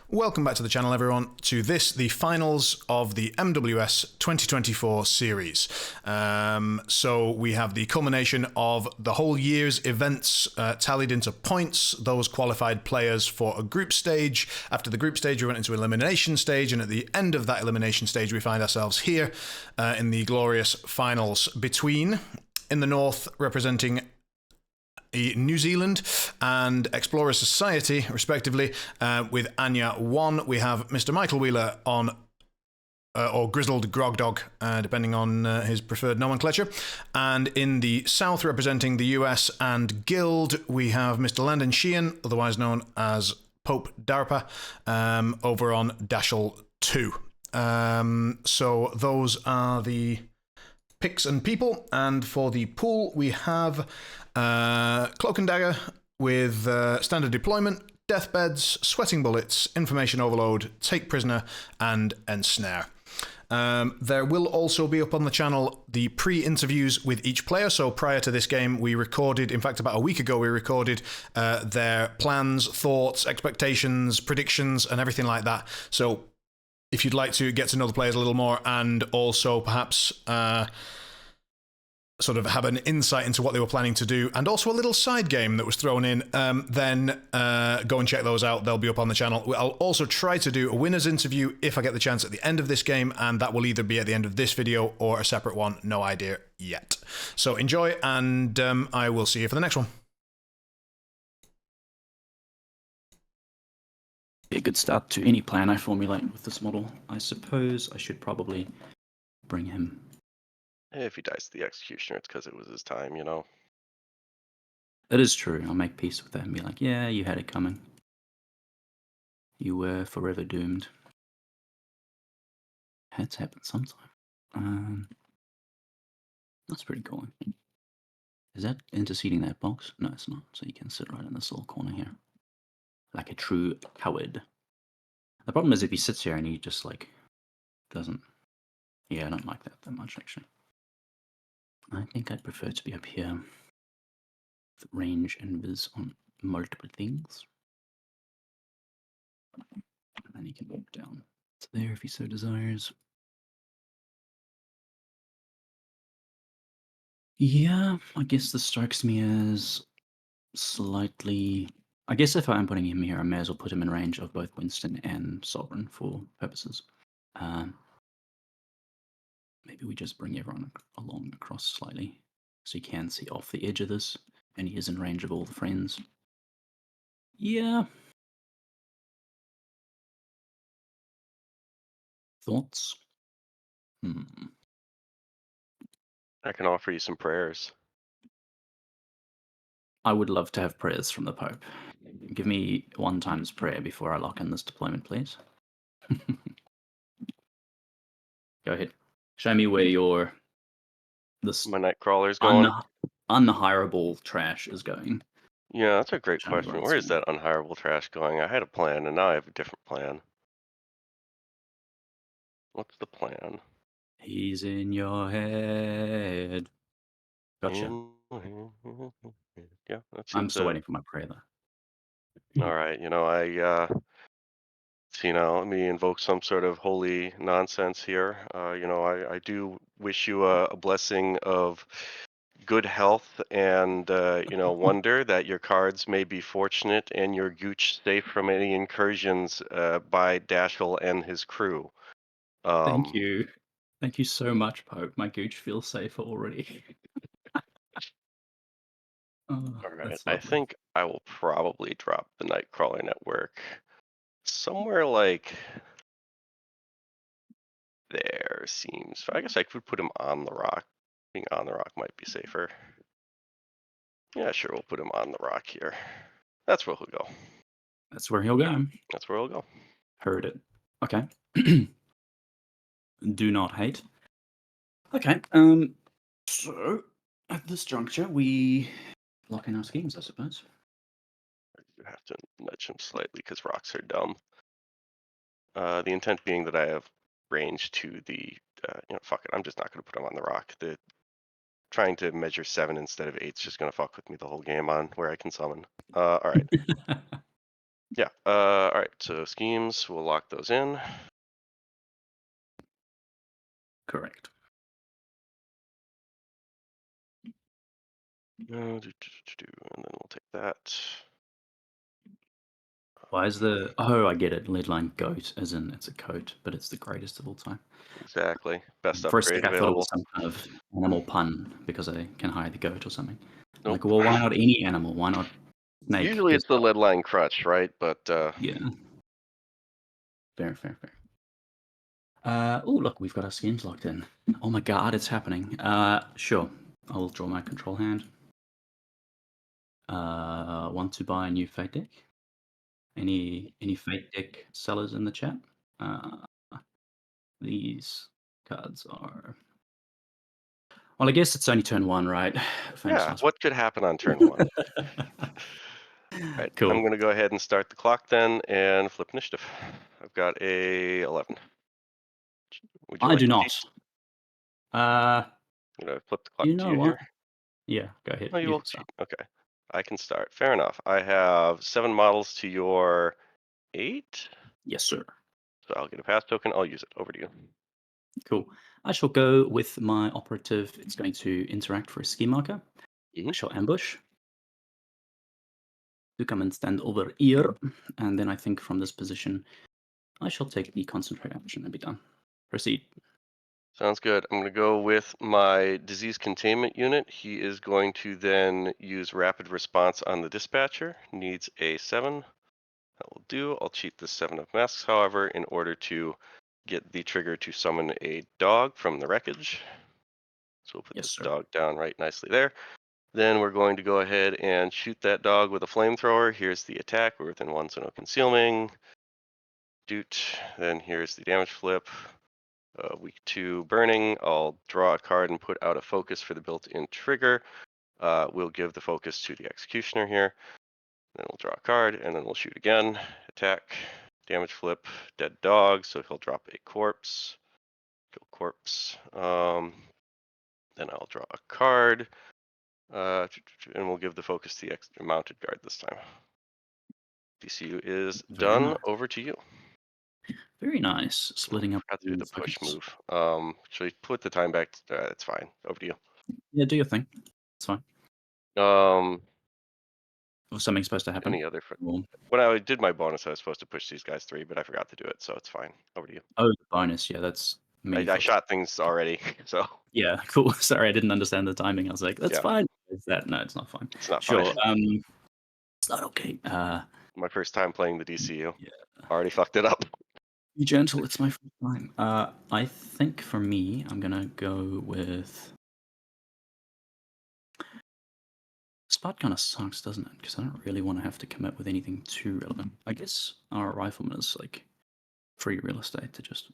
Welcome back to the channel, everyone, to the finals of the MWS 2024 series. So we have the culmination of the whole year's events tallied into points, those qualified players for a group stage. After the group stage, we went into elimination stage, and at the end of that elimination stage, we find ourselves here in the glorious finals between, in the north, representing New Zealand and Explorer Society, respectively, with Anya1. We have Mr. Michael Wheeler on, or Grizzled Grogdog, depending on his preferred nomenclature. And in the south, representing the US and Guild, we have Mr. Landon Sheehan, otherwise known as PopeDarpa, over on Dashel2. So those are the picks and people, and for the pool we have Cloak and Dagger with standard deployment, deathbeds, sweating bullets, information overload, take prisoner, and ensnare. There will also be up on the channel the pre-interviews with each player. So prior to this game, we recorded, in fact about a week ago, we recorded their plans, thoughts, expectations, predictions, and everything like that. So if you'd like to get to know the players a little more and also perhaps sort of have an insight into what they were planning to do, and also a little side game that was thrown in, then go and check those out. They'll be up on the channel. I'll also try to do a winner's interview if I get the chance at the end of this game, and that will either be at the end of this video or a separate one. No idea yet. So enjoy, and I will see you for the next one. Be a good start to any plan I formulate with this model. I suppose I should probably bring him. If he dies to the Executioner, it's because it was his time, you know? It is true. I'll make peace with that and be like, yeah, you had it coming. You were forever doomed. Had to happen sometime. That's pretty cool. Is that interceding that box? No, it's not. So you can sit right in this little corner here. Like a true coward. The problem is if he sits here and he just, like, doesn't... Yeah, I don't like that much, actually. I think I'd prefer to be up here with range and viz on multiple things. And then he can walk down to there if he so desires. Yeah, I guess this strikes me as slightly... I guess if I am putting him here, I may as well put him in range of both Winston and Sovereign for purposes. Maybe we just bring everyone along across slightly so you can see off the edge of this, and he is in range of all the friends. Yeah. Thoughts? I can offer you some prayers. I would love to have prayers from the Pope. Give me 1 times prayer before I lock in this deployment, please. Go ahead. Show me where your... My Nightcrawler's going. Unhirable trash is going. Yeah, that's a great Show me question. where Where it's is that unhirable trash going? I had a plan, and now I have a different plan. What's the plan? He's in your head. Gotcha. Yeah, that seems... I'm still waiting for my prayer, though. All right, you know, let me invoke some sort of holy nonsense here. You know, I do wish you a blessing of good health and, you know, wonder that your cards may be fortunate and your gooch safe from any incursions by Dashel and his crew. Thank you. Thank you so much, Pope. My gooch feels safer already. All right, I think I will probably drop the Nightcrawler network somewhere like there seems. I guess I could put him on the rock. Being on the rock might be safer. Yeah, sure, we'll put him on the rock here. That's where he'll go. That's where he'll go. That's where he'll go. Heard it. Okay. Do not hate. Okay. So at this juncture, we lock in our schemes, I suppose. You have to nudge him slightly because rocks are dumb. The intent being that I have range to the, you know, fuck it. I'm just not going to put him on the rock. Trying to measure 7 instead of 8 is just going to fuck with me the whole game on where I can summon. All right. Yeah. All right. So schemes, we'll lock those in. Correct. And then we'll take that. Why is the... Oh, I get it. Leadline goat, as in it's a coat, but it's the greatest of all time. Exactly. Best For a upgrade sec, I thought it available. was some kind of animal pun because I can hide the goat or something. Nope. Like, well, why not any animal? Why not snake? Usually it's the leadline crutch, right? But Yeah. Fair, fair, fair. Oh, look, we've got our schemes locked in. Oh my god, it's happening. Sure. I'll draw my control hand. Want to buy a new fate deck? Any fate deck sellers in the chat? These cards are... Well, I guess it's only turn one, right? Famous yeah, last what could happen on turn one? Right. Cool. I'm going to go ahead and start the clock then and flip initiative. I've got a 11. Would you I like do to not. teach? I'm going to flip the clock You to know you what? here. Yeah, go ahead. Oh, you You will can cheat. start. Okay. I can start. Fair enough. I have 7 models to your 8. Yes, sir. So I'll get a pass token. I'll use it. Over to you. Cool. I shall go with my operative. It's going to interact for a ski marker. I shall ambush. To come and stand over here. And then I think from this position, I shall take the concentrate action and be done. Proceed. Sounds good. I'm going to go with my disease containment unit. He is going to then use rapid response on the dispatcher. Needs a 7. That will do. I'll cheat the 7 of masks, however, in order to get the trigger to summon a dog from the wreckage. So we'll put Yes, this sir. dog down right nicely there. Then we're going to go ahead and shoot that dog with a flamethrower. Here's the attack. We're within 1, so no concealing. Doot. Then here's the damage flip. Week 2 burning. I'll draw a card and put out a focus for the built-in trigger. We'll give the focus to the executioner here. Then we'll draw a card, and then we'll shoot again. Attack, damage flip, dead dog, so he'll drop a corpse. Kill corpse. Then I'll draw a card, and we'll give the focus to the mounted guard this time. DCU is Very done. nice. Over to you. Very nice. Splitting up Forgot to do the push focus. move. Should we put the time back? It's fine. Over to you. Yeah, do your thing. It's fine. Um, Was something supposed to happen? any other? Or... When I did my bonus, I was supposed to push these guys 3, but I forgot to do it, so it's fine. Over to you. Oh, the bonus. Yeah, that's mini I focus. shot things already, so Yeah, cool. Sorry, I didn't understand the timing. I was like, that's yeah, fine. Is that? No, it's not fine. it's not Sure. fine. It's not okay. My first time playing the DCU. Yeah. Already fucked it up. Be gentle. It's my first time. I think for me, I'm gonna go with... Spot kind of sucks, doesn't it? Because I don't really want to have to commit with anything too relevant. I guess our rifleman is like free real estate to just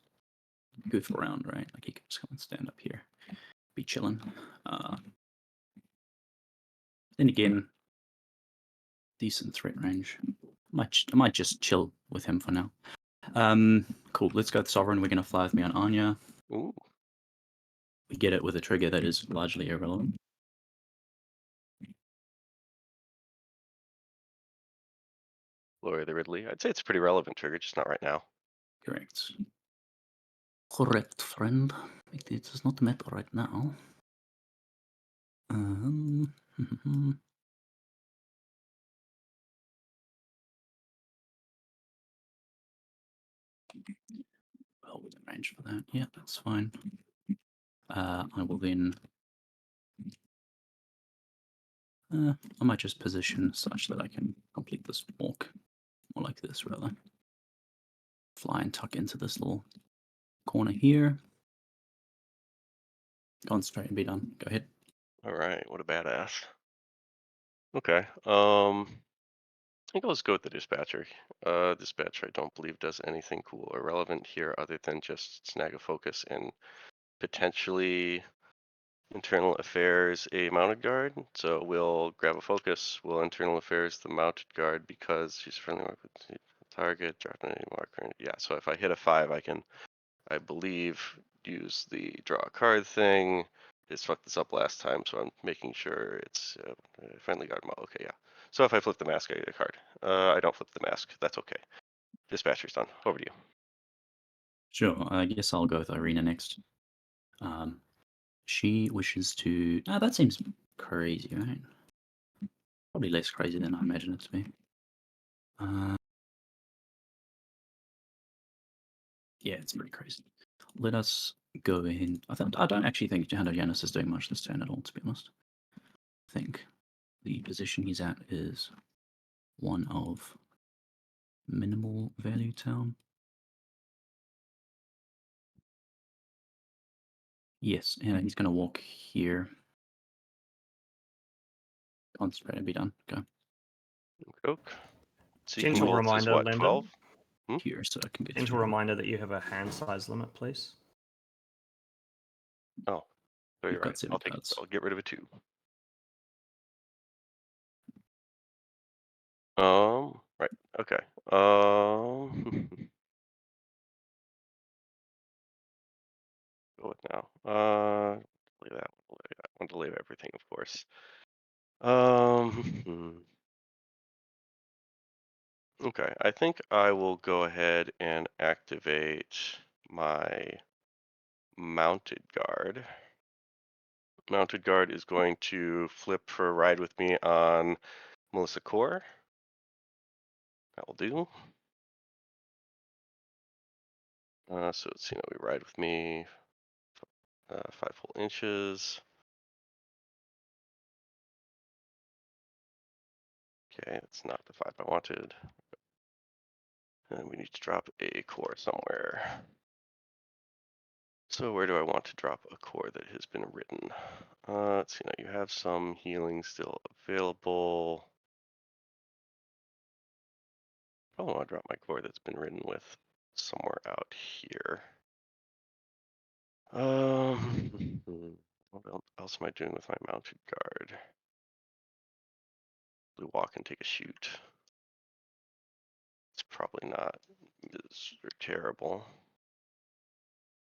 goof around, right? Like he can just come and stand up here, be chilling. Then again, decent threat range. I might just chill with him for now. Cool. Let's go with Sovereign. We're gonna fly with me on Anya. Ooh. We get it with a trigger that is largely irrelevant. Glory the Ridley. I'd say it's a pretty relevant trigger, just not right now. Correct. Correct, friend. It does not matter right now. Well, within range for that. Yeah, that's fine. I will then... I might just position such that I can complete this walk. More like this, rather. Fly and tuck into this little corner here. Concentrate and be done. Go ahead. All right, what a badass. Okay. I think I'll just go with the dispatcher. Dispatcher, I don't believe does anything cool or relevant here other than just snag a focus and potentially internal affairs a mounted guard. So we'll grab a focus. We'll internal affairs the mounted guard because she's friendly with the target. Drop any marker. Yeah. So if I hit a 5, I can, I believe, use the draw a card thing. Just fucked this up last time, so I'm making sure it's friendly guard. Okay, yeah. So if I flip the mask, I get a card. I don't flip the mask. That's okay. Dispatcher's done. Over to you. Sure, I guess I'll go with Irina next. She wishes to... Ah, that seems crazy, right? Probably less crazy than I imagine it to be. Yeah, it's pretty crazy. Let us go in. I don't actually think Janus is doing much this turn at all, to be honest. I think the position he's at is one of minimal value town. Yes, and he's going to walk here. Concentrate and be done. Go. Cloak. Gentle Bolts is reminder, what, Lyndon. 12? Here, so I can get Gentle through. reminder that you have a hand size limit, please. Oh, so you're You've got right. 7 cards. I'll get rid of a 2. Right. Okay. Go with now. Delay that. I want to delay everything, of course. Okay. I think I will go ahead and activate my mounted guard. Mounted guard is going to flip for a ride with me on Melissa Core. That will do. So it's, we ride with me 5 full inches. Okay, that's not the 5 I wanted. And we need to drop a core somewhere. So where do I want to drop a core that has been written? Let's see, now you have some healing still available. I want to drop my core that's been written with somewhere out here. What else am I doing with my mounted guard? We walk and take a shoot. It's probably not terrible.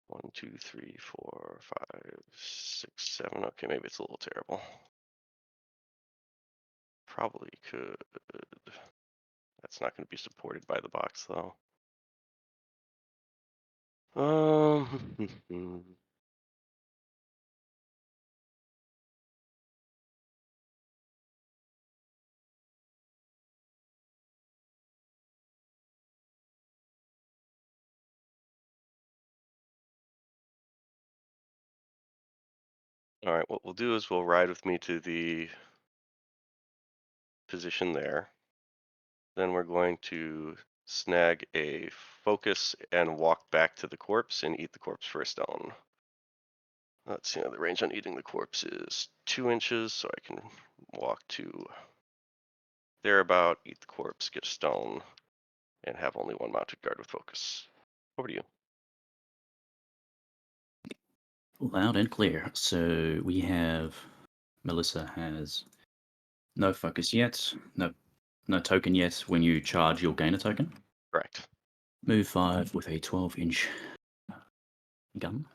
1, 2, 3, 4, 5, 6, 7. Okay, maybe it's a little terrible. Probably could. That's not going to be supported by the box, though. All right, what we'll do is we'll ride with me to the position there. Then we're going to snag a focus and walk back to the corpse and eat the corpse for a stone. Let's see, the range on eating the corpse is 2 inches, so I can walk to thereabout, eat the corpse, get a stone, and have only 1 mounted guard with focus. Over to you. Loud and clear. So we have Melissa has no focus yet, no token yet. When you charge, you'll gain a token. Correct. Move 5 with a 12-inch gun.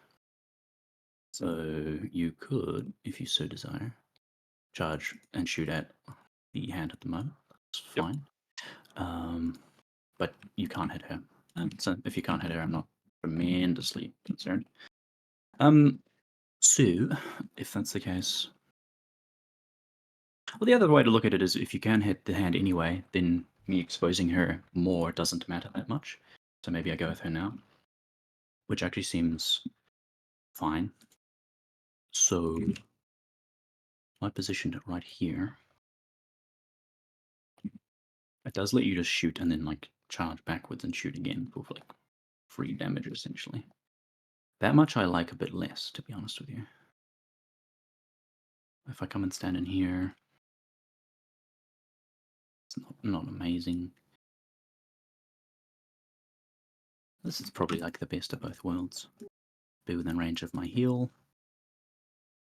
So you could, if you so desire, charge and shoot at the hand at the moment. That's fine. But you can't hit her. So if you can't hit her, I'm not tremendously concerned. So, if that's the case, well, the other way to look at it is if you can hit the hand anyway, then me exposing her more doesn't matter that much. So maybe I go with her now, which actually seems fine. So I positioned it right here. It does let you just shoot and then like charge backwards and shoot again for like free damage essentially. That much I like a bit less, to be honest with you. If I come and stand in here, it's not amazing. This is probably like the best of both worlds. Be within range of my heal.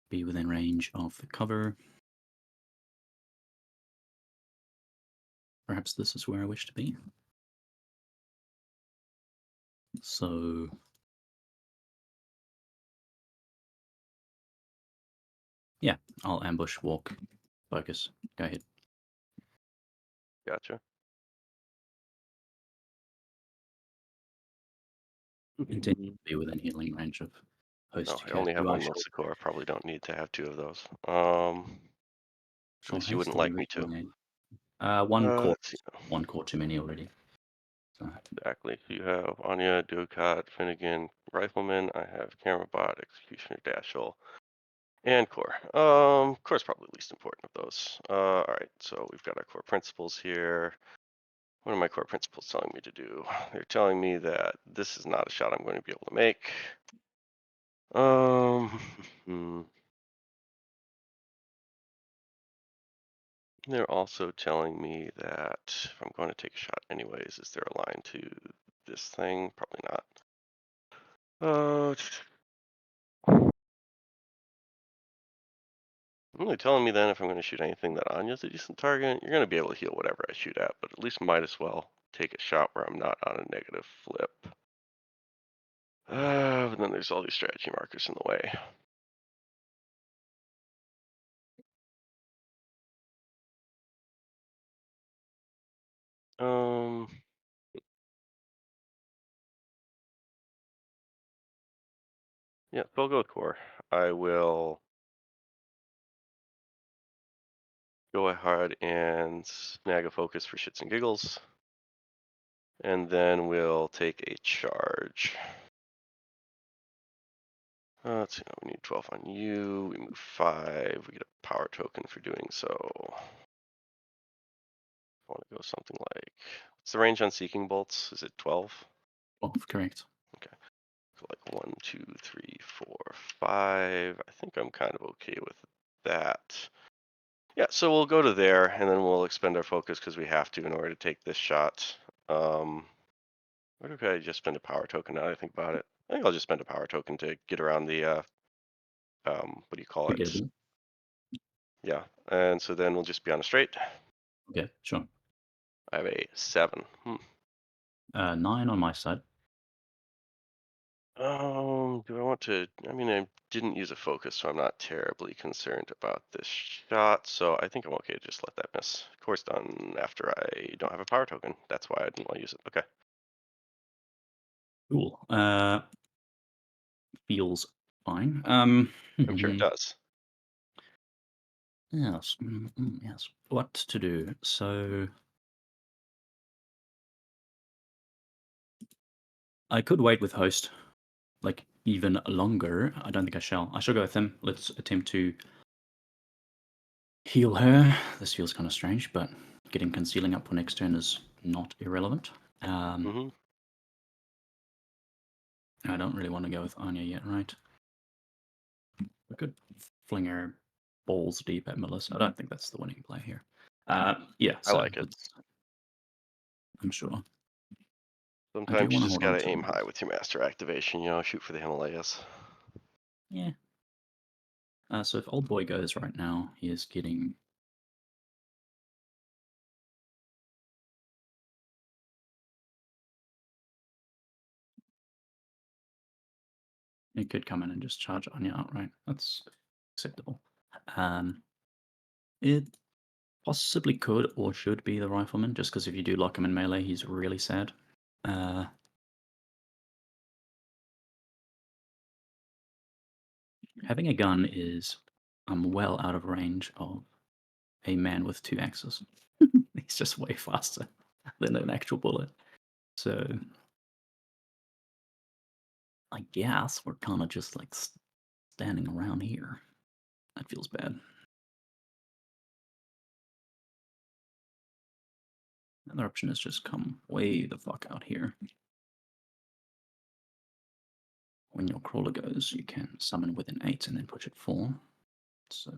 Be within range of the cover. Perhaps this is where I wish to be. So yeah, I'll ambush, walk, focus. Go ahead. Gotcha. Continue to be within healing range of host. No, I Okay, only have do I one shield? Milsicor. I probably don't need to have 2 of those. At Sure, least you haste wouldn't or like do me we to. need? One core. Let's see. One core too many already. So, Exactly. So you have Anya, Ducat, Finnegan, Rifleman. I have Camerabot, Executioner, Dashel, and Core. Core's probably least important of those. All right. So we've got our core principles here. What are my core principles telling me to do? They're telling me that this is not a shot I'm going to be able to make. They're also telling me that if I'm going to take a shot anyways, is there a line to this thing? Probably not. They're telling me then if I'm going to shoot anything that Anya's a decent target, you're going to be able to heal whatever I shoot at, but at least might as well take a shot where I'm not on a negative flip. But then there's all these strategy markers in the way. Yeah, so I'll go with Core. I will go ahead and snag a focus for shits and giggles. And then we'll take a charge. Let's see, we need 12 on you. We move 5. We get a power token for doing so. I want to go something like, what's the range on Seeking Bolts? Is it 12? 12, correct. Okay. So like 1, 2, 3, 4, 5. I think I'm kind of okay with that. Yeah, so we'll go to there and then we'll expend our focus because we have to in order to take this shot. Where could I just spend a power token now that I think about it? I think I'll just spend a power token to get around the, what do you call it? Forgettable. Yeah, and so then we'll just be on a straight. Okay, sure. I have a 7. 9 on my side. Do I want to? I mean, I didn't use a focus, so I'm not terribly concerned about this shot. So I think I'm okay to just let that miss. Course done after I don't have a power token. That's why I didn't want to use it. Okay. Cool. Feels fine. I'm sure it does. Yes. Yes. What to do? So I could wait with host, like even longer. I don't think I shall. I shall go with him. Let's attempt to heal her. This feels kind of strange, but getting concealing up for next turn is not irrelevant. Mm-hmm. I don't really want to go with Anya yet, right? We could fling her balls deep at Melissa. I don't think that's the winning play here. Yeah, I so like it. I'm sure. Sometimes you wanna just hold on gotta to aim them. high with your master activation. You know, shoot for the Himalayas. Yeah. So if old boy goes right now, he is getting he could come in and just charge Anya outright. That's acceptable. It possibly could or should be the rifleman, just because if you do lock him in melee, he's really sad. Having a gun is well out of range of a man with 2 axes. He's just way faster than an actual bullet. So I guess we're kind of just like standing around here. That feels bad. Another option is just come way the fuck out here. When your crawler goes, you can summon within 8 and then push it 4. So,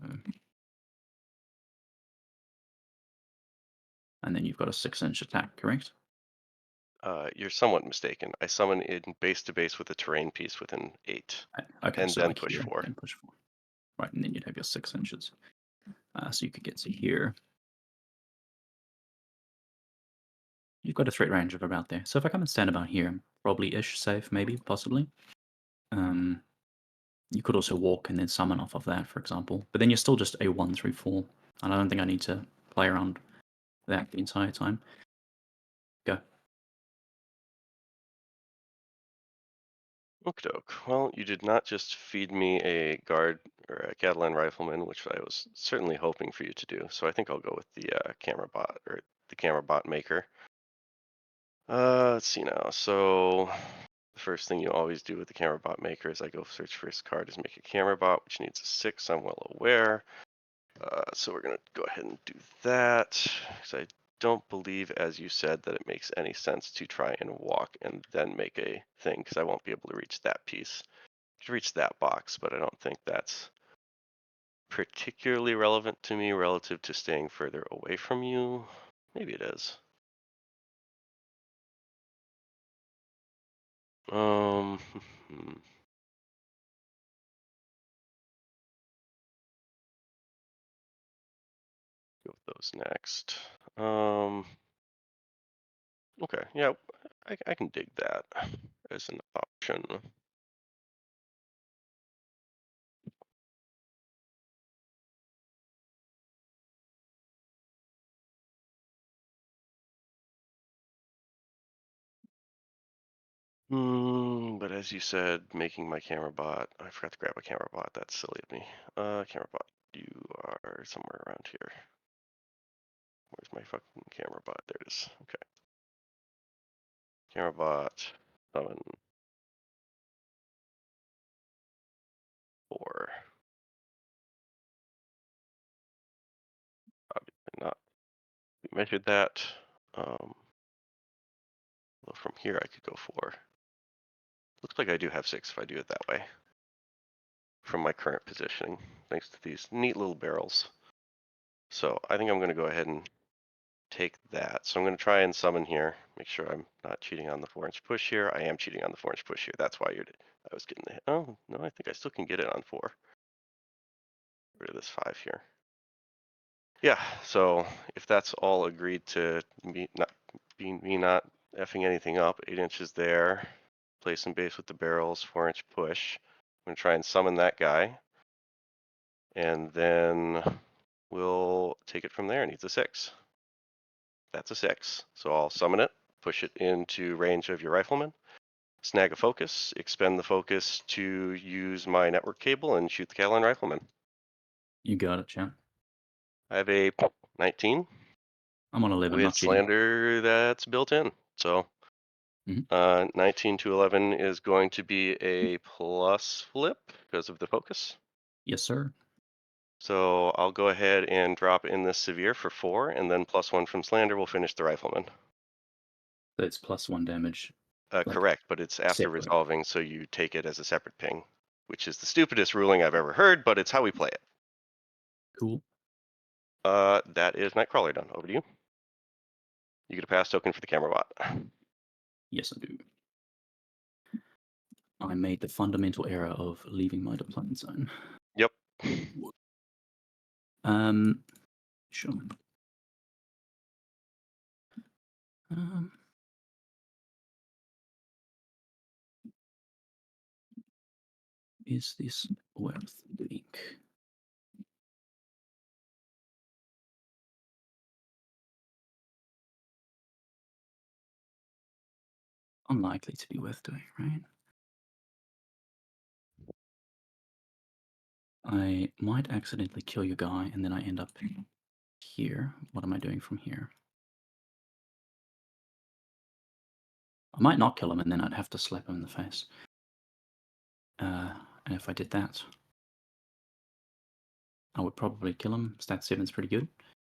and then you've got a 6-inch attack, correct? You're somewhat mistaken. I summon in base to base with a terrain piece within 8. Okay, and so then like push here, 4. then push 4. Right, and then you'd have your 6 inches. So you could get to here. You've got a threat range of about there. So if I come and stand about here, I'm probably-ish safe, maybe, possibly. You could also walk and then summon off of that, for example. But then you're still just a 1 through 4. And I don't think I need to play around that the entire time. Go. Okey-doke. Well, you did not just feed me a guard or a Catalan rifleman, which I was certainly hoping for you to do. So I think I'll go with the camera bot or the camera bot maker. Let's see now. So the first thing you always do with the camera bot maker is I go search for his card is make a camera bot, which needs a 6. I'm well aware. So we're gonna go ahead and do that because I don't believe, as you said, that it makes any sense to try and walk and then make a thing because I won't be able to reach that piece. To reach that box, but I don't think that's particularly relevant to me relative to staying further away from you. Maybe it is. Go with those next. Okay, yeah, I can dig that as an option. But as you said, making my camera bot, I forgot to grab a camera bot. That's silly of me. Camera bot, you are somewhere around here. Where's my fucking camera bot? There it is. Okay. Camera bot, summon 4. Obviously not. We measured that. Well, from here I could go 4. Looks like I do have 6 if I do it that way. From my current positioning, thanks to these neat little barrels. So I think I'm going to go ahead and take that. So I'm going to try and summon here. Make sure I'm not cheating on the 4-inch push here. I am cheating on the 4-inch push here. That's why I was getting the. Oh no, I think I still can get it on 4. Get rid of this 5 here. Yeah. So if that's all agreed to me not effing anything up, 8 inches there. Place in base with the barrels, 4-inch push. I'm going to try and summon that guy. And then we'll take it from there. It needs a 6. That's a 6. So I'll summon it, push it into range of your rifleman, snag a focus, expend the focus to use my network cable and shoot the Catalan rifleman. You got it, champ. I have a 19 I'm on 11, with not cheating. slander that's built in. So 19 to 11 is going to be a plus flip because of the focus. Yes, sir. So I'll go ahead and drop in this severe for 4, and then +1 from slander will finish the rifleman. So it's +1 damage. Correct, but it's after separate. resolving, so you take it as a separate ping, which is the stupidest ruling I've ever heard, but it's how we play it. Cool. That is Nightcrawler done. Over to you. You get a pass token for the camera bot. Yes, I do. I made the fundamental error of leaving my deployment zone. Yep. Sure. Is this worth doing? Unlikely to be worth doing, right? I might accidentally kill your guy and then I end up here. What am I doing from here? I might not kill him and then I'd have to slap him in the face. And if I did that, I would probably kill him. Stat 7's pretty good.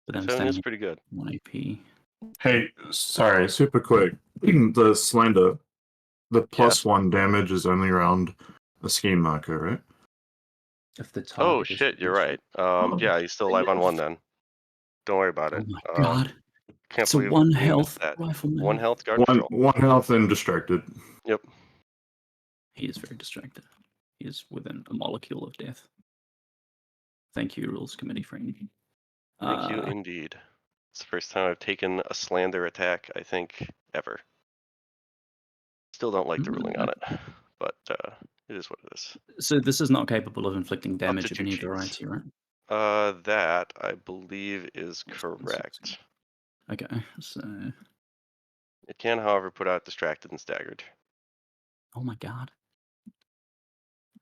But then 7 is pretty good. 1 AP. Hey, sorry, super quick. The slander, the +1 damage is only around a scheme marker, right? If the Oh target is shit, you're right. Oh, Yeah, he's still alive on 1 then. Don't worry about Oh it. my god. Can't It's a believe 1 we missed health that. rifleman. 1 health guard patrol. One health and distracted. Yep. He is very distracted. He is within a molecule of death. Thank you, Rules Committee friend. Thank you indeed. It's the first time I've taken a slander attack, I think, ever. Still don't like the ruling on it, but it is what it is. So this is not capable of inflicting damage of 2 any cheats. variety, right? That I believe is correct. Okay, so It can, however, put out distracted and staggered. oh my god,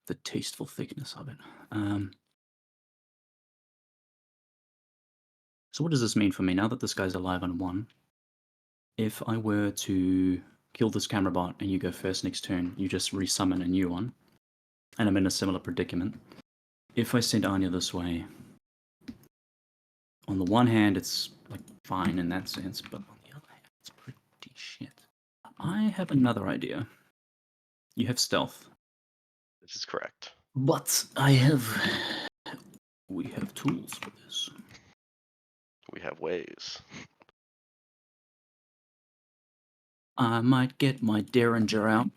the tasteful thickness of it. So what does this mean for me now that this guy's alive on 1? If I were to kill this camera bot and you go first next turn, you just resummon a new one, and I'm in a similar predicament. If I send Anya this way, on the one hand, it's like fine in that sense, but on the other hand, it's pretty shit. I have another idea. You have stealth, This is correct. but we have tools for this. We have ways. I might get my Derringer out.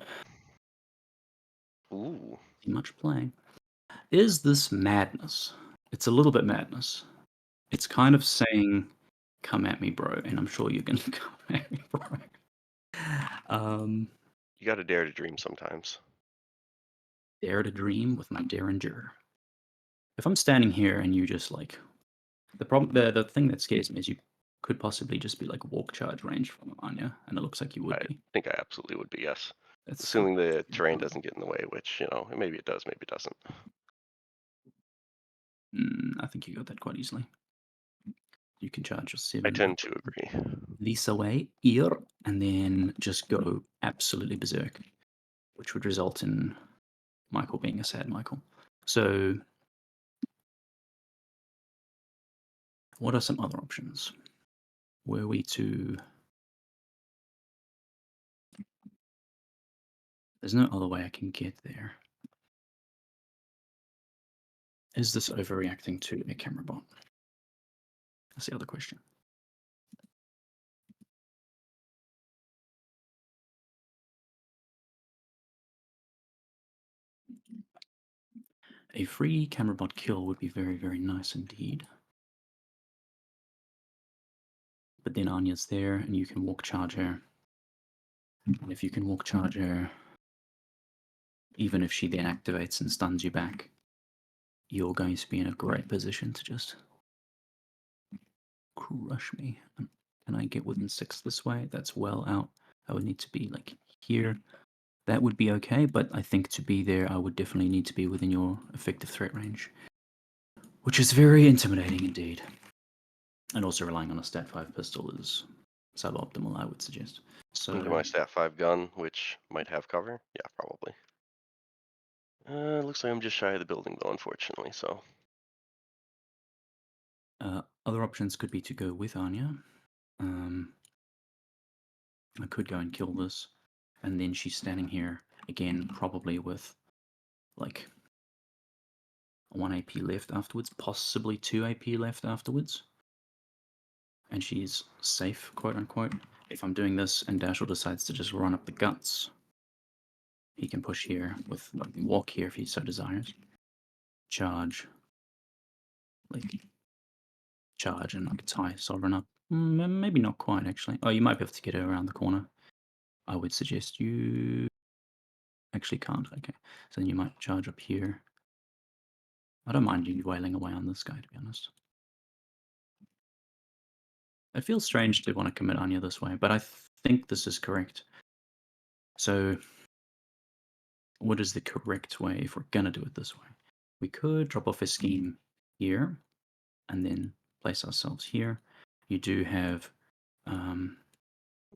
Ooh. Too much playing. Is this madness? It's a little bit madness. It's kind of saying, come at me, bro, and I'm sure you're gonna come at me, bro. You gotta dare to dream sometimes. Dare to dream with my Derringer. If I'm standing here and you just like the thing that scares me is you could possibly just be like walk charge range from Anya, and it looks like you would I be. think I absolutely would be, yes. That's Assuming the terrain doesn't get in the way, which, maybe it does, maybe it doesn't. I think you got that quite easily. You can charge your 7. I tend to agree. This away here, and then just go absolutely berserk, which would result in Michael being a sad Michael. So, what are some other options? Were we to... There's no other way I can get there. Is this overreacting to a camera bot? That's the other question. A free camera bot kill would be very, very nice indeed. But then Anya's there, and you can walk charge her. And if you can walk charge her, even if she then activates and stuns you back, you're going to be in a great position to just crush me. Can I get within 6 this way? That's well out. I would need to be like here. That would be okay, but I think to be there, I would definitely need to be within your effective threat range, which is very intimidating indeed. And also relying on a stat 5 pistol is suboptimal, I would suggest. So Into my stat 5 gun, which might have cover. Yeah, probably. Looks like I'm just shy of the building though, unfortunately, so. other options could be to go with Anya. I could go and kill this, and then she's standing here again, probably with like 1 AP left afterwards, possibly 2 AP left afterwards. And she's safe, quote unquote. If I'm doing this and Dashel decides to just run up the guts, he can push here with walk here if he so desires. Charge. Like charge and like tie Sovereign up. Maybe not quite actually. Oh, you might be able to get her around the corner. I would suggest you actually can't. Okay. So then you might charge up here. I don't mind you wailing away on this guy, to be honest. It feels strange to want to commit Anya this way, but I think this is correct. So, what is the correct way if we're going to do it this way? We could drop off a scheme here and then place ourselves here. You do have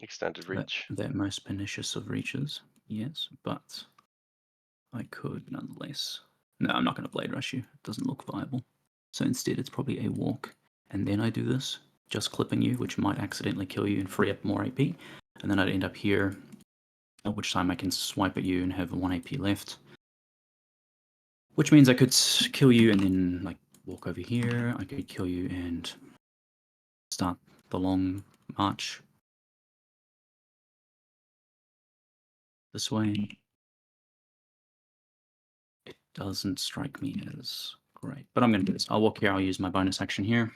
Extended reach. that most pernicious of reaches, yes, but I could nonetheless. No, I'm not going to blade rush you. It doesn't look viable. So instead, it's probably a walk, and then I do this, just clipping you, which might accidentally kill you and free up more AP, and then I'd end up here, at which time I can swipe at you and have 1 AP left. Which means I could kill you and then like walk over here. I could kill you and start the long march this way. It doesn't strike me as great, but I'm going to do this. I'll walk here. I'll use my bonus action here.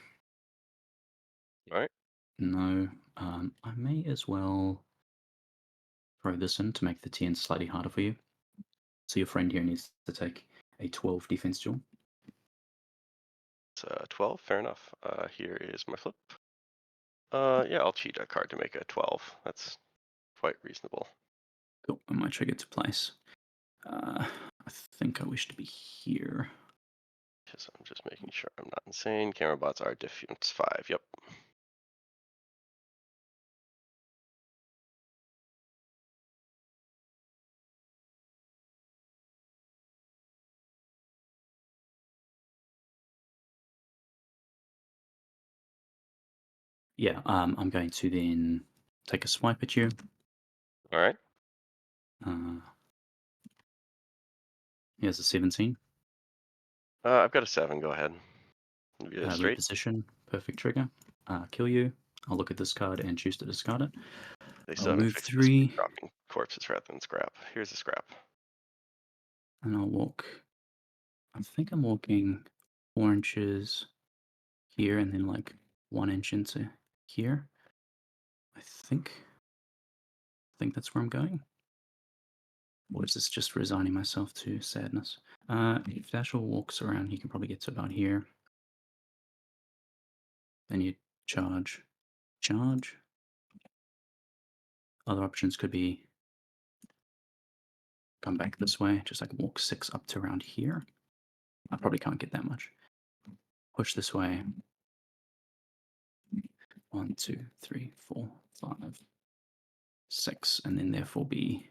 All right. No, I may as well throw this in to make the TN slightly harder for you. So your friend here needs to take a 12 defense duel. It's 12, fair enough. Here is my flip. Yeah, I'll cheat a card to make a 12. That's quite reasonable. Cool. And my trigger to place. I think I wish to be here. I'm just making sure I'm not insane. Camera bots are defense 5. Yep. Yeah, I'm going to then take a swipe at you. All right. Here's a 17. I've got a 7. Go ahead. Yeah, straight. Reposition, perfect trigger. Kill you. I'll look at this card and choose to discard it. They I'll still have move infectious 3. dropping corpses rather than scrap. Here's a scrap. And I'll walk. I think I'm walking 4 inches here and then like 1 inch into here. I think that's where I'm going. Or is this just resigning myself to sadness? If Dashel walks around, he can probably get to about here. Then you charge. Other options could be come back this way, just like walk 6 up to around here. I probably can't get that much. Push this way. 1, 2, 3, 4, 5, 6, and then therefore be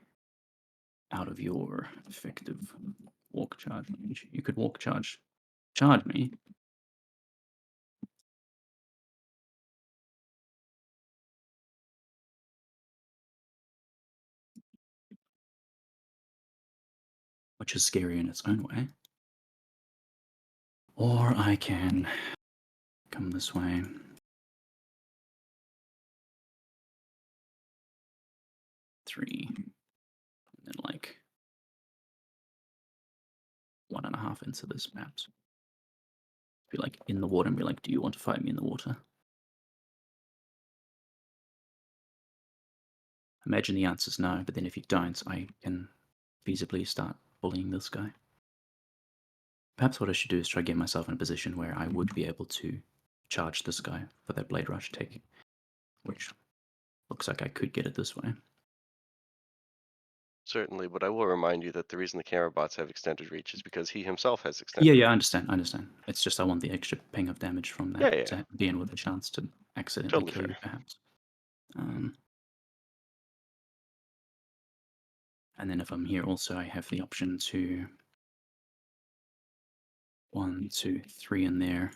out of your effective walk charge range. You could walk charge me. Which is scary in its own way. Or I can come this way. Three. And then like 1.5 into this perhaps. Be like in the water and be like, do you want to fight me in the water? Imagine the answer's no, but then if you don't, I can feasibly start bullying this guy. Perhaps what I should do is try to get myself in a position where I would be able to charge this guy for that Blade Rush take, which looks like I could get it this way. Certainly, but I will remind you that the reason the camera bots have extended reach is because he himself has extended Yeah, I understand. It's just I want the extra ping of damage from that Yeah. to be in with a chance to accidentally Totally kill you, fair. perhaps. And then if I'm here also, I have the option to 1, 2, 3 in there,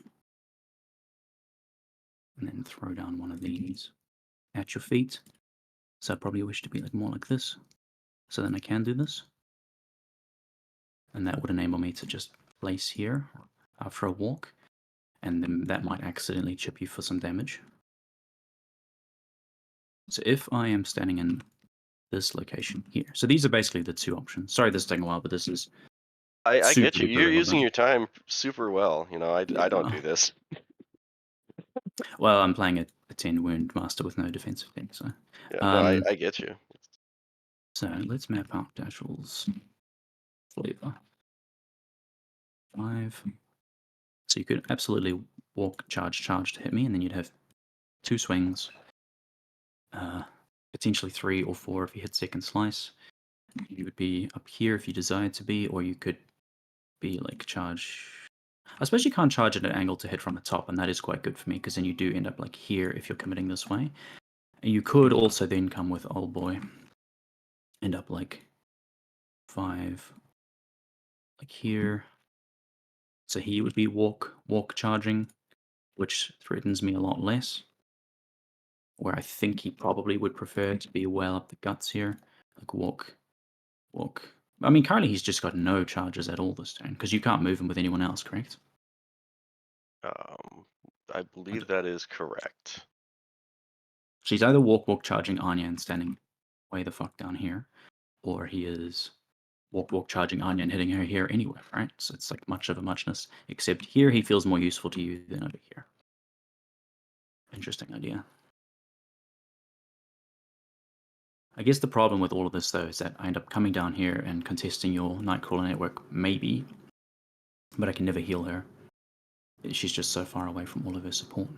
and then throw down one of these at your feet. So I probably wish to be like more like this. So then I can do this. And that would enable me to just place here for a walk. And then that might accidentally chip you for some damage. So if I am standing in this location here. So these are basically the two options. Sorry this is taking a while, but this is I get you. super You're using relevant. your time super well. You know, I don't do this. Well, I'm playing a 10 wound master with no defensive thing, so. Yeah, no, I get you. So let's map out Dashel's flavor. 5. So you could absolutely walk, charge to hit me, and then you'd have 2 swings. Potentially 3 or 4 if you hit second slice. You would be up here if you desired to be, or you could be like charge. I suppose you can't charge at an angle to hit from the top, and that is quite good for me, because then you do end up like here if you're committing this way. And you could also then come with old boy. End up like 5, like here. So he would be walk charging, which threatens me a lot less. Where I think he probably would prefer to be well up the guts here. Like walk. I mean, currently he's just got no charges at all this turn, because you can't move him with anyone else, correct? I believe that is correct. So he's either walk charging Anya and standing way the fuck down here, or he is walk charging Anya and hitting her here anyway, right? So it's like much of a muchness, except here he feels more useful to you than over here. Interesting idea. I guess the problem with all of this, though, is that I end up coming down here and contesting your Nightcrawler network, maybe, but I can never heal her. She's just so far away from all of her support.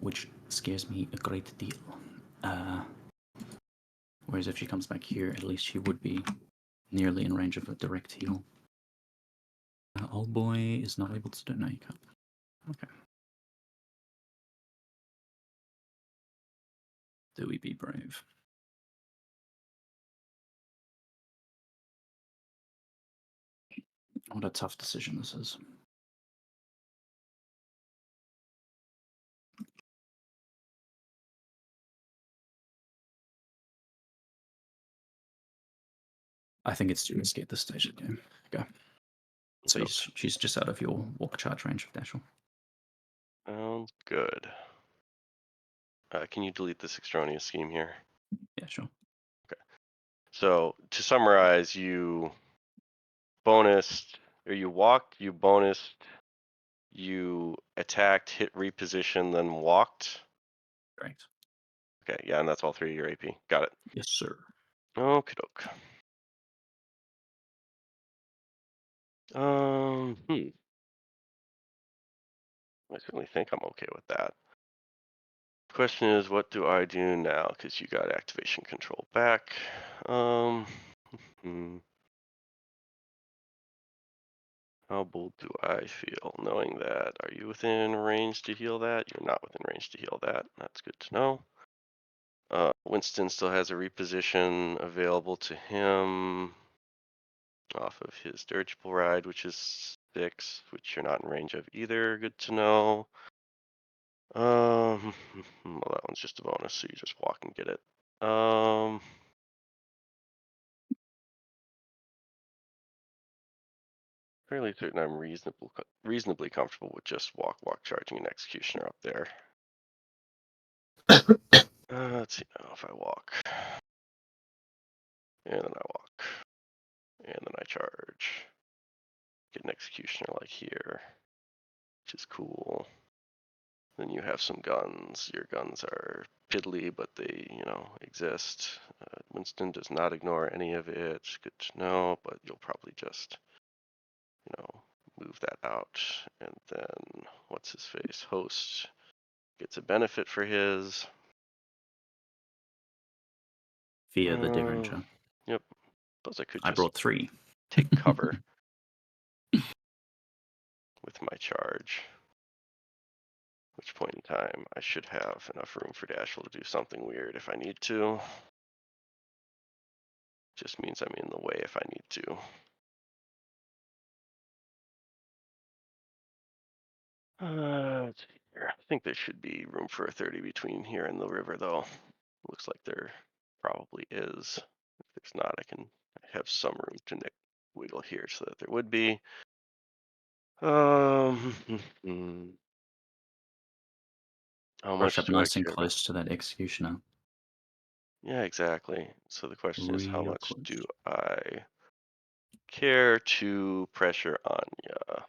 which scares me a great deal. Whereas if she comes back here, at least she would be nearly in range of a direct heal. Old boy is not able to do. No, you can't. Okay. Do we be brave? What a tough decision this is. I think it's too risky at this stage of the game. Go. So she's just out of your walk charge range of Dashel. Sounds good. Can you delete this extraneous scheme here? Yeah, sure. So to summarize, you bonused, or you walked, you bonused, you attacked, hit reposition, then walked. Correct. Okay, yeah, and that's all 3 of your AP. Got it. Yes, sir. Okie doke. I certainly think I'm okay with that. Question is, what do I do now? Because you got activation control back. How bold do I feel knowing that? Are you within range to heal that? You're not within range to heal that. That's good to know. Winston still has a reposition available to him off of his dirigible ride, which is 6, which you're not in range of either. Good to know. Well, that one's just a bonus, so you just walk and get it. Fairly certain I'm reasonably comfortable with just walk, charging, and executioner up there. Let's see now if I walk. And then I walk. And then I charge. Get an executioner like here, which is cool. Then you have some guns. Your guns are piddly, but they, exist. Winston does not ignore any of it. Good to know, but you'll probably just, move that out. And then, what's his face? Host gets a benefit for his. Via the Derringer. Yep. Suppose I could I just brought 3. take cover with my charge. At which point in time, I should have enough room for Dashel to do something weird if I need to. Just means I'm in the way if I need to. Let's see here. I think there should be room for a 30 between here and the river, though. Looks like there probably is. If there's not, I have some room to wiggle here so that there would be. How much Rush up do I nice and care? close to that executioner. Yeah, exactly. So the question is, how Real much close. do I care to pressure Anya?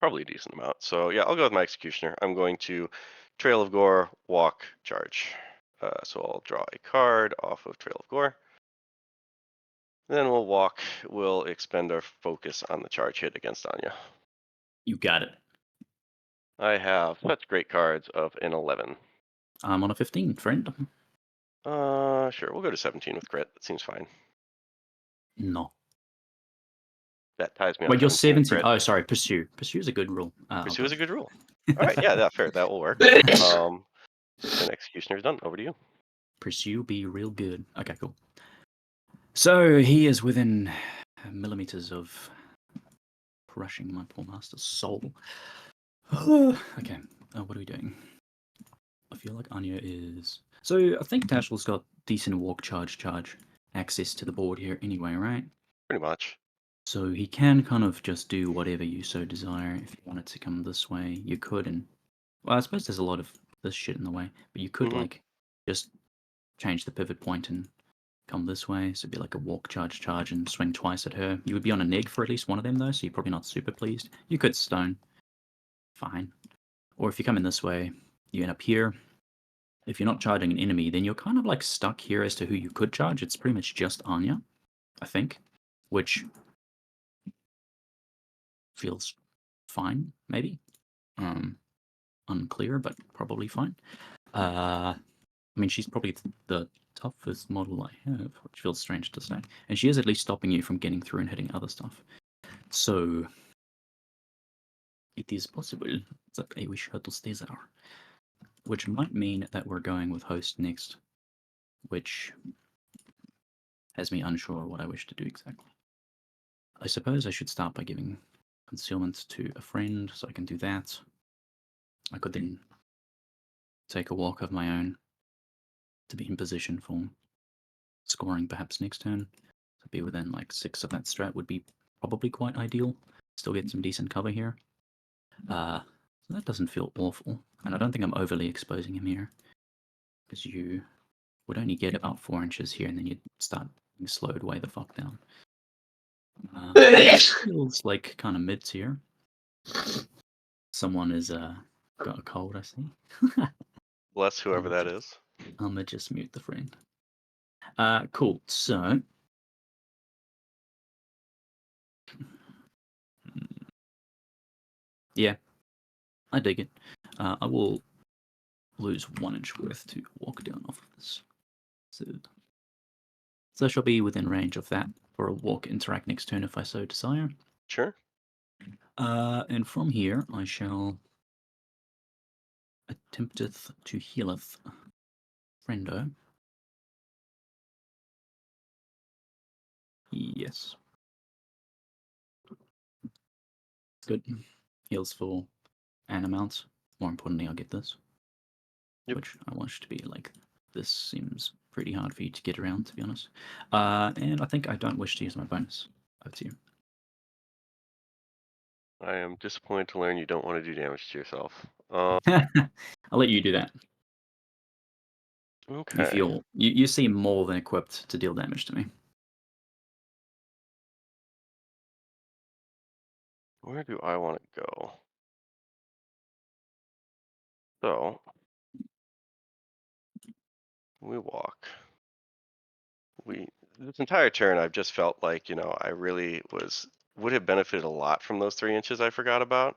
Probably a decent amount. So yeah, I'll go with my executioner. I'm going to Trail of Gore, walk, charge. So I'll draw a card off of Trail of Gore. Then we'll walk. We'll expend our focus on the charge hit against Anya. You got it. I have such great cards of an 11. I'm on a 15, friend. Sure. We'll go to 17 with crit. That seems fine. No. That ties me on Wait, you're 17 with 17. crit. Oh, sorry. Pursue. Pursue is a good rule. Pursue is a good rule. All right. Yeah, fair. That will work. Then executioner is done. Over to you. Pursue be real good. Okay, cool. So he is within millimeters of crushing my poor master's soul. Okay, what are we doing? I feel like Anya is... So I think Dashel's got decent walk charge access to the board here anyway, right? Pretty much. So he can kind of just do whatever you so desire. If you wanted to come this way, you could. And well, I suppose there's a lot of this shit in the way, but you could like just change the pivot point and come this way. So it'd be like a walk, charge, and swing twice at her. You would be on a neg for at least one of them though, so you're probably not super pleased. You could stone. Fine. Or if you come in this way, you end up here. If you're not charging an enemy, then you're kind of like stuck here as to who you could charge. It's pretty much just Anya, I think. Which feels fine, maybe. Unclear, but probably fine. I mean, she's probably the toughest model I have, which feels strange to say. And she is at least stopping you from getting through and hitting other stuff. So, it is possible that I wish her to stay there. Which might mean that we're going with host next, which has me unsure what I wish to do exactly. I suppose I should start by giving concealment to a friend, so I can do that. I could then take a walk of my own to be in position for scoring perhaps next turn. To be within like 6 of that strat would be probably quite ideal. Still get some decent cover here. So that doesn't feel awful. And I don't think I'm overly exposing him here. Because you would only get about 4 inches here and then you'd start being slowed way the fuck down. Feels like kind of mid-tier. Someone is got a cold, I see. Bless whoever that is. I'm gonna just mute the friend. Cool. So, yeah, I dig it. I will lose 1 inch worth to walk down off of this. So I shall be within range of that for a walk interact next turn if I so desire. Sure. And from here, I shall attempteth to healeth friendo. Yes. Good. Heals for an amount. More importantly, I'll get this. Yep. Which I want to be like, this seems pretty hard for you to get around, to be honest. And I think I don't wish to use my bonus. Over to you. I am disappointed to learn you don't want to do damage to yourself. I'll let you do that. Okay. You feel you seem more than equipped to deal damage to me. Where do I want to go? So, we walk. This entire turn, I've just felt like, I really would have benefited a lot from those 3 inches I forgot about.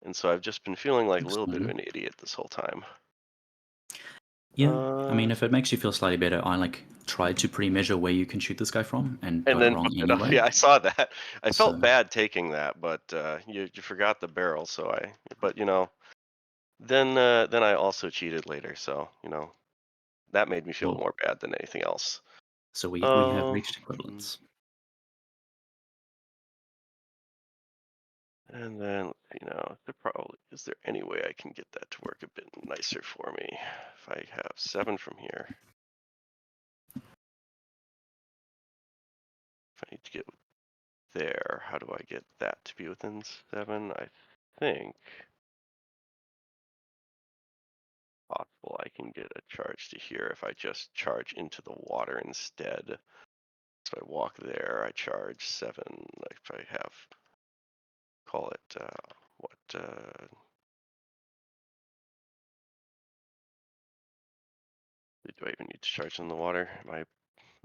And so I've just been feeling like a little bit of an idiot this whole time. Yeah, I mean, if it makes you feel slightly better, I tried to pre-measure where you can shoot this guy from and got it then wrong fucked it up. anyway. Yeah, I saw that. I So- felt bad taking that, but you forgot the barrel, but then I also cheated later, so that made me feel Cool. more bad than anything else. So we have reached equivalence. And then, is there any way I can get that to work a bit nicer for me? If I have 7 from here. If I need to get there, how do I get that to be within 7? I think possible I can get a charge to here if I just charge into the water instead. So I walk there, I charge 7, if I have, call it, do I even need to charge in the water? I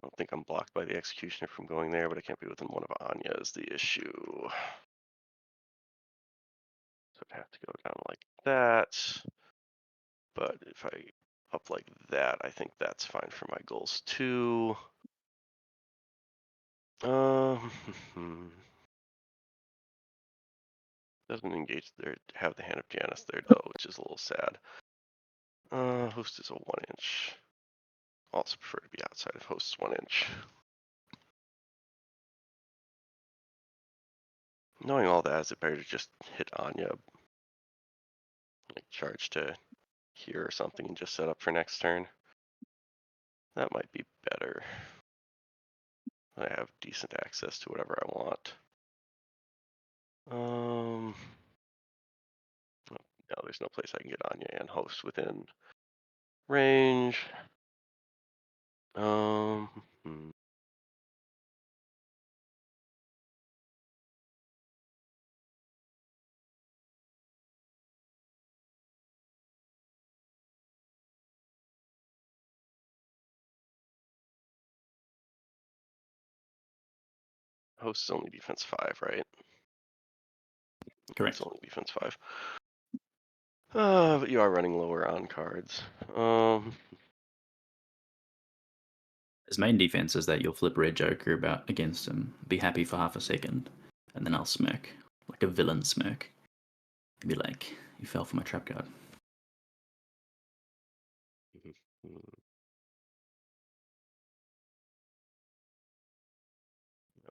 don't think I'm blocked by the executioner from going there, but I can't be within one of Anya is the issue. So I'd have to go down like that. But if I up like that, I think that's fine for my goals too. Doesn't engage there, have the hand of Janus there though, which is a little sad. Host is a 1 inch. Also prefer to be outside of host's 1 inch. Knowing all that, is it better to just hit Anya, like charge to here or something and just set up for next turn? That might be better. I have decent access to whatever I want. No, there's no place I can get Anya and host within range. Host is only defense 5, right? Correct. It's only defense 5. But you are running lower on cards. His main defense is that you'll flip Red Joker about against him, be happy for half a second, and then I'll smirk. Like a villain smirk. Be like, you fell for my trap card. That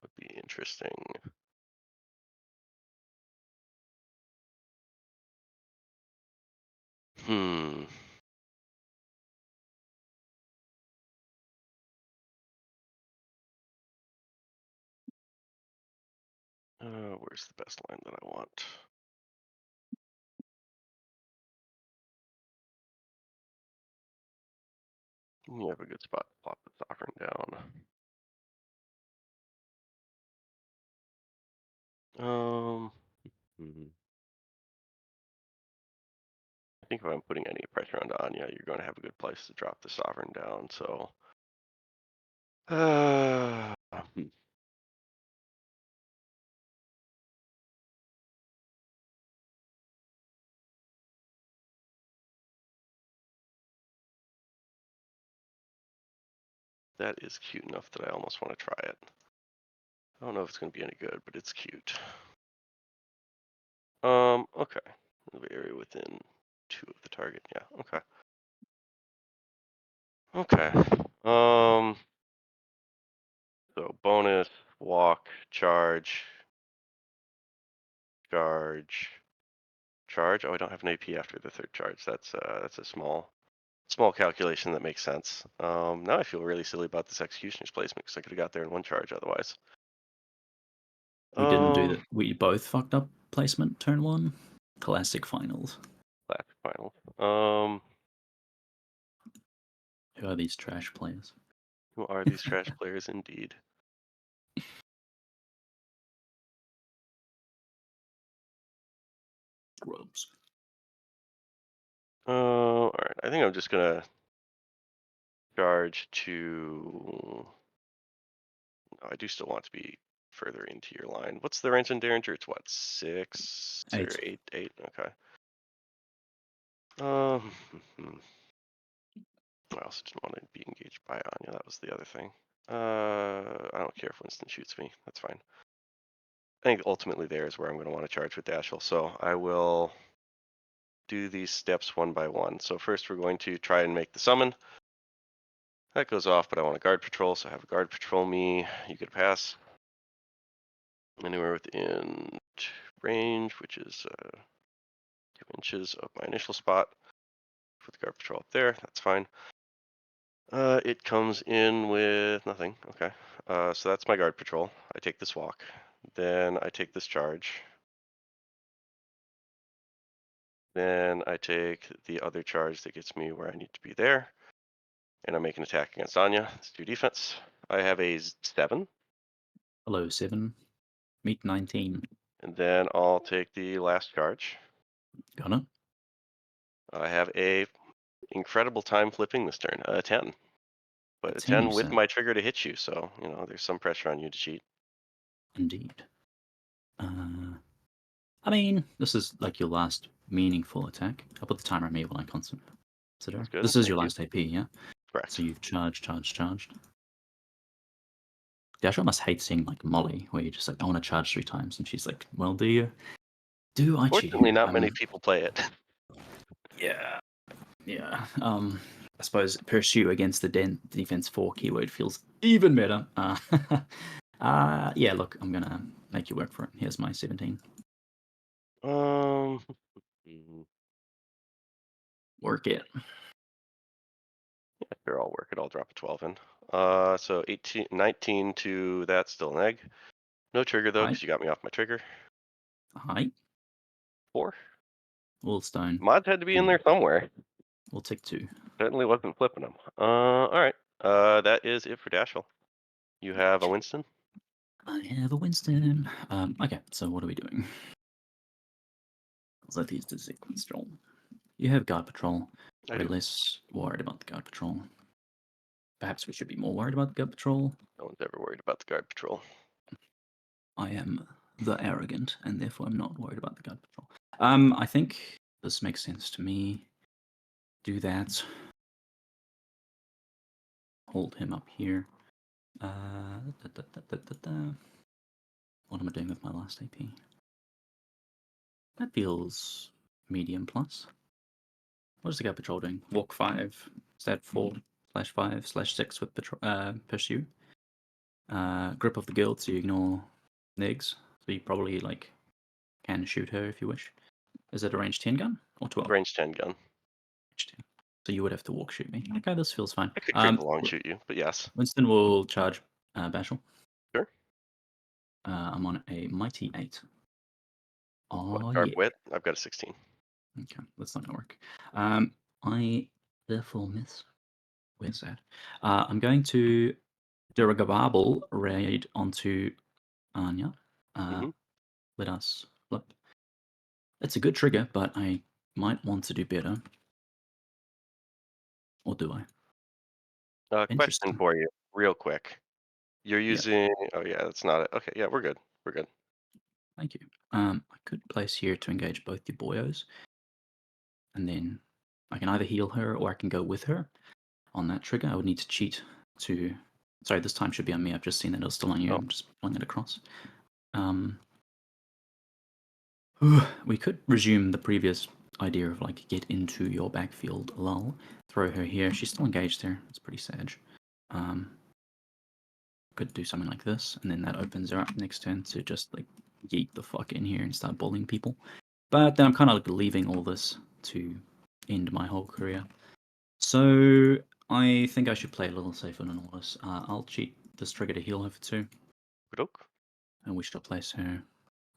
would be interesting. Where's the best line that I want? You have a good spot to plop the sovereign down. I think if I'm putting any pressure onto Anya, you're going to have a good place to drop the sovereign down. So, that is cute enough that I almost want to try it. I don't know if it's going to be any good, but it's cute. Okay. The area within 2 of the target. Yeah, okay. Okay. So bonus, walk, charge. Charge. Oh, I don't have an AP after the 3rd charge. That's a small calculation that makes sense. Now I feel really silly about this executioner's placement because I could have got there in 1 charge otherwise. We didn't do that. We both fucked up placement turn 1. Classic finals. Classic finals. Who are these trash players? Who are these trash players indeed? Grubs. All right. I think I'm just gonna charge to. I do still want to be further into your line. What's the range on Derringer? It's what, 6 or 8. 8? Okay. I also didn't want to be engaged by Anya. That was the other thing. I don't care if Winston shoots me. That's fine. I think ultimately there is where I'm going to want to charge with Dashel. So I will do these steps one by one. So first we're going to try and make the summon. That goes off, but I want a guard patrol, so I have a guard patrol me. You get a pass. Anywhere within range, which is 2 inches of my initial spot. Put the guard patrol up there. That's fine. It comes in with nothing. Okay. So that's my guard patrol. I take this walk. Then I take this charge. Then I take the other charge that gets me where I need to be there. And I make an attack against Anya. Let's do defense. I have a 7. Hello, 7. Meet 19. And then I'll take the last charge. Got it. I have a incredible time flipping this turn. A 10. But a 10 10 you with said. my trigger to hit you. So, there's some pressure on you to cheat. Indeed. I mean, this is like your last meaningful attack. I'll put the timer on me while I consider. That's good. This is Thank your you. last AP, yeah? Correct. So you've charged. Dashel must hate seeing like Molly, where you're just like, I want to charge 3 times, and she's like, well, do you? Do I cheat? Fortunately, not many people play it. Yeah. Yeah. I suppose pursue against the defense 4 keyword feels even better. Yeah, look, I'm gonna make you work for it. Here's my 17. Work it. Yeah, sure, I'll work it. I'll drop a 12 in. So 19 to that, still an egg. No trigger though, because you got me off my trigger. Hi. 4. Wallstone. Mods had to be in there somewhere. We'll take 2. Certainly wasn't flipping them. All right. That is it for Dashel. You have a Winston. I have a Winston. Okay, so what are we doing? Let's use the sequence roll. You have guard patrol. I We're do. less worried about the guard patrol. Perhaps we should be more worried about the guard patrol. No one's ever worried about the guard patrol. I am the arrogant, and therefore I'm not worried about the guard patrol. I think this makes sense to me. Do that. Hold him up here. What am I doing with my last AP? That feels medium plus. What is the guard patrol doing? Walk 5, stat 4/5/6 with pursue. Grip of the guild, so you ignore negs. So you probably like can shoot her if you wish. Is it a range 10 gun or 12? Range 10 gun. Range 10. So you would have to walk shoot me. Okay, this feels fine. I could creep along shoot you, but yes. Winston will charge Bashel. Sure. I'm on a mighty 8. Oh, What, guard yeah. wit? I've got a 16. Okay, that's not gonna work. I therefore miss. Where's that? I'm going to do a Gababble raid onto Anya. Let us flip. It's a good trigger, but I might want to do better. Or do I? Question Interesting. for you, real quick. You're Yep. using. Oh yeah, that's not it. Okay, yeah, we're good. We're good. Thank you. I could place here to engage both your boyos. And then I can either heal her or I can go with her on that trigger. I would need to cheat to... Sorry, this time should be on me. I've just seen that it was still on you. Oh. I'm just pulling it across. We could resume the previous idea of like get into your backfield lull. Throw her here. She's still engaged there. It's pretty sad. Could do something like this, and then that opens her up next turn to just like yeet the fuck in here and start bullying people. But then I'm kind of like leaving all this to end my whole career. So I think I should play a little safer than all this. I'll cheat this trigger to heal her for 2. Good. And we shall place her.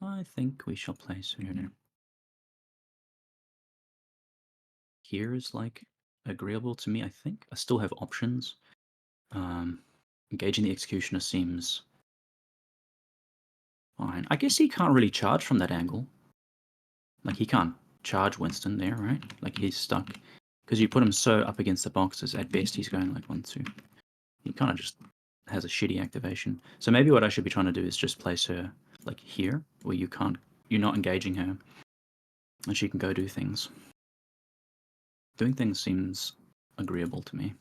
I think we shall place her here is like agreeable to me, I think. I still have options. Engaging the Executioner seems fine. I guess he can't really charge from that angle. Like, he can't charge Winston there, right? Like, he's stuck. Because you put him so up against the boxes, at best he's going like 1, 2. He kind of just has a shitty activation. So maybe what I should be trying to do is just place her like here, where you're not engaging her, and she can go do things. Doing things seems agreeable to me.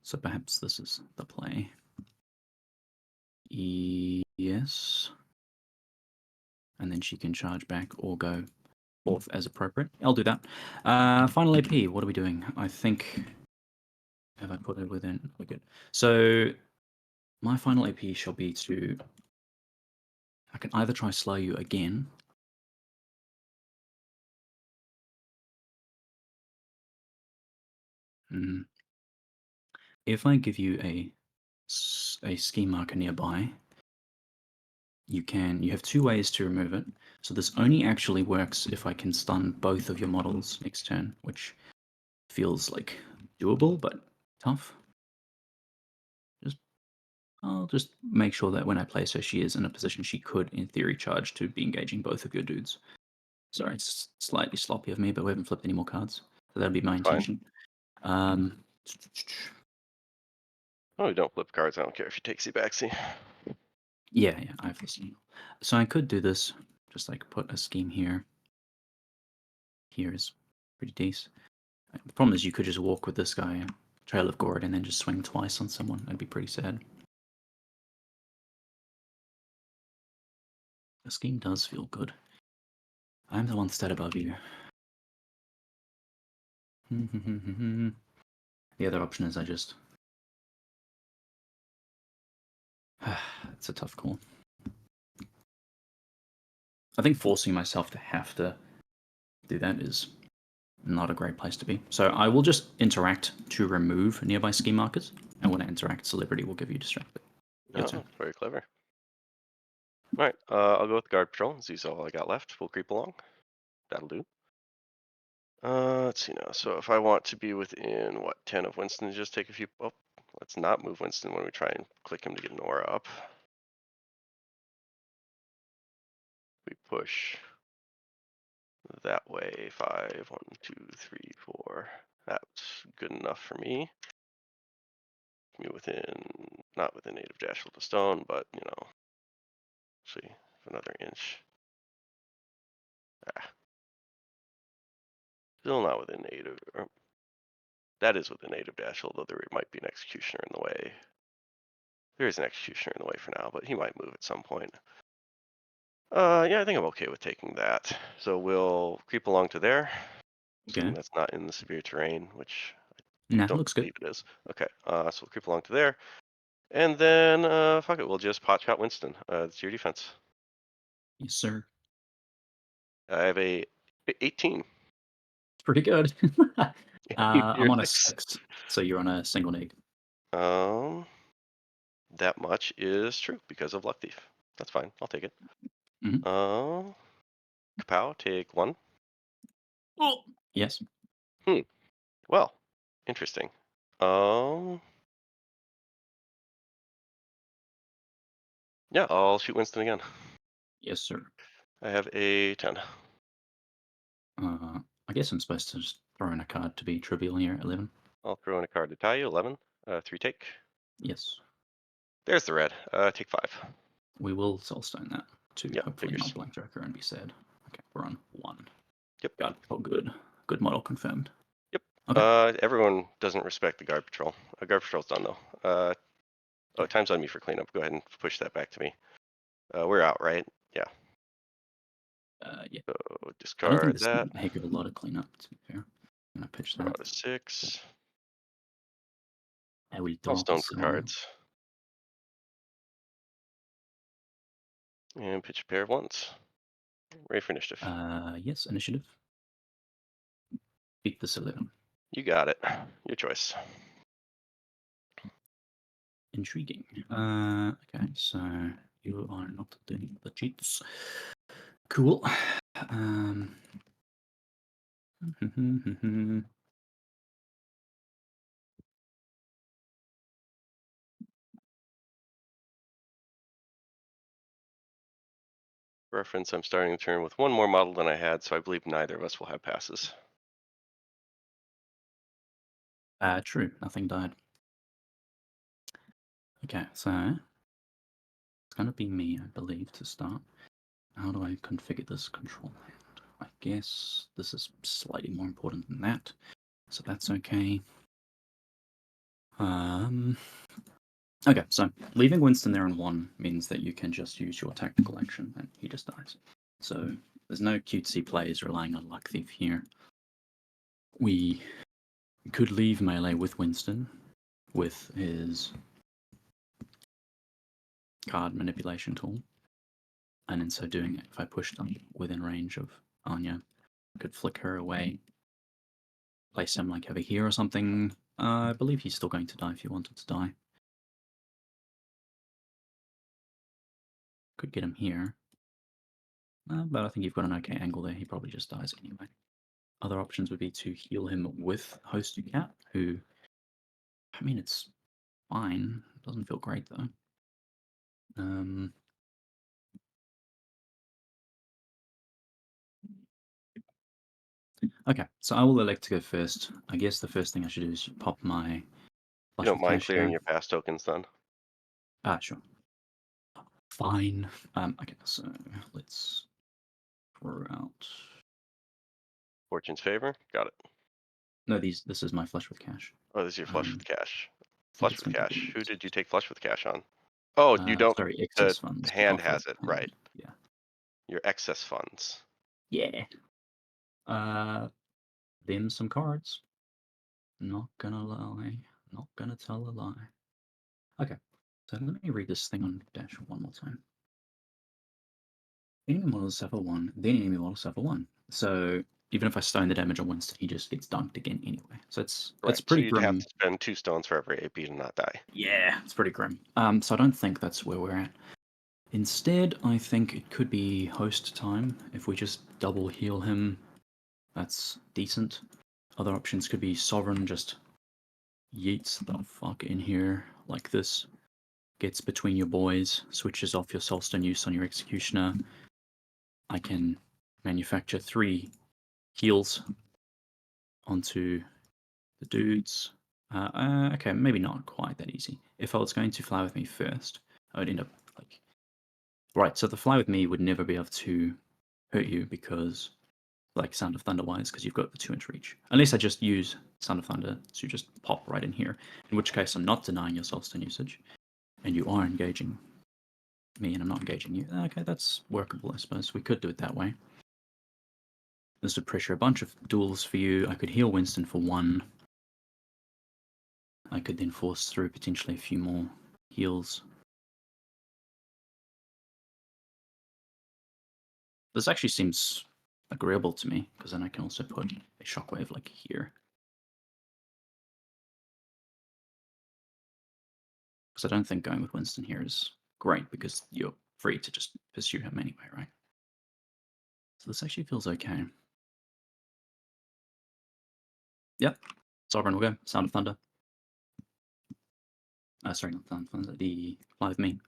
So perhaps this is the play. Yes. And then she can charge back or go forth as appropriate. I'll do that. Final AP, what are we doing? I think... Have I put it within? We're good. So my final AP shall be to... I can either try slow you again. If I give you a scheme marker nearby, you have 2 ways to remove it. So this only actually works if I can stun both of your models next turn, which feels like doable, but tough. I'll just make sure that when I place her, she is in a position she could, in theory, charge to be engaging both of your dudes. Sorry, it's slightly sloppy of me, but we haven't flipped any more cards. So that'll be my intention. Oh, you don't flip cards. I don't care if you take C backsy. Yeah, I have this. So I could do this, just like put a scheme here. Here is pretty decent. The problem is you could just walk with this guy, Trail of Gourd, and then just swing twice on someone. That'd be pretty sad. The scheme does feel good. I'm the one stat above you. The other option is I just... It's a tough call. I think forcing myself to have to do that is not a great place to be. So I will just interact to remove nearby scheme markers, and when I interact, Celebrity will give you distracted. Oh, very clever. All right, I'll go with guard patrol. This is all I got left. We'll creep along. That'll do. Let's see now. So if I want to be within, what, 10 of Winston, just take a few... Oh, let's not move Winston when we try and click him to get an aura up. We push that way. 5, 1, 2, 3, 4. That's good enough for me. Me within, not within 8 of Dashel to stone, but, you know, see. another inch. Ah. Still not within 8 of... Or, that is within 8 of Dashel, although there might be an executioner in the way. There is an executioner in the way for now, but he might move at some point. Yeah, I think I'm okay with taking that. So we'll creep along to there. Assuming that's not in the severe terrain, which I Nah, don't looks good. believe it is. Okay, so we'll creep along to there. And then, fuck it, we'll just pot shot Winston. It's your defense. Yes, sir. I have a 18. It's pretty good. I'm You're on a 6. 6, so you're on a single neg. That much is true because of Luck Thief. That's fine. I'll take it. Mhm. Kapow, take 1. Oh, yes. Well, interesting. Yeah, I'll shoot Winston again. Yes, sir. I have a 10. I guess I'm supposed to just throw in a card to be trivial here. 11. I'll throw in a card to tie you. 11. 3 take. Yes. There's the red. Take 5. We will soulstone that to Yep, hopefully figures. not blank Joker and be sad. Okay, we're on 1. Yep. Got it. Oh, good. Good model confirmed. Yep. Okay. Everyone doesn't respect the guard patrol. Guard patrol's done though. Oh, time's on me for cleanup. Go ahead and push that back to me. We're out, right? Yeah. Yeah. So I don't think discard there's that. a heck of a lot of cleanup, to be fair. I'm going to pitch Draw that. to 6. I will I'll draw stone for cards. And pitch a pair of 1s. Ready for initiative. Yes, initiative. Beat this 11. You got it. Your choice. Intriguing. Okay, so you are not doing the cheats. Cool. Reference, I'm starting the turn with 1 more model than I had, so I believe neither of us will have passes. True. Nothing died. Okay, so it's going to be me, I believe, to start. How do I configure this control hand? I guess this is slightly more important than that, so that's okay. Okay, so leaving Winston there in 1 means that you can just use your tactical action and he just dies. So there's no cutesy plays relying on Luck Thief here. We could leave melee with Winston with his card manipulation tool. And in so doing, if I pushed them within range of Anya, I could flick her away, place him like over here or something. I believe he's still going to die if he wanted to die. Could get him here. But I think you've got an okay angle there. He probably just dies anyway. Other options would be to heal him with Host Cat, who, I mean, it's fine. It doesn't feel great though. Okay, so I will elect to go first. I guess the first thing I should do is pop my You flush don't with mind cash clearing here. your pass tokens then? Sure. Fine. Okay, so let's throw out. Fortune's favor? Got it. No, this is my flush with cash. Oh, this is your flush with cash. I think Flush it's with going to cash. be Who did you take flush with cash on? Oh, you don't. sorry, The excess funds. but hand off of has it, right? hand. Yeah. Your excess funds. Yeah. Them some cards. Not gonna lie. Not gonna tell a lie. Okay. So let me read this thing on Dash one more time. Enemy models suffer 1, then enemy models suffer 1. So even if I stone the damage on Winston, he just gets dunked again anyway. So it's Right. So pretty you'd have grim. to spend 2 stones for every AP to not die. Yeah, it's pretty grim. So I don't think that's where we're at. Instead, I think it could be host time. If we just double heal him, that's decent. Other options could be Sovereign just yeets the fuck in here like this. Gets between your boys, switches off your Soulstone use on your Executioner. I can manufacture 3 heals onto the dudes. Okay, maybe not quite that easy. If I was going to fly with me first, I would end up like Right, so the fly with me would never be able to hurt you because, like Sound of Thunder wise, because you've got the 2-inch reach. Unless I just use Sound of Thunder to just pop right in here, in which case I'm not denying your soulstone usage, and you are engaging me and I'm not engaging you. Okay, that's workable, I suppose. We could do it that way. This would pressure a bunch of duels for you. I could heal Winston for 1. I could then force through potentially a few more heals. This actually seems agreeable to me, because then I can also put a shockwave like here. Because I don't think going with Winston here is great, because you're free to just pursue him anyway, right? So this actually feels okay. Yep. Sovereign will go. Sound of Thunder. Sorry, not Sound of Thunder. The Fly with Me.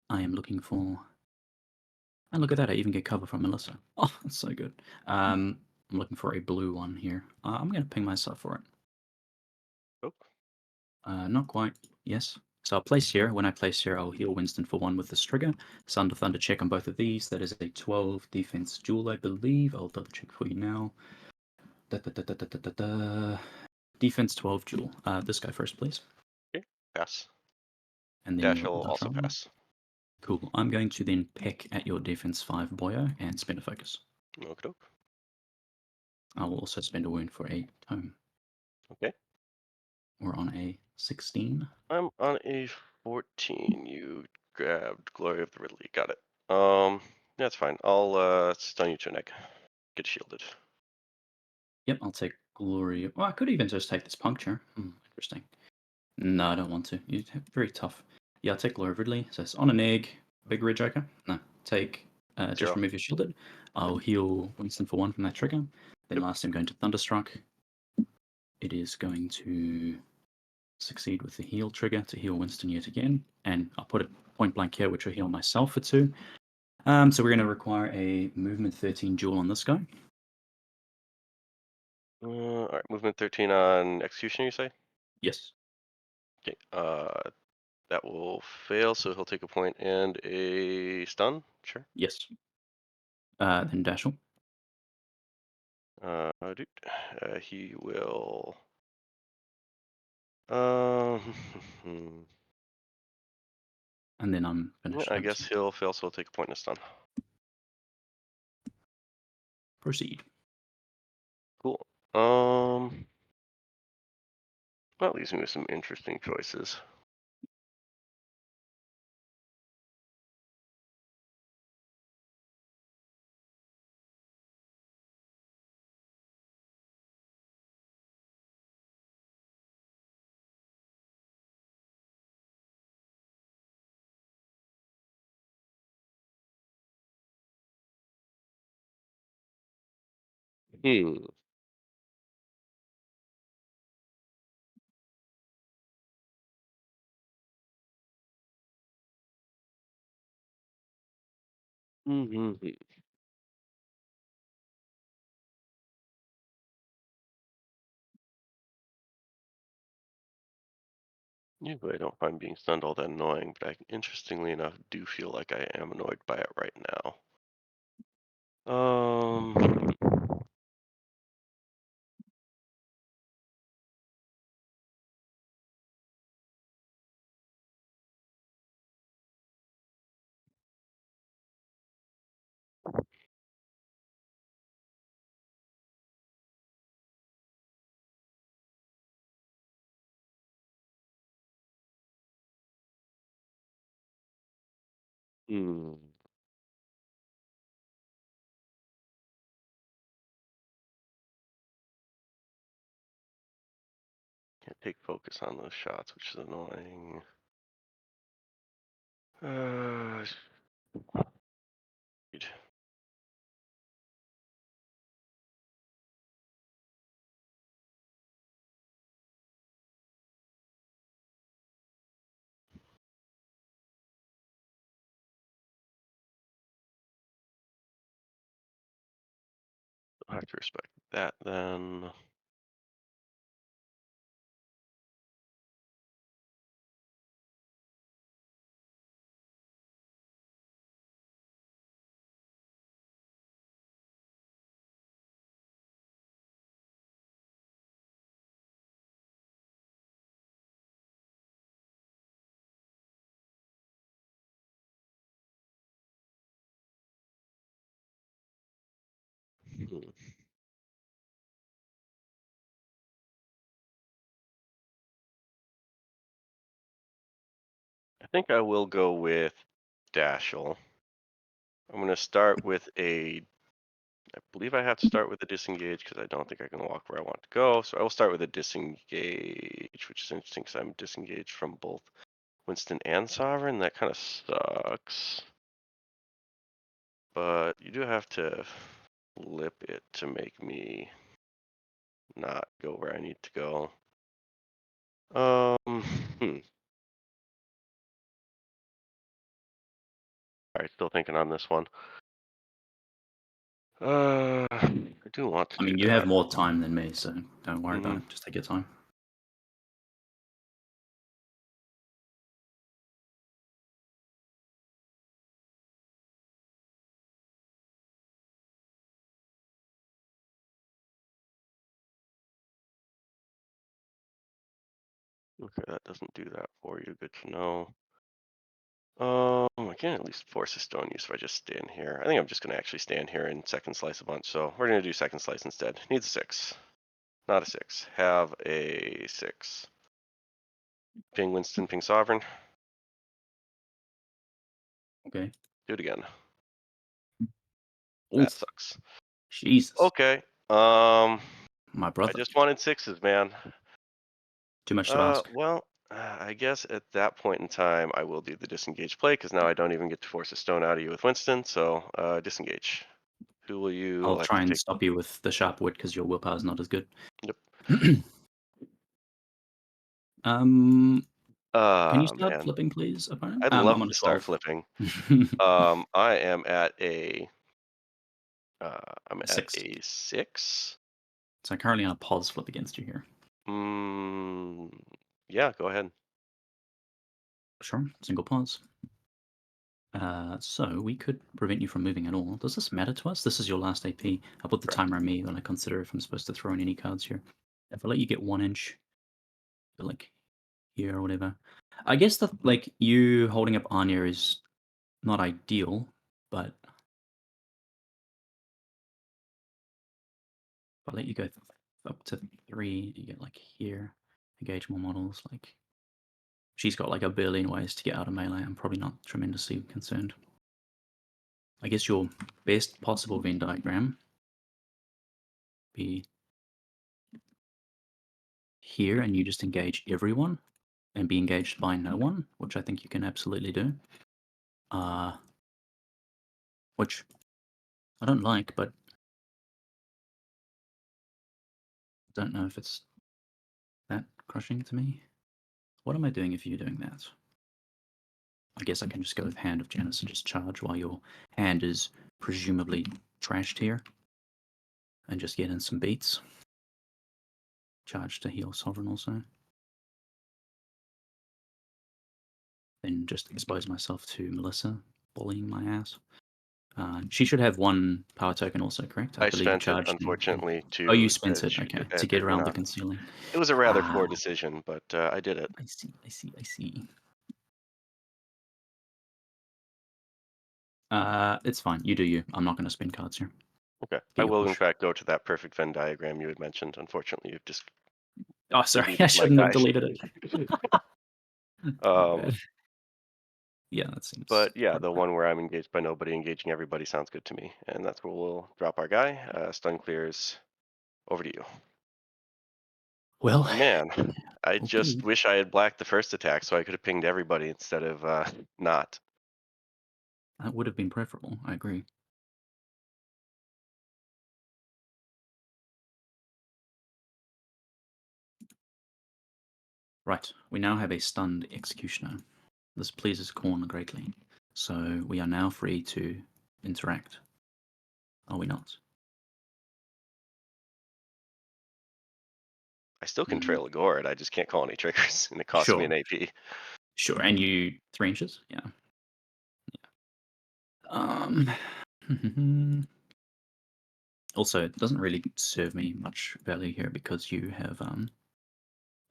I am looking for... And look at that, I even get cover from Melissa. Oh, that's so good. I'm looking for a blue one here. I'm going to ping myself for it. Oh. Not quite. Yes. So I'll place here. When I place here, I'll heal Winston for 1 with this trigger. Sound of Thunder check on both of these. That is a 12 defense duel, I believe. I'll double check for you now. Defense 12 duel. This guy first, please. Okay. Pass. And then Dash your will also Ultra. pass. Cool. I'm going to then peck at your defense 5 boyo and spend a focus. Okay. I will also spend a wound for a tome. Okay. We're on a 16. I'm on a 14. You grabbed Glory of the Ridley. Got it. That's fine. I'll stun you to a neck. Get shielded. Yep, I'll take Glory. Well, I could even just take this puncture. Interesting. No, I don't want to. You're very tough. Yeah, I'll take Glory of Ridley. So it's on an egg. Big red joker. No. Take, just 0. remove your shielded. I'll heal Winston for 1 from that trigger. Then Yep. last I'm going to Thunderstruck. It is going to succeed with the heal trigger to heal Winston yet again. And I'll put it point blank here, which will heal myself for 2. So we're going to require a movement 13 duel on this guy. Alright, movement 13 on execution, you say? Yes. Okay. That will fail, so he'll take a point and a stun. Sure. Yes. Then Dashel. Dude, he will. Um, And then I'm finished. I guess he'll fail, so he'll take a point and a stun. Proceed. Cool. That leaves me with some interesting choices. Hmm. Mm-hmm. Usually I don't find being stunned all that annoying, but I, interestingly enough, do feel like I am annoyed by it right now. Hmm. Can't take focus on those shots, which is annoying. Shoot. I have to respect that then. I think I will go with Dashel. I'm going to start with I believe I have to start with a disengage because I don't think I can walk where I want to go. So I will start with a disengage, which is interesting because I'm disengaged from both Winston and Sovereign. That kind of sucks. But you do have to flip it to make me not go where I need to go. Hmm. Alright, still thinking on this one. I do want to I mean, do you that. have more time than me, so don't worry about Mhm. it. Just take your time. Okay, that doesn't do that for you. Good to know. I can at least force a stone use if I just stand here. I think I'm just going to actually stand here and second slice a bunch. So we're going to do second slice instead. Needs a 6. Not a 6. Have a 6. Ping Winston, ping Sovereign. Okay. Do it again. Oof. That sucks. Jesus. Okay. My I brother. just wanted 6s, man. Too much to ask. Well, I guess at that point in time, I will do the disengage play because now I don't even get to force a stone out of you with Winston. So disengage. Who will you I'll like try to and take? stop you with the sharp wood because your willpower is not as good. Yep. Can you start Man, flipping, please, opponent? I'd I'm love on a to start 12. flipping. I am at I'm at 6. a 6. So I'm currently on a pause flip against you here. Yeah, go ahead. Sure. Single pause. So we could prevent you from moving at all. Does this matter to us? This is your last AP. I put the Correct. timer on me when I consider if I'm supposed to throw in any cards here. If I let you get 1 inch, like here or whatever. I guess that like you holding up Anya is not ideal, but if I let you go up to 3, you get like here, engage more models. Like she's got like a billion ways to get out of melee. I'm probably not tremendously concerned. I guess your best possible Venn diagram be here, and you just engage everyone and be engaged by no one, which I think you can absolutely do. Which I don't like, but I don't know if it's that crushing to me. What am I doing if you're doing that? I guess I can just go with Hand of Janus and just charge while your hand is presumably trashed here. And just get in some beats. Charge to heal Sovereign also. Then just expose myself to Melissa bullying my ass. She should have 1 power token also, correct? I believe you spent it, charged. unfortunately, Oh, you to spent it, okay, to get you around know, the concealing. it was a rather poor decision, but I did it. I see. It's fine. You do you. I'm not going to spend cards here. Okay. Get I your will, in push. fact, go to that perfect Venn diagram you had mentioned. Unfortunately, you've just Oh, sorry. deleted I my shouldn't have guide. deleted it. My bad. Yeah, that seems. But yeah, the appropriate. one where I'm engaged by nobody, engaging everybody sounds good to me. And that's where we'll drop our guy. Stun clears. Over to you. Well, Man, I okay. just wish I had blacked the first attack so I could have pinged everybody instead of not. That would have been preferable. I agree. Right. We now have a stunned executioner. This pleases Korn greatly. So we are now free to interact. Are we not? I still can trail a gourd. I just can't call any triggers, and it costs me Sure. an AP. Sure. And you 3 inches? Yeah. Also, it doesn't really serve me much value here because you have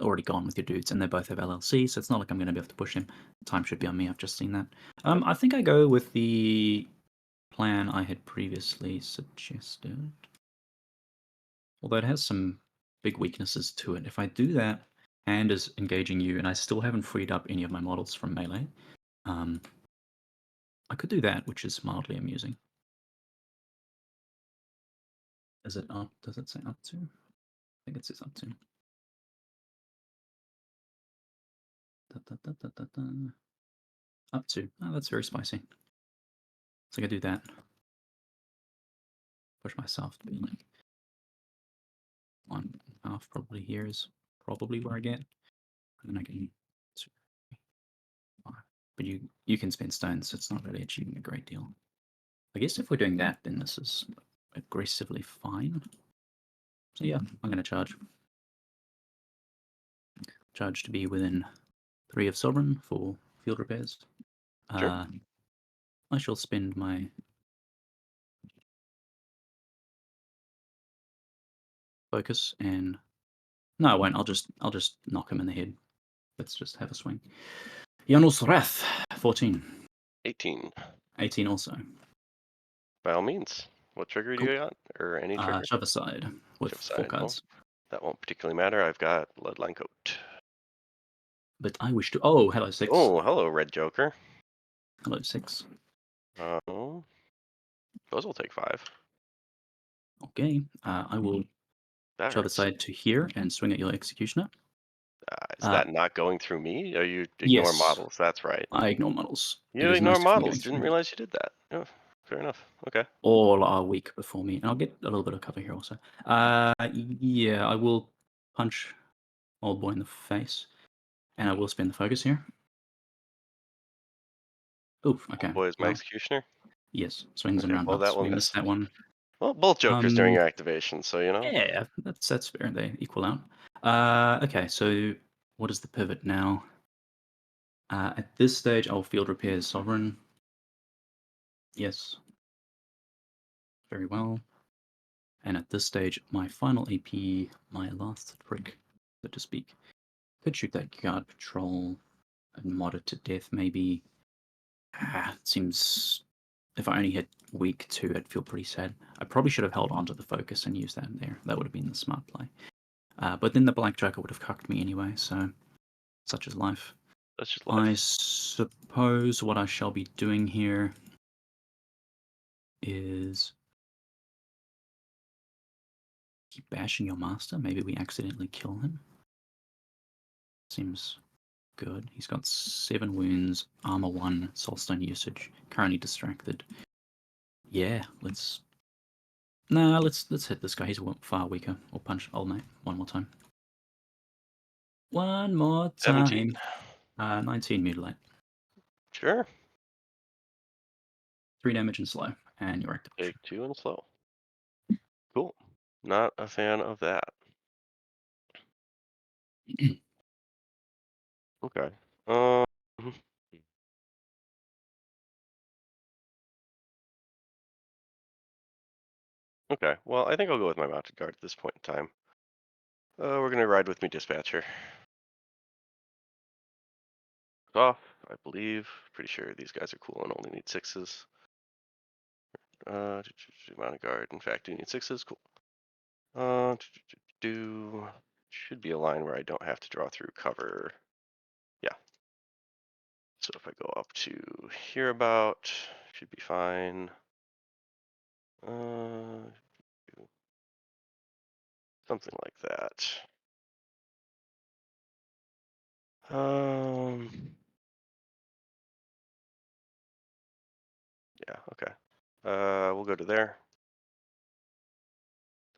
already gone with your dudes, and they both have LLC, so it's not like I'm going to be able to push him. Time should be on me. I've just seen that. I think I go with the plan I had previously suggested. Although it has some big weaknesses to it. If I do that, hand is engaging you, and I still haven't freed up any of my models from melee. I could do that, which is mildly amusing. Is it up? Does it say up to? I think it says up to. Up to. Oh, that's very spicy. So I can do that. Push myself to be like 1.5 probably here is probably where I get. And then I can 2, 3, 5. But you can spend stones, so it's not really achieving a great deal. I guess if we're doing that, then this is aggressively fine. So yeah, I'm gonna charge. Charge to be within 3 of Sovereign for field repairs. Sure. I shall spend my focus and no, I won't. I'll just knock him in the head. Let's just have a swing. Janus Wrath, 14. 18. 18 also. By all means. What trigger do you got? Or any trigger? Shove aside with Shove 4 aside. Well, cards. that won't particularly matter. I've got Bloodline Coat. But I wish to. Oh, hello 6. Oh, hello, Red Joker. Hello 6. Those will take 5. Okay. I will That shove hurts. aside to here and swing at your Executioner. Is that not going through me? Or you ignore Yes. models? That's right. I ignore models. You It is ignore nice of me models. going Didn't through. realize you did that. Oh, fair enough. Okay. All are weak before me. And I'll get a little bit of cover here also. Yeah, I will punch old boy in the face. And I will spend the focus here. Oof, okay. Boy is my Well, executioner. yes, swings and Okay, well, that roundabouts. will We miss. missed that one. Well, both Jokers during your activation, so you know. Yeah, that's fair. They equal out. Okay, so what is the pivot now? At this stage, I'll field repairs Sovereign. Yes. Very well. And at this stage, my final AP, my last trick, so to speak, could shoot that guard patrol and mod it to death, maybe. It seems if I only hit weak 2, I'd feel pretty sad. I probably should have held on to the focus and used that there. That would have been the smart play. But then the Black Joker would have cucked me anyway, so such is life. That's just I life. suppose what I shall be doing here is keep bashing your master. Maybe we accidentally kill him. Seems good. He's got 7 wounds, armor 1, soulstone usage, currently distracted. Yeah, let's hit this guy. He's far weaker. Or punch old mate one more time. One more time. 17. 19 mutilate. Sure. 3 damage and slow, and your activation. Take 2 and slow. Cool. Not a fan of that. Okay. Okay. Well, I think I'll go with my mounted guard at this point in time. We're gonna ride with me, dispatcher. Off, I believe. Pretty sure these guys are cool and only need 6s. Mounted guard. In fact, do need 6s. Cool. Should be a line where I don't have to draw through cover. Yeah. So if I go up to here about, should be fine. Something like that. Yeah, okay. We'll go to there.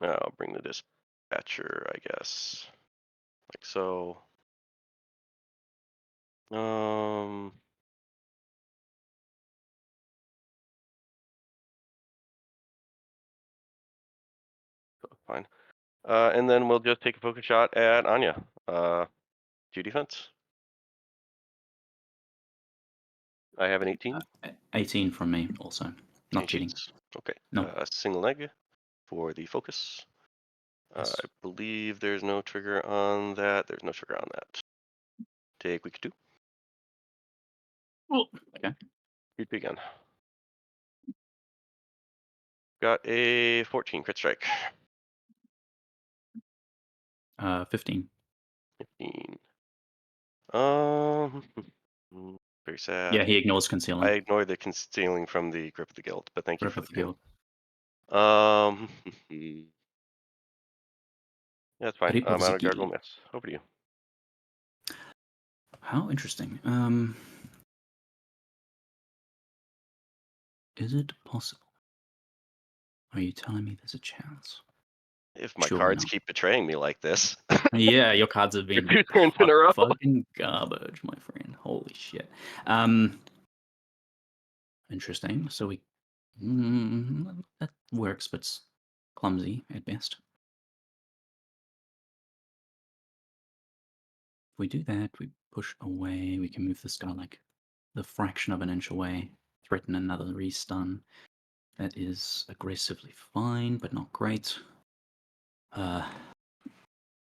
I'll bring the dispatcher, I guess. Like so. Fine. And then we'll just take a focus shot at Anya. 2 defense. I have an 18. 18 from me also. Not cheating. Okay. No. Single leg for the focus. Yes. I believe there's no trigger on that. There's no trigger on that. Take week 2. Oh, okay. Read again. Got a 14 crit strike. 15. 15. Very Yeah, sad. he ignores I concealing. ignore the concealing from the Grip of the Guild, but thank you Grip for of the the guild. guild. Yeah, that's fine. Grip of Out the of Gargle guild. Miss. Over to you. How interesting. Is it possible? Are you telling me there's a chance? If my Surely cards not. keep betraying me like this. Yeah, your cards have For been 2 turns in a row. fucking garbage, my friend. Holy shit. Interesting. So we that works, but it's clumsy at best. If we do that, we push away. We can move this guy like the fraction of an inch away, threaten another restun. That is aggressively fine, but not great.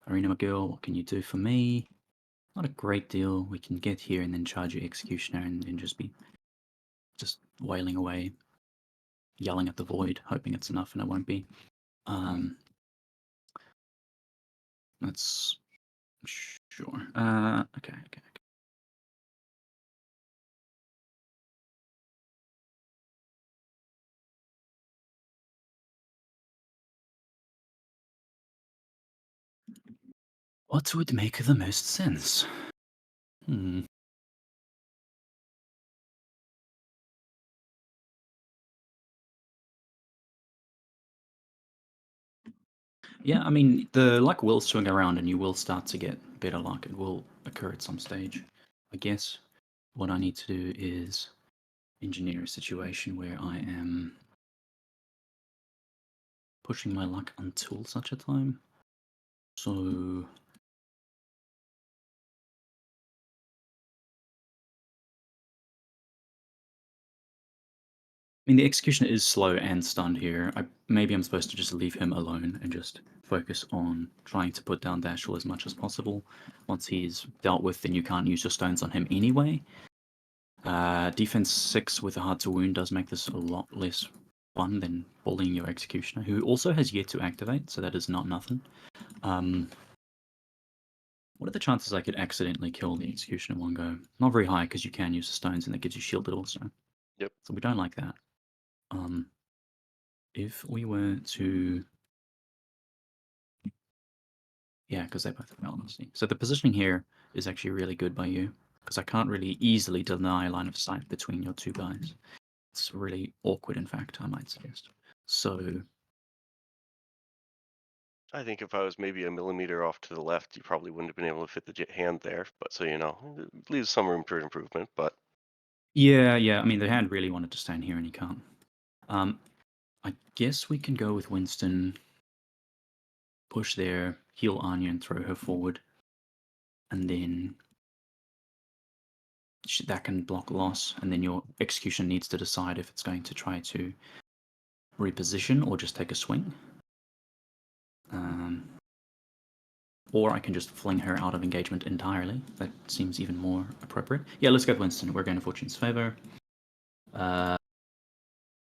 Arena McGill, what can you do for me? Not a great deal. We can get here and then charge your Executioner and then just be wailing away, yelling at the void, hoping it's enough, and it won't be. That's sure. Okay. What would make the most sense? Yeah, I mean, the luck will swing around and you will start to get better luck. It will occur at some stage. I guess what I need to do is engineer a situation where I am pushing my luck until such a time. So I mean, the Executioner is slow and stunned here. Maybe I'm supposed to just leave him alone and just focus on trying to put down Dashel as much as possible. Once he's dealt with, then you can't use your stones on him anyway. Defense 6 with a hard to wound does make this a lot less fun than bullying your Executioner, who also has yet to activate, so that is not nothing. What are the chances I could accidentally kill the Executioner in one go? Not very high, because you can use the stones and that gives you shielded also. Yep. So we don't like that. If we were to... Yeah, because they both have relevancy. So the positioning here is actually really good by you, because I can't really easily deny line of sight between your two guys. It's really awkward, in fact, I might suggest. So... I think if I was maybe a millimeter off to the left, you probably wouldn't have been able to fit the hand there. But so you know, it leaves some room for improvement. But Yeah. I mean, the hand really wanted to stand here, and he can't. I guess we can go with Winston, push there, heal Anya, and throw her forward, and then that can block loss. And then your Execution needs to decide if it's going to try to reposition or just take a swing. Or I can just fling her out of engagement entirely. That seems even more appropriate. Yeah, let's go with Winston. We're going to Fortune's favor.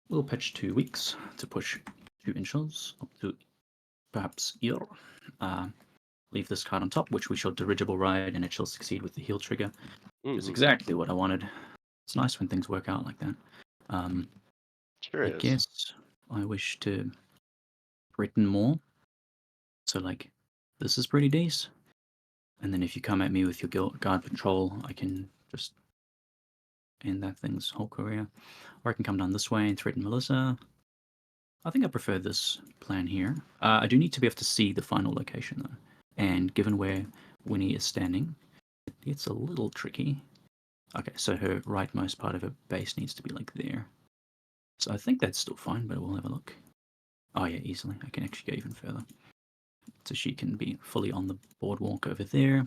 We'll pitch 2 weeks to push 2 inches up to perhaps ear. Leave this card on top, which we shall dirigible ride, and it shall succeed with the heal trigger. Which is exactly what I wanted. It's nice when things work out like that. sure I is. guess I wish to threaten more. So like, this is pretty decent. And then if you come at me with your guard patrol, I can just end that thing's whole career. Or I can come down this way and threaten Melissa. I think I prefer this plan here. I do need to be able to see the final location though. And given where Winnie is standing, it gets a little tricky. Okay, so her rightmost part of her base needs to be like there. So I think that's still fine, but we'll have a look. Oh yeah, easily. I can actually go even further. So she can be fully on the boardwalk over there.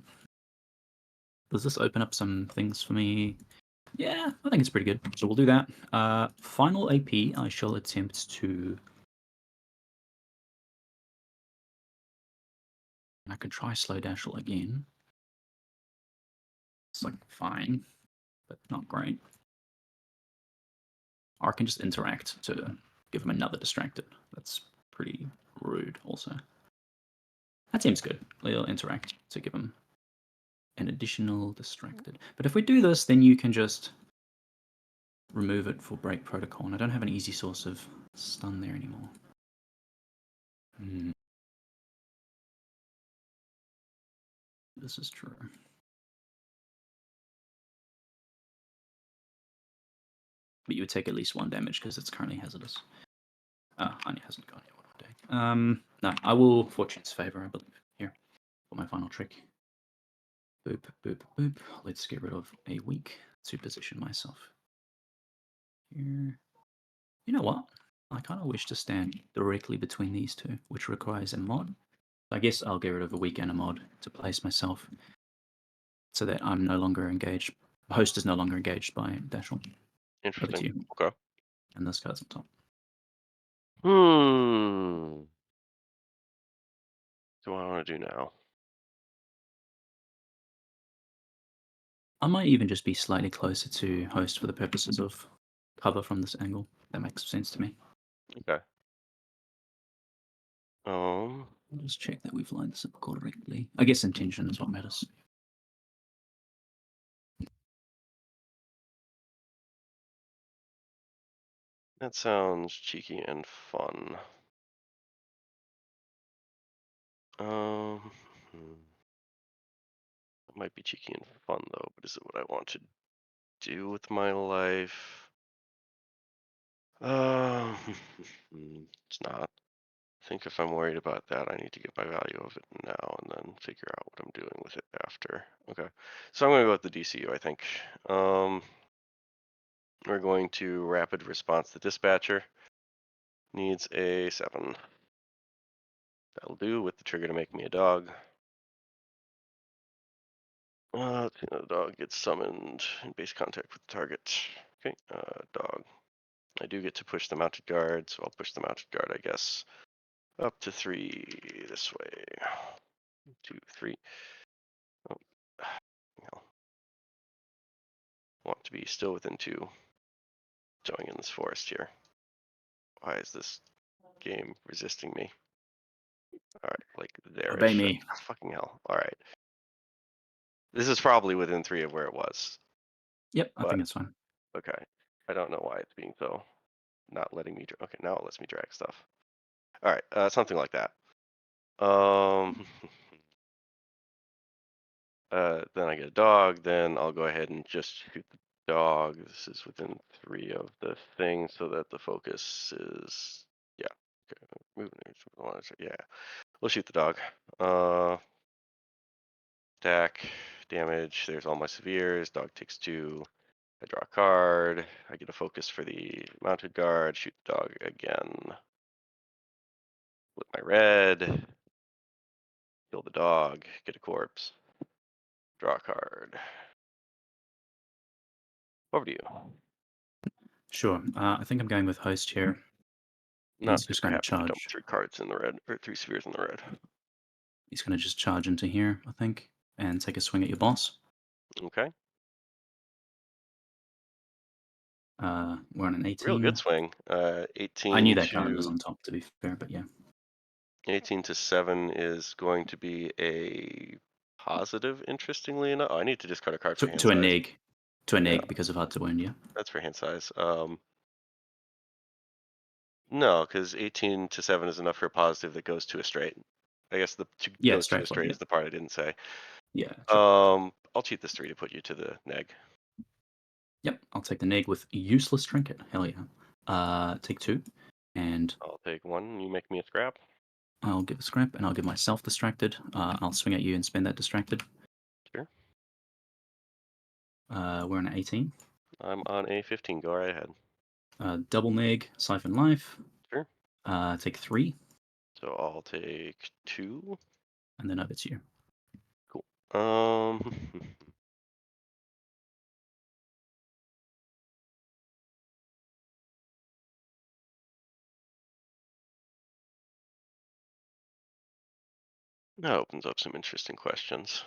Does this open up some things for me? Yeah, I think it's pretty good. So we'll do that. Final AP, I shall attempt to... I could try slow Dashel again. It's like fine, but not great. Or I can just interact to give him another distracted. That's pretty rude also. That seems good. We'll interact to give him an additional distracted. But if we do this, then you can just remove it for break protocol. And I don't have an easy source of stun there anymore. This is true. But you would take at least 1 damage because it's currently hazardous. Anya hasn't gone yet. What am I doing? No, I will Fortune's Favor, I believe. Here, for my final trick. Boop, boop, boop. Let's get rid of a weak to position myself. Here. You know what? I kind of wish to stand directly between these two, which requires a mod. I guess I'll get rid of a weak and a mod to place myself so that I'm no longer engaged. The host is no longer engaged by Dashel. Over to Interesting. you. Okay. And this card's on top. So what do I want to do now? I might even just be slightly closer to host for the purposes of cover from this angle. That makes sense to me. Okay. I'll just check that we've lined this up correctly. I guess intention is what matters. That sounds cheeky and fun. It might be cheeky and fun though, but is it what I want to do with my life? It's not. I think if I'm worried about that, I need to get my value of it now and then figure out what I'm doing with it after. Okay, so I'm going to go with the DCU, I think. We're going to rapid response the dispatcher. Needs a 7. That'll do with the trigger to make me a dog. The dog gets summoned in base contact with the target. Okay, dog. I do get to push the mounted guard, so I'll push the mounted guard, I guess. Up to 3 this way. 2, 3. Oh, well. Want to be still within 2. Going in this forest here. Why is this game resisting me? Alright, like there. Obey me. Fucking hell. Alright. This is probably within 3 of where it was. Yep, I think it's fine. Okay. I don't know why it's being so not letting me. Okay, now it lets me drag stuff. Alright, something like that. Then I get a dog, then I'll go ahead and just shoot the dog. This is within 3 of the thing, so that the focus is, yeah. Okay, moving, yeah. We'll shoot the dog. Attack, damage, there's all my severes, dog takes 2. I draw a card, I get a focus for the mounted guard, shoot the dog again. With my red, kill the dog, get a corpse, draw a card. Over to you. Sure. I think I'm going with host here. Not He's just super going to happy to dump charge. 3 cards in the red, or 3 spheres in the red. He's going to just charge into here, I think, and take a swing at your boss. Okay. We're on an 18. Real good swing. 18 I knew that to card was on top, to be fair, but yeah. 18 to 7 is going to be a positive, interestingly enough. Oh, I need to discard a card for hand To a size. neg. To a neg Yeah. because of hard to wound, yeah. That's for hand size. No, because 18 to 7 is enough for a positive that goes to a straight. I guess the goes to a straight yeah. is the part I didn't say. Yeah. Sure. I'll cheat this 3 to put you to the neg. Yep, I'll take the neg with useless trinket. Hell yeah. Take 2, and I'll take 1. You make me a scrap. I'll give a scrap, and I'll give myself distracted. I'll swing at you and spend that distracted. Sure. We're on an 18. I'm on a 15. Go right ahead. Double neg, siphon life. Sure. Take 3. So I'll take 2. And then over to you. Cool. That opens up some interesting questions.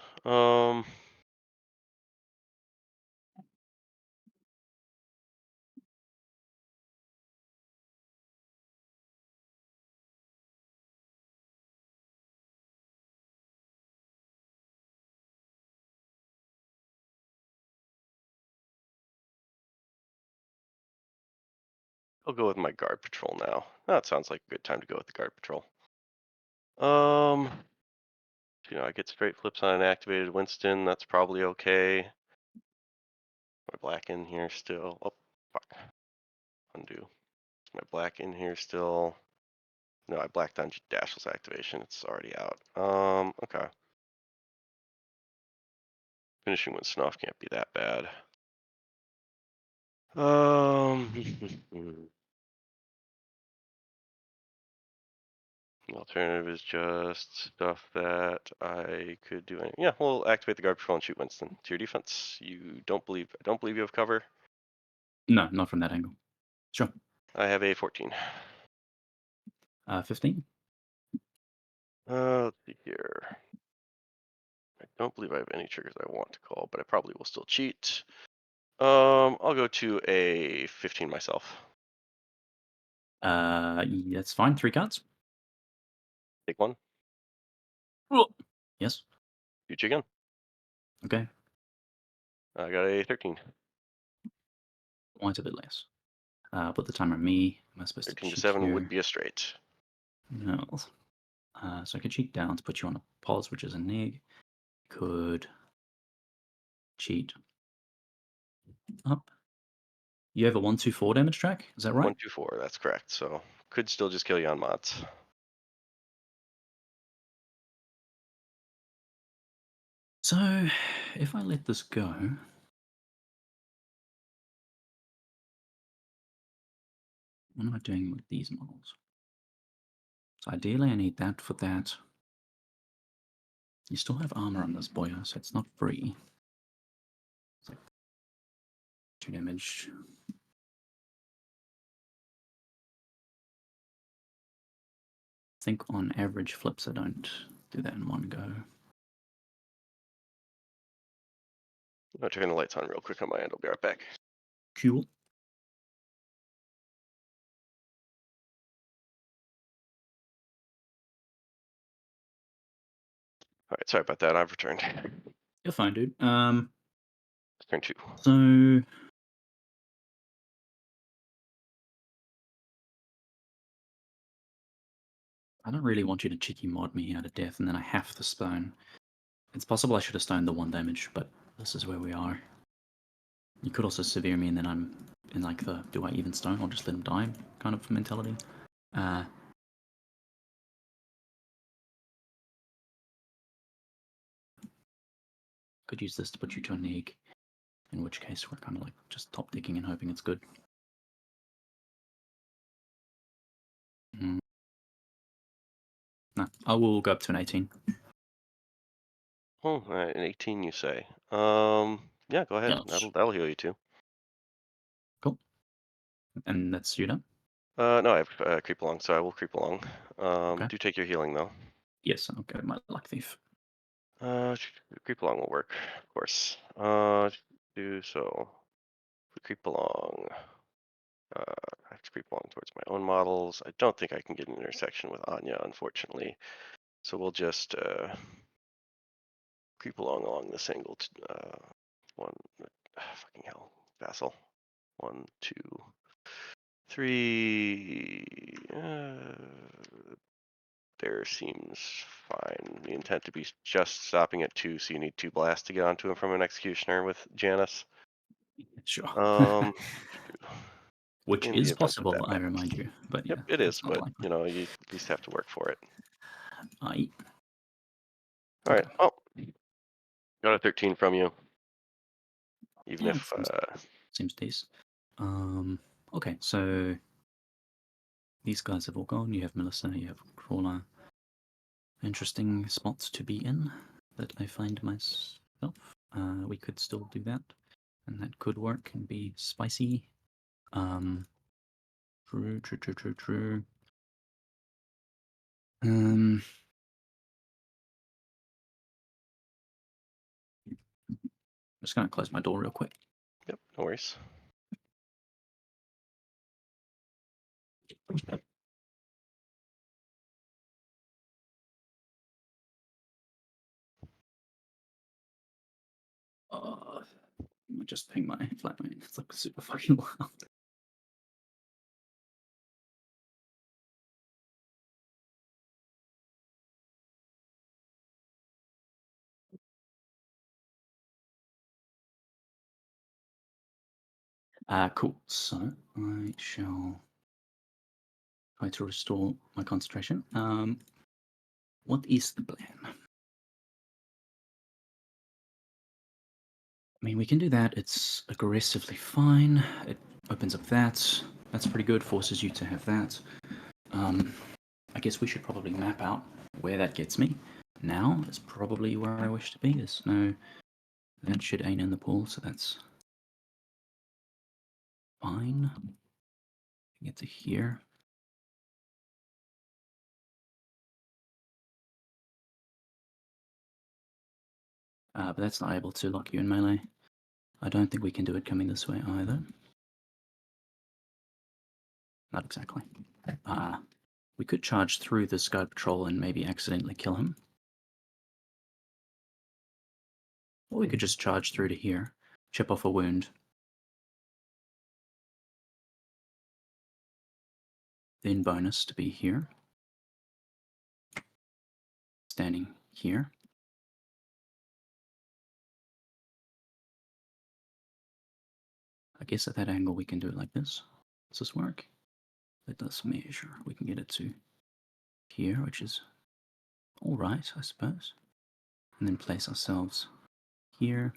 I'll go with my guard patrol now. That sounds like a good time to go with the guard patrol. I get straight flips on an activated Winston. That's probably okay. My black in here still. Oh, fuck. Undo. Is my black in here still? No, I blacked on Dashel's activation. It's already out. Okay. Finishing Winston off can't be that bad. The alternative is just stuff that I could do. Yeah, we'll activate the guard patrol and shoot Winston. To your defense. I don't believe you have cover. No, not from that angle. Sure. I have a 14. 15. Let's see here. I don't believe I have any triggers I want to call, but I probably will still cheat. I'll go to a 15 myself. That's fine. 3 cards. Take one. Yes. Shoot you again. Okay. I got a 13. Mine's a bit less. Put the timer on me. Am I supposed to 13 to cheat 7 here? would be a straight. No. So I could cheat down to put you on a pause, which is a neg. Could cheat up. You have a 1-2-4 damage track, is that right? 1, 2, 4. That's correct. So could still just kill you on mods. So if I let this go, what am I doing with these models? So ideally I need that for that. You still have armor on this boy, so it's not free. It's like 2 damage. I think on average flips I don't do that in one go. I'll turn the lights on real quick on my end. I'll be right back. Cool. All right, sorry about that. I've returned. You're fine, dude. Turn 2. So I don't really want you to cheeky mod me out of death, and then I have to stone. It's possible I should have stoned the 1 damage, but this is where we are. You could also severe me, and then I'm in like the do I even stone or just let him die kind of mentality. Could use this to put you to a neg, in which case we're kind of like just top decking and hoping it's good. No, I will go up to an 18. Oh, all right, an 18 you say. Yeah, go ahead. Yes. That'll heal you too. Cool. And that's you done? No, I have creep along, so I will creep along. Okay. Do take your healing though. Yes, I'll go my luck thief. Creep along will work, of course. Do so. Creep along. I have to creep along towards my own models. I don't think I can get an intersection with Anya, unfortunately. So we'll just creep along this angle. One, fucking hell, vassal. 1, 2, 3. There seems fine. The intent to be just stopping at 2, so you need 2 blasts to get onto him from an executioner with Janice. Sure. Which In the is event that possible, I happens. remind you. But Yep, yeah, it is, that's not but likely. you at least have to work for it. Aye. All right. Well, got a 13 from you. Even Yeah, if seems decent. Okay, so these guys have all gone. You have Melissa, you have Crawler. Interesting spots to be in that I find myself. We could still do that, and that could work and be spicy. True. I'm just gonna close my door real quick. yep, no worries. Let me just ping my flatmate. It's like super fucking loud. Cool. So I shall try to restore my concentration. What is the plan? I mean, we can do that. It's aggressively fine. It opens up that. That's pretty good. Forces you to have that. I guess we should probably map out where that gets me. Now is probably where I wish to be. There's no... That should ain't in the pool, so that's fine. Get to here. But that's not able to lock you in melee. I don't think we can do it coming this way either. Not exactly. We could charge through this guard patrol and maybe accidentally kill him. Or we could just charge through to here, chip off a wound. Then bonus to be here. Standing here. I guess at that angle we can do it like this. Does this work? Let us measure. We can get it to here, which is alright, I suppose. And then place ourselves here.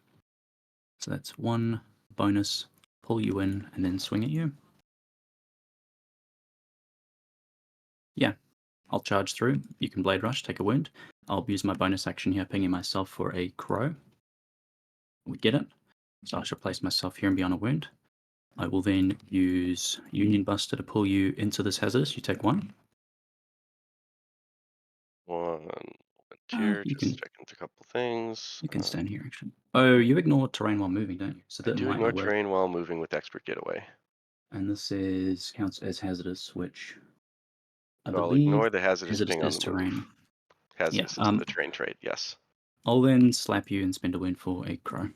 So that's one bonus, pull you in, and then swing at you. Yeah, I'll charge through. You can Blade Rush, take a wound. I'll use my bonus action here, pinging myself for a crow. We get it. So I shall place myself here and be on a wound. I will then use Union Buster to pull you into this hazardous. You take one. One here, You just can, checking a couple things. you can stand here, actually. Oh, you ignore terrain while moving, don't you? So I that do might ignore not work. terrain while moving with expert getaway. And this is counts as hazardous, which I So I'll believe ignore the hazardous hazardous ping on is the terrain. move. Hazardous is the terrain trait, yes. I'll then slap you and spend a wound for a crow.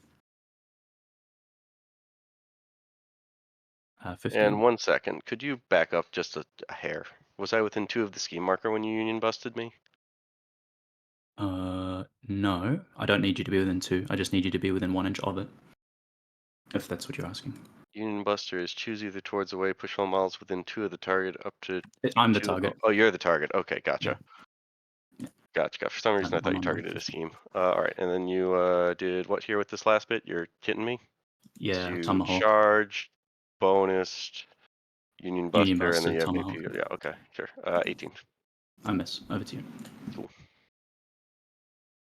15. And 1 second, could you back up just a hair? Was I within 2 of the scheme marker when you union busted me? No. I don't need you to be within 2. I just need you to be within 1 inch of it. If that's what you're asking. Union buster is choose either towards away, push 1 miles within 2 of the target up to I'm the 2. target. Oh, you're the target. Okay, gotcha. Yeah. Gotcha. For some reason I thought you targeted a scheme. Alright, and then you did what here with this last bit? You're hitting me? Yeah, You Tomahawk. charged, bonused, Union Buster, Union and then Buster, you have Tomahawk. AP. Yeah, okay, sure. 18. I miss. Over to you. Cool.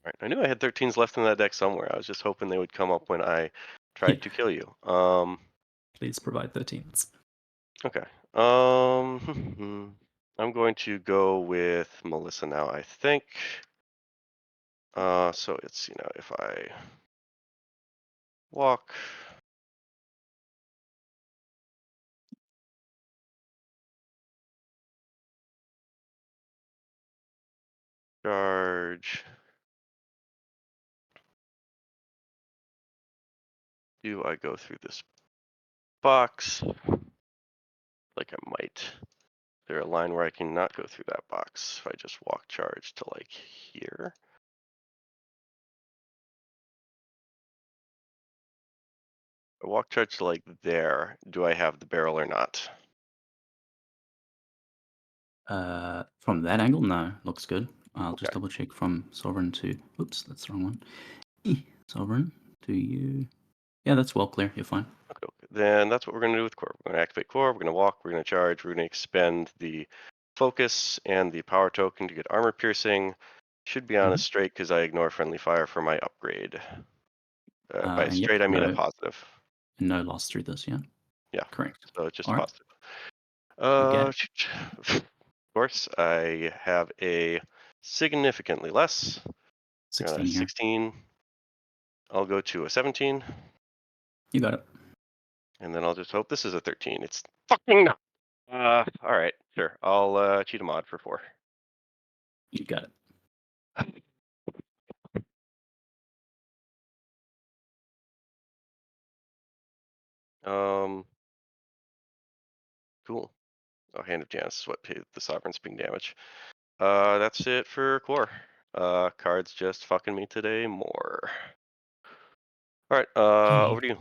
Alright, I knew I had 13s left in that deck somewhere. I was just hoping they would come up when I tried to kill you. Please provide 13s. Okay. I'm going to go with Melissa now, I think. So it's, if I walk. Charge. Do I go through this box? Like I might. Is there a line where I can not go through that box if I just walk charge to like here? I walk charge to like there. Do I have the barrel or not? From that angle, no. Looks good. I'll just Okay. double check from Sovereign to... Oops, that's the wrong one. Sovereign to you. Yeah, that's well clear. You're fine. Okay. Then that's what we're going to do with core. We're going to activate core. We're going to walk. We're going to charge. We're going to expend the focus and the power token to get armor piercing. Should be on a straight because I ignore friendly fire for my upgrade. By And straight, I mean a positive. And no loss through this, yeah? Yeah. Correct. So it's just All right. positive. Of course, I have a significantly less. 16 here. 16. I'll go to a 17. You got it. And then I'll just hope this is a 13. It's fucking not. All right, sure. I'll cheat a mod for 4. You got it. Cool. Oh, Hand of Janus is what paid the Sovereign's ping damage. That's it for core. Cards just fucking me today more. All right, over to you.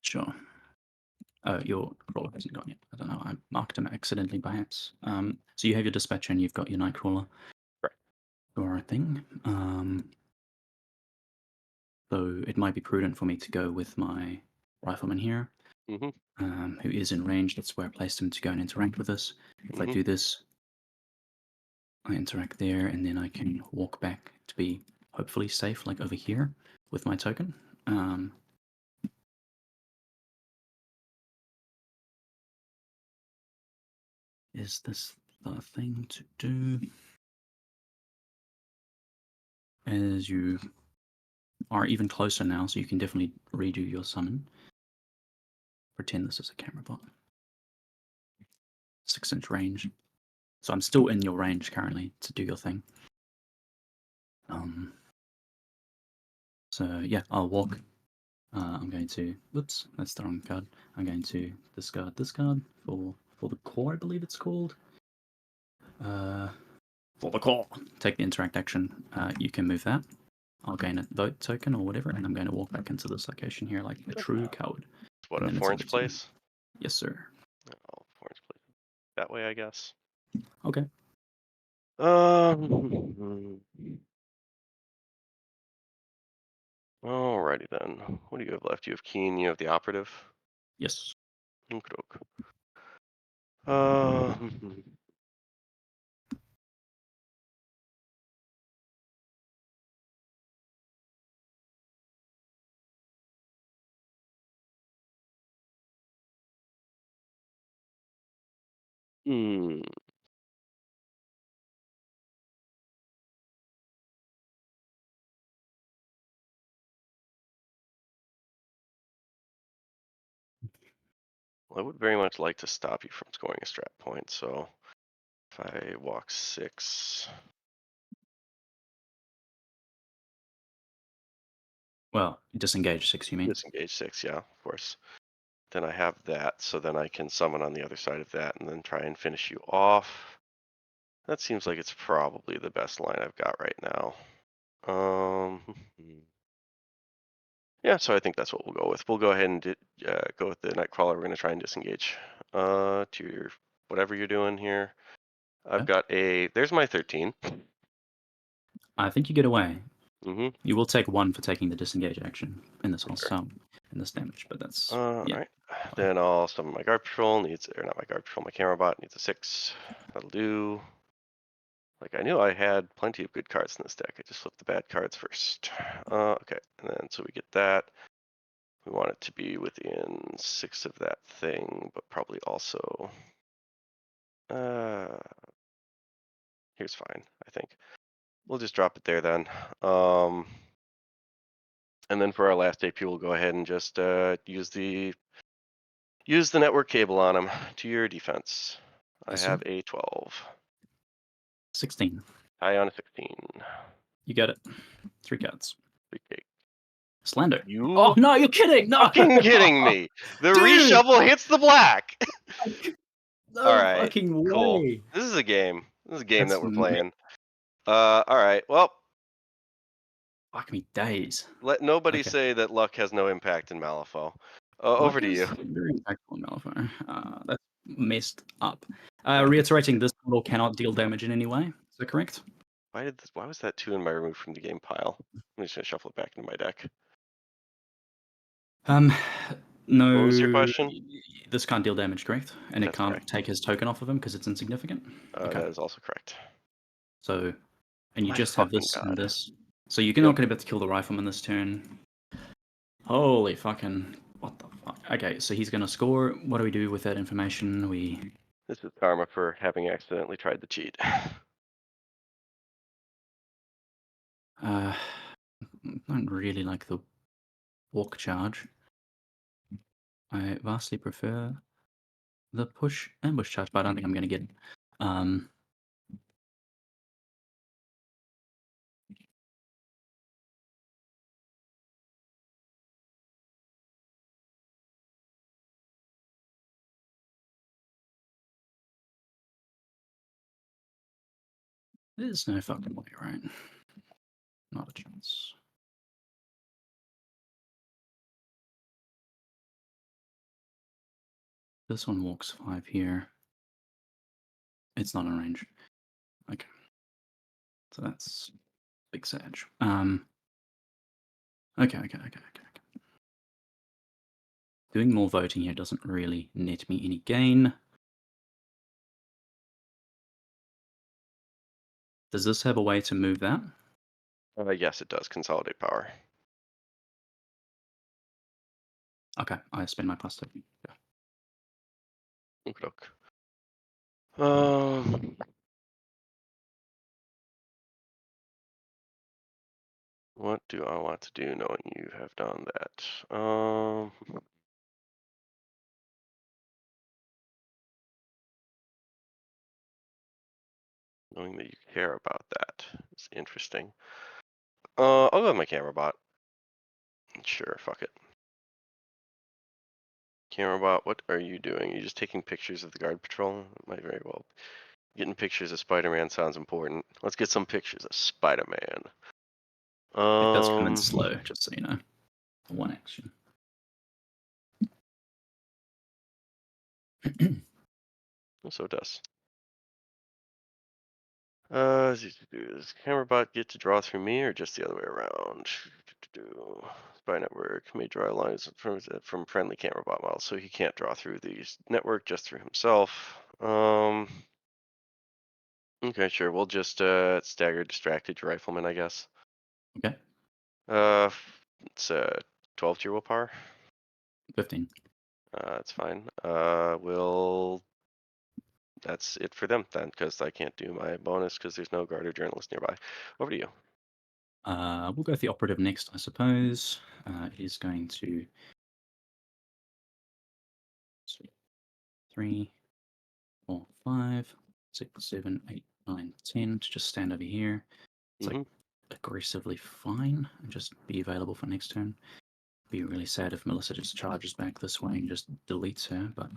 Sure. Your crawler hasn't gone yet. I don't know. I marked him accidentally, perhaps. So you have your dispatcher and you've got your nightcrawler. Right. Or a thing. So it might be prudent for me to go with my rifleman here, who is in range. That's where I placed him to go and interact with us. If I do this, I interact there, and then I can walk back to be hopefully safe, like over here, with my token. Is this the thing to do? As you are even closer now, so you can definitely redo your summon. Pretend this is a camera bot. 6-inch range. So I'm still in your range currently to do your thing. So yeah, I'll walk. I'm going to, whoops, that's the wrong card. I'm going to discard this card for the core, I believe it's called. For the core. Take the interact action. You can move that. I'll gain a vote token or whatever, and I'm going to walk back into this location here like a true coward. What, And a then it's over 4-inch to you. place? Yes, sir. Oh, 4-inch place. That way, I guess. Okay. Alrighty then. What do you have left? You have Keen, you have the operative. Yes. Okey-doke. I would very much like to stop you from scoring a strat point, so if I walk 6, Well, disengage 6, you mean? disengage 6, yeah, of course. Then I have that, so then I can summon on the other side of that and then try and finish you off. That seems like it's probably the best line I've got right now. Yeah, so I think that's what we'll go with. We'll go ahead and go with the Nightcrawler. We're going to try and disengage to your whatever you're doing here. I've got there's my 13. I think you get away. Mm-hmm. You will take 1 for taking the disengage action in this whole in this damage, but that's yeah. Right. Then I'll summon my guard patrol. Not my guard patrol, my camera bot needs a 6. That'll do. Like, I knew I had plenty of good cards in this deck. I just flipped the bad cards first. Okay, and then so we get that. We want it to be within 6 of that thing, but probably also. Here's fine, I think. We'll just drop it there then. And then for our last AP, we'll go ahead and just use the network cable on him to your defense. Yes, I have sir. a 12. 16. High on a 16. You got it. 3 cards. Big cake. Slander. You Oh no, you're kidding! No, fucking kidding me! The Dude! reshuffle hits the black. No All right, fucking way. cool. This is a game. This is a game That's that we're playing. All right. Well, fuck me days. let nobody Okay. say that luck has no impact in Malifaux. Over to you. Very impactful, Malifaux. That's messed up. Reiterating, this model cannot deal damage in any way. Is that correct? Why was that 2 in my remove from the game pile? I'm just gonna shuffle it back into my deck. No. What was your question? This can't deal damage, correct? And That's it can't correct. take his token off of him because it's insignificant. Okay. That is also correct. So, and you My just have fucking this God. and this. So you're not going to be able to kill the rifleman this turn. Holy fucking, what the fuck? Okay, so he's going to score. What do we do with that information? This is karma for having accidentally tried to cheat. I don't really like the walk charge. I vastly prefer the push ambush charge, but I don't think I'm going to get it. There's no fucking way, right? Not a chance. This one walks 5 here. It's not in range. Okay. So that's big Sage. Okay. Doing more voting here doesn't really net me any gain. Does this have a way to move that? Yes, it does. Consolidate power. Okay, I spend my +2. Yeah. Look. What do I want to do knowing you have done that? Knowing that you care about that is interesting. I'll go with my camera bot. Sure, fuck it. Camera bot, what are you doing? Are you just taking pictures of the guard patrol? Might very well. Getting pictures of Spider-Man sounds important. Let's get some pictures of Spider-Man. It does come in slow, just so you know. One action. So it does. Does camera bot get to draw through me or just the other way around? Spy network may draw lines from friendly camera bot models, so he can't draw through the network, just through himself. Okay, sure. We'll just stagger distracted rifleman, I guess. Okay. It's 12 tier willpower. 15. That's fine. That's it for them then, because I can't do my bonus because there's no guard or journalist nearby. Over to you. We'll go with the operative next, I suppose. It is going to 3, 4, 5, 6, 7, 8, 9, 10 to just stand over here. It's like aggressively fine and just be available for next turn. Be really sad if Melissa just charges back this way and just deletes her, but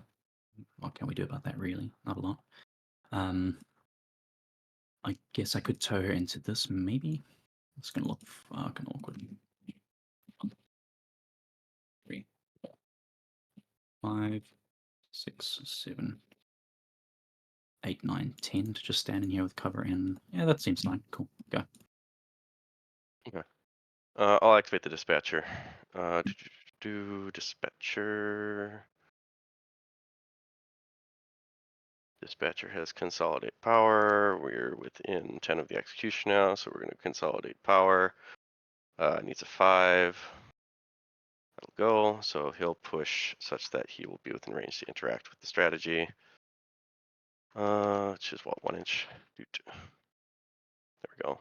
what can we do about that really? Not a lot. I guess I could tow her into this, maybe. It's gonna look fucking awkward. 3, 4, 5, 6, 7, 8, 9, 10 to just stand in here with cover and yeah, that seems fine. Cool. Go. Okay. I'll activate the dispatcher. Dispatcher. Dispatcher has consolidate power. We're within 10 of the execution now, so we're going to consolidate power. Needs a 5. That'll go. So he'll push such that he will be within range to interact with the strategy. Which is what, 1 inch? There we go.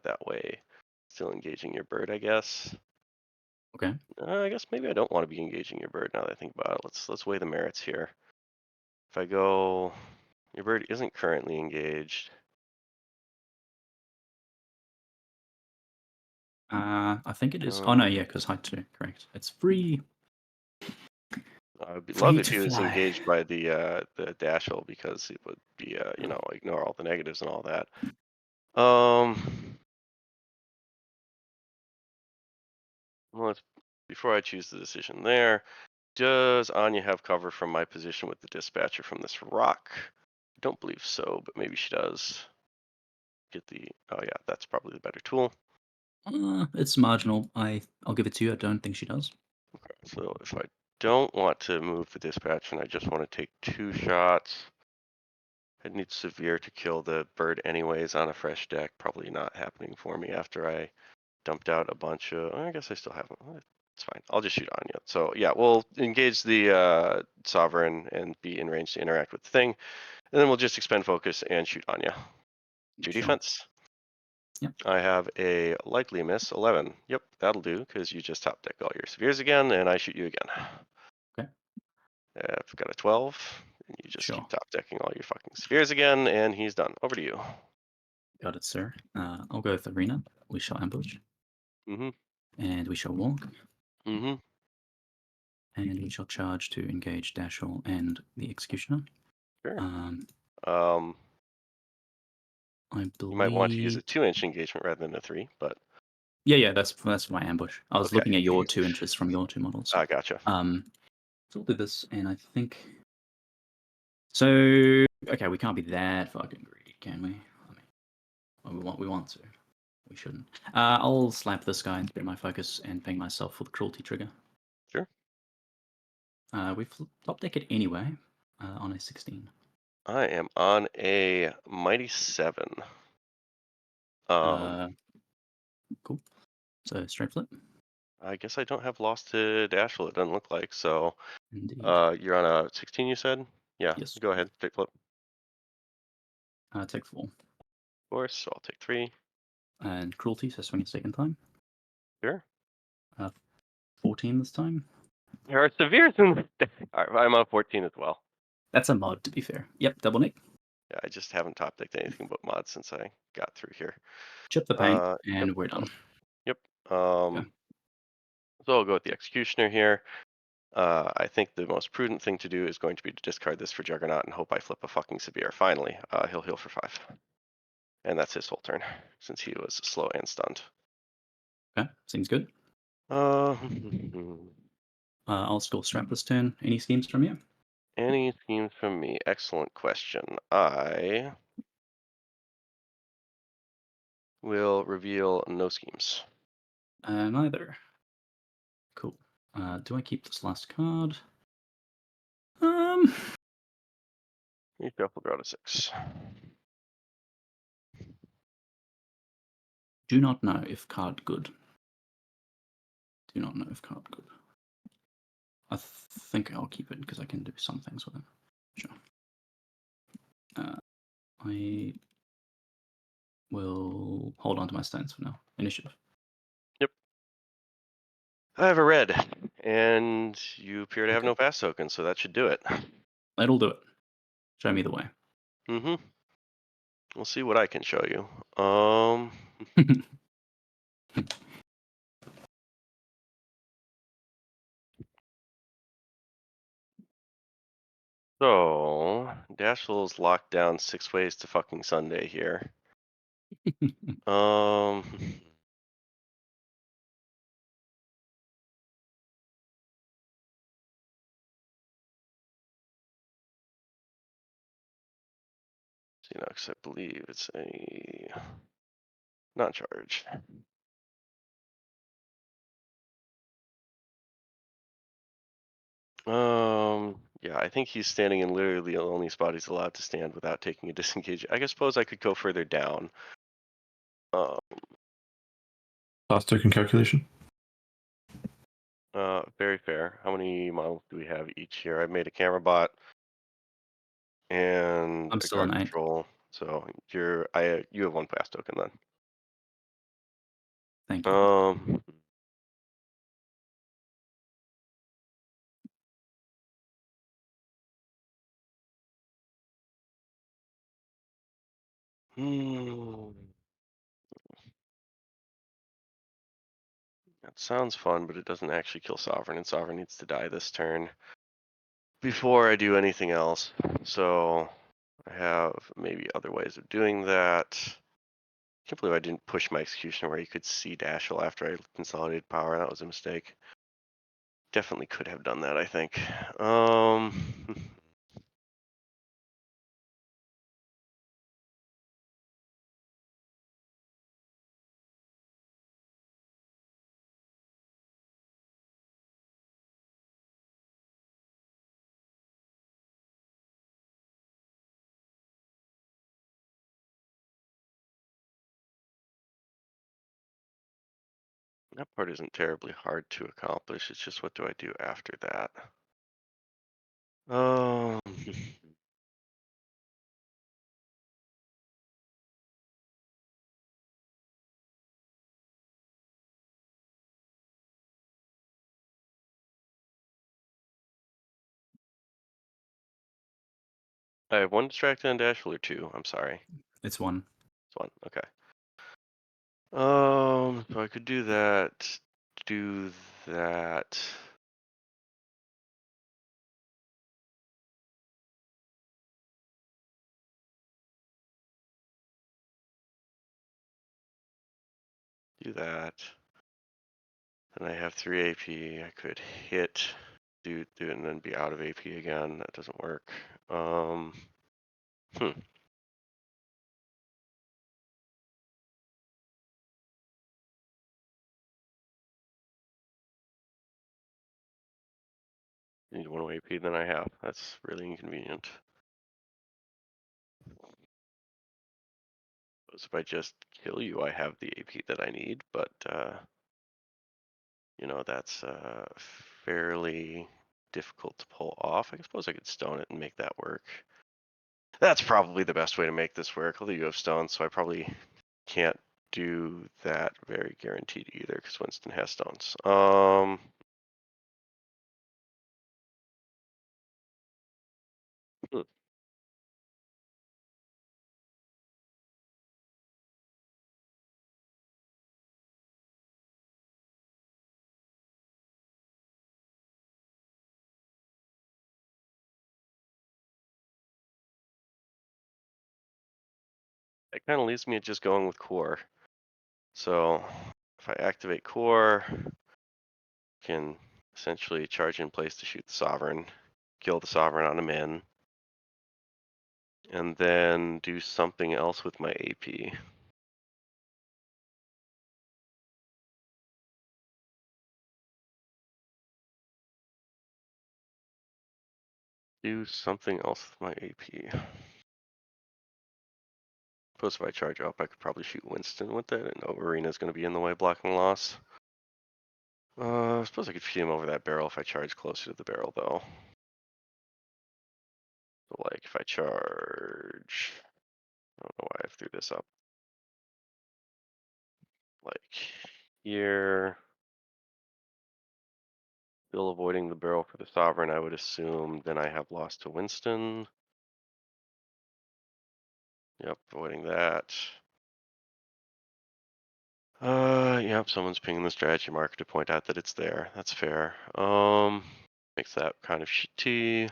That way, still engaging your bird, I guess. Okay. I guess maybe I don't want to be engaging your bird now that I think about it. Let's weigh the merits here. If I go, your bird isn't currently engaged. I think it is. Oh no, yeah, because height 2, correct. It's free. I'd Free love if to he was fly. engaged by the Dashel because it would be ignore all the negatives and all that. Well, before I choose the decision there, does Anya have cover from my position with the dispatcher from this rock? I don't believe so, but maybe she does. Oh yeah, that's probably the better tool. It's marginal. I'll give it to you. I don't think she does. Okay, so if I don't want to move the dispatch and I just want to take 2 shots, I'd need severe to kill the bird anyways on a fresh deck. Probably not happening for me after I dumped out a bunch of, I guess I still have them. It's fine. I'll just shoot Anya. So yeah, we'll engage the Sovereign and be in range to interact with the thing. And then we'll just expend focus and shoot Anya. 2 Sure. defense. Yep. I have a likely miss, 11. Yep, that'll do, because you just top deck all your severes again, and I shoot you again. Okay. I've got a 12, and you just Sure. keep top decking all your fucking severes again, and he's done. Over to you. Got it, sir. I'll go with Arena. We shall ambush. Mm-hmm. And we shall walk. Mm-hmm. And we shall charge to engage Dashel and the Executioner. Sure. I believe You might want to use a 2-inch engagement rather than a 3, but yeah, that's my ambush. I was okay. looking at your 2 inches from your 2 models. I gotcha. So we'll do this, and I think So okay, we can't be that fucking greedy, can we? I mean, we want to. We shouldn't. I'll slap this guy and spare my focus and ping myself for the cruelty trigger. Sure. We've top deck it anyway on a 16. I am on a mighty 7. Cool. So straight flip. I guess I don't have lost to Dashel, it doesn't look like. So Indeed. you're on a 16, you said? Yeah, Yes. go ahead, take flip. Take 4. Of course, so I'll take 3. And cruelty, so swing a second time. Sure. 14 this time. There are severes in Alright, I'm on 14 as well. That's a mod, to be fair. Yep, double nick. Yeah, I just haven't top decked anything but mods since I got through here. Chip the paint, and Yep. we're done. Yep. So I'll go with the Executioner here. I think the most prudent thing to do is going to be to discard this for Juggernaut and hope I flip a fucking Severe. Finally, he'll heal for 5. And that's his whole turn, since he was slow and stunned. Okay, seems good. Uh, I'll score strap this turn. Any schemes from you? Any schemes from me? Excellent question. I will reveal no schemes. Neither. Cool. Do I keep this last card? You shuffle, draw to 6. Do not know if card good. Do not know if card good. I think I'll keep it because I can do some things with it. Sure. I will hold on to my stones for now. Initiative. Yep. I have a red, and you appear to have Okay. no pass token, so that should do it. That'll do it. Show me the way. Mm-hmm. We'll see what I can show you. So Dashel's locked down 6 ways to fucking Sunday here. You know, because I believe it's a not charge. Yeah, I think he's standing in literally the only spot he's allowed to stand without taking a disengage. I suppose I could go further down. Last token calculation. Very fair. How many models do we have each here? I've made a camera bot and I'm a still guard an 8. control. So you have 1 pass token then. Thank you. That sounds fun, but it doesn't actually kill Sovereign, and Sovereign needs to die this turn before I do anything else. So I have maybe other ways of doing that. I can't believe I didn't push my Executioner where you could see Dashel after I consolidated power. That was a mistake. Definitely could have done that, I think. That part isn't terribly hard to accomplish. It's just what do I do after that? I have 1 distracted on Dashel or 2. I'm sorry. It's 1. It's 1. Okay. So I could do that. Do that. Do that. Then I have 3 AP. I could hit do it and then be out of AP again. That doesn't work. Need one more AP than I have. That's really inconvenient. Because if I just kill you, I have the AP that I need, but you know, that's fairly difficult to pull off. I suppose I could stone it and make that work. That's probably the best way to make this work. Although you have stones, so I probably can't do that very guaranteed either because Winston has stones. It kind of leaves me just going with core. So if I activate core, can essentially charge in place to shoot the sovereign, kill the sovereign on a min, and then do something else with my AP. Do something else with my AP. Suppose if I charge up, I could probably shoot Winston with it, and Arena's going to be in the way blocking loss. I suppose I could feed him over that barrel if I charge closer to the barrel, though. So, like, if I charge... I don't know why I threw this up. Like, here... Still avoiding the barrel for the sovereign, I would assume. Then I have lost to Winston. Yep, avoiding that. Yep, someone's pinging the strategy marker to point out that it's there. That's fair. Makes that kind of shitty.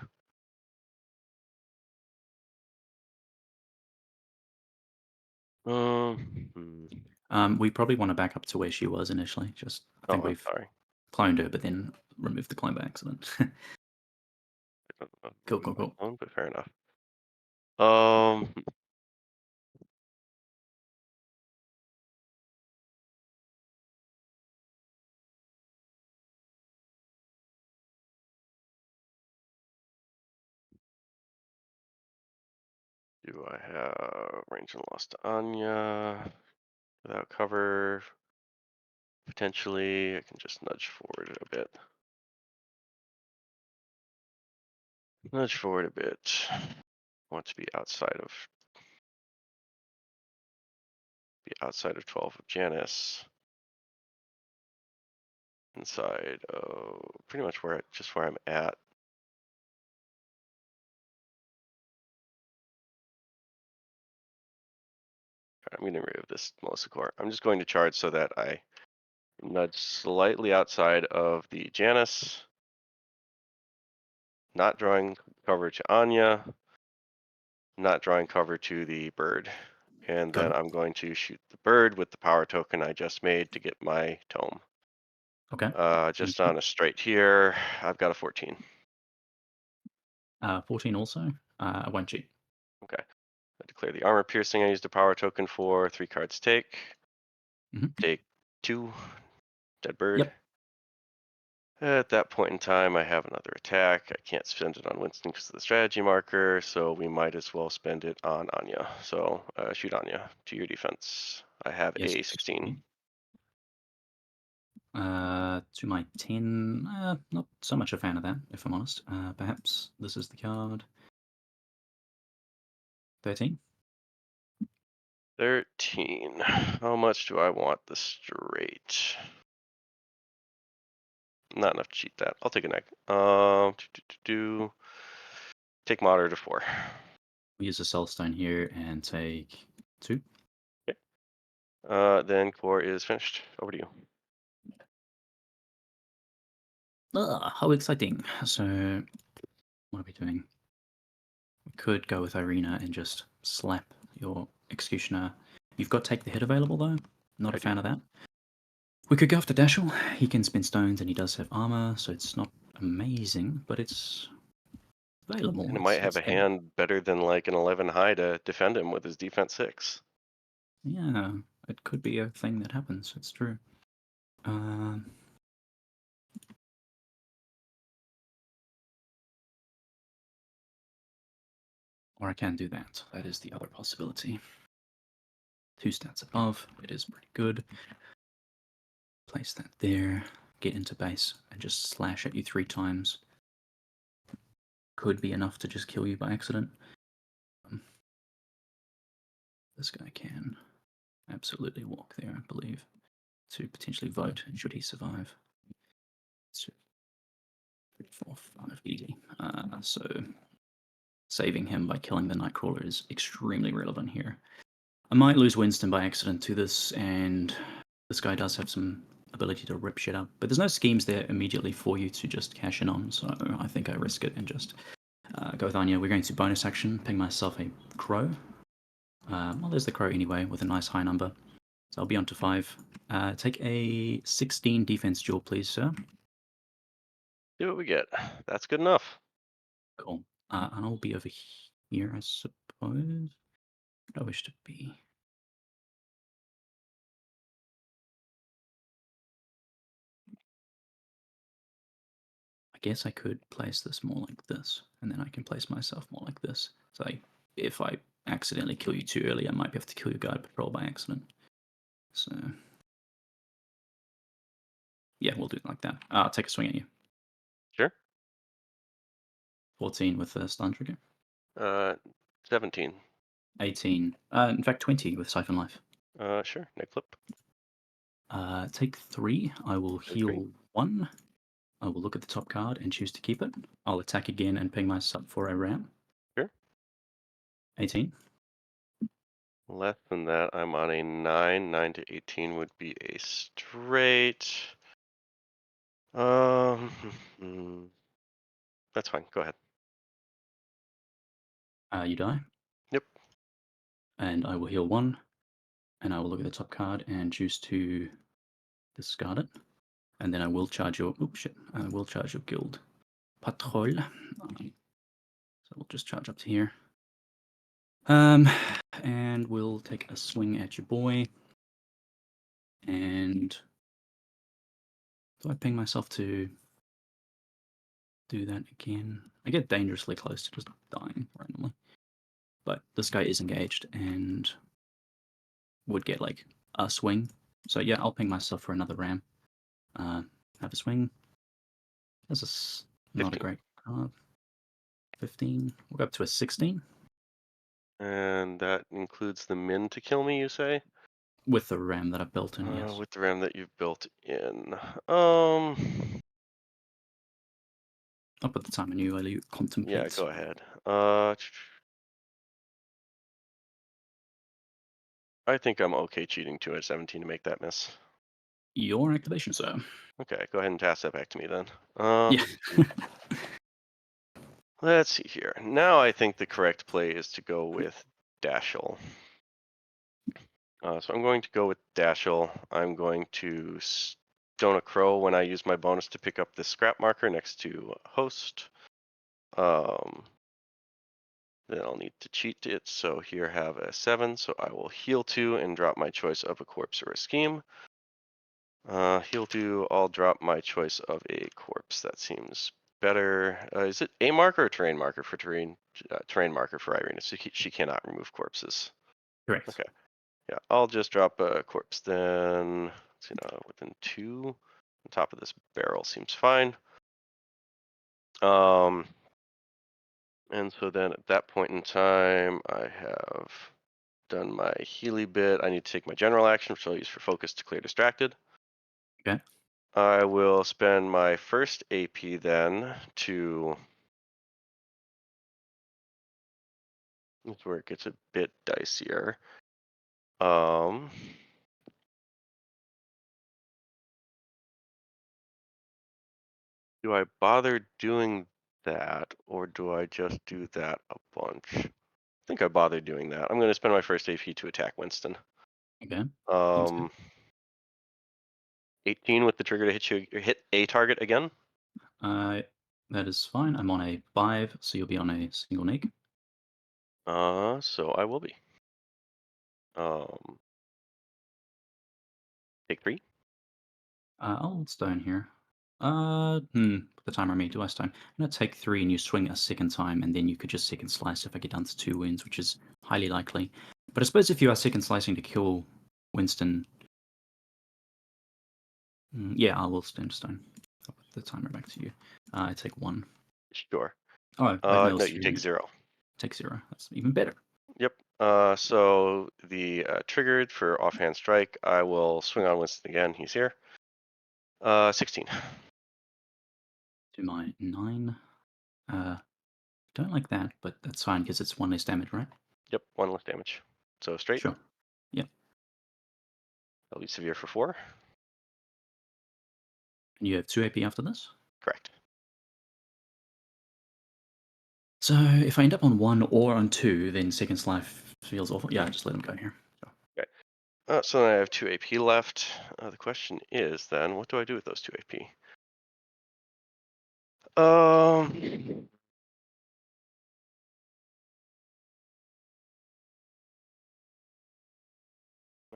We probably want to back up to where she was initially. Just I think we've sorry. cloned her, but then removed the clone by accident. Cool. But fair enough. Do I have range and loss to Anya without cover? Potentially, I can just nudge forward a bit. Nudge forward a bit. I want to be outside of 12 of Janice. Inside of pretty much where I'm at. I'm going to remove this Melissa core. I'm just going to charge so that I nudge slightly outside of the Janice. Not drawing cover to Anya. Not drawing cover to the bird. And then I'm going to shoot the bird with the power token I just made to get my tome. Okay. Just on a straight here, I've got a 14. 14 also. I won't cheat. Okay. I declare the armor piercing I used a power token for. 3 cards take. Take 2. Dead bird. Yep. At that point in time, I have another attack. I can't spend it on Winston because of the strategy marker, so we might as well spend it on Anya. So shoot Anya to your defense. I have a 16. To my 10, not so much a fan of that, if I'm honest. Perhaps this is the card. 13. 13. How much do I want the straight? Not enough to cheat that. I'll take a neg. Take moderate to 4. We use a soul stone here and take 2. Okay. Then core is finished. Over to you. How exciting. So, what are we doing? We could go with Irina and just slap your Executioner. You've got Take the Hit available, though. Not a fan of that. We could go after Dashel. He can spin stones and he does have armor, so it's not amazing, but it's available. And it might have it's a there. hand better than like an 11 high to defend him with his defense 6. Yeah, it could be a thing that happens. It's true. Or I can do that. That is the other possibility. 2 stats above. It is pretty good. Place that there. Get into base and just slash at you 3 times. Could be enough to just kill you by accident. This guy can absolutely walk there, I believe, to potentially vote should he survive. 2, 3, 4, 5, easy. So saving him by killing the Nightcrawler is extremely relevant here. I might lose Winston by accident to this, and this guy does have some ability to rip shit up, but there's no schemes there immediately for you to just cash in on, so I think I risk it and just go with Anya. We're going to bonus action, ping myself a crow. Well, there's the crow anyway, with a nice high number. So I'll be on to 5. Take a 16 defense duel, please, sir. See what we get. That's good enough. Cool. And I'll be over here, I suppose. I wish to be. I guess I could place this more like this, and then I can place myself more like this. So if I accidentally kill you too early, I might be able to kill your guard patrol by accident. So yeah, we'll do it like that. I'll take a swing at you. Sure. 14 with the stun trigger. 17. 18. In fact, 20 with Siphon Life. Sure. Neck flip. Take 3. I will Take heal 3. 1. I will look at the top card and choose to keep it. I'll attack again and ping myself for a ram. Sure. 18. Less than that, I'm on a 9. 9 to 18 would be a straight. That's fine. Go ahead. You die. Yep. And I will heal 1. And I will look at the top card and choose to discard it. And then I will charge your. Oh shit! I will charge your guild patrol. So we'll just charge up to here. And we'll take a swing at your boy. And do I ping myself to do that again? I get dangerously close to just dying randomly. But this guy is engaged and would get like a swing. So yeah, I'll ping myself for another ram. Have a swing. This is not 15. a great card. 15. We'll go up to a 16. And that includes the min to kill me, you say? With the ram that I've built in, yes. With the RAM that you've built in. I'll put the time in you while you contemplate. Yeah, go ahead. I think I'm okay cheating 2 at 17 to make that miss. Your activation, sir. Okay, go ahead and pass that back to me then. Yeah. Let's see here. Now I think the correct play is to go with Dashel. So I'm going to go with Dashel. I'm going to stone a crow when I use my bonus to pick up this scrap marker next to host. Then I'll need to cheat it. So here have a 7. So I will heal 2 and drop my choice of a corpse or a scheme. Heal 2, I'll drop my choice of a corpse. That seems better. Is it a marker or terrain marker for terrain? Terrain marker for Irina. So she cannot remove corpses. Correct. Okay. Yeah, I'll just drop a corpse then. You know, within 2. On top of this barrel seems fine. And so then at that point in time, I have done my Healy bit. I need to take my general action, which I'll use for focus to clear distracted. Okay. I will spend my first AP then to. That's where it gets a bit dicier. Do I bother doing that, or do I just do that a bunch? I think I bother doing that. I'm going to spend my first AP to attack Winston. Okay. 18 with the trigger to hit a target again. That is fine. I'm on a 5, so you'll be on a single neg. So I will be. Take 3. I'll stone here. Put the timer on me. Do I stone? I'm gonna take 3, and you swing a second time, and then you could just second slice if I get down to 2 wounds, which is highly likely. But I suppose if you are second slicing to kill Winston, yeah, I will stone. I'll put the timer back to you. I take 1. Sure. Oh, No, you take 0. Take 0. That's even better. Yep. So the triggered for offhand strike, I will swing on Winston again. He's here. 16. To my 9. Don't like that, but that's fine because it's 1 less damage, right? Yep, 1 less damage. So straight. Sure. Yep. That'll be severe for 4. And you have 2 AP after this? Correct. So if I end up on 1 or on 2, then second slice feels awful. Yeah, just let him go here. Okay. So then I have 2 AP left. The question is then, what do I do with those 2 AP?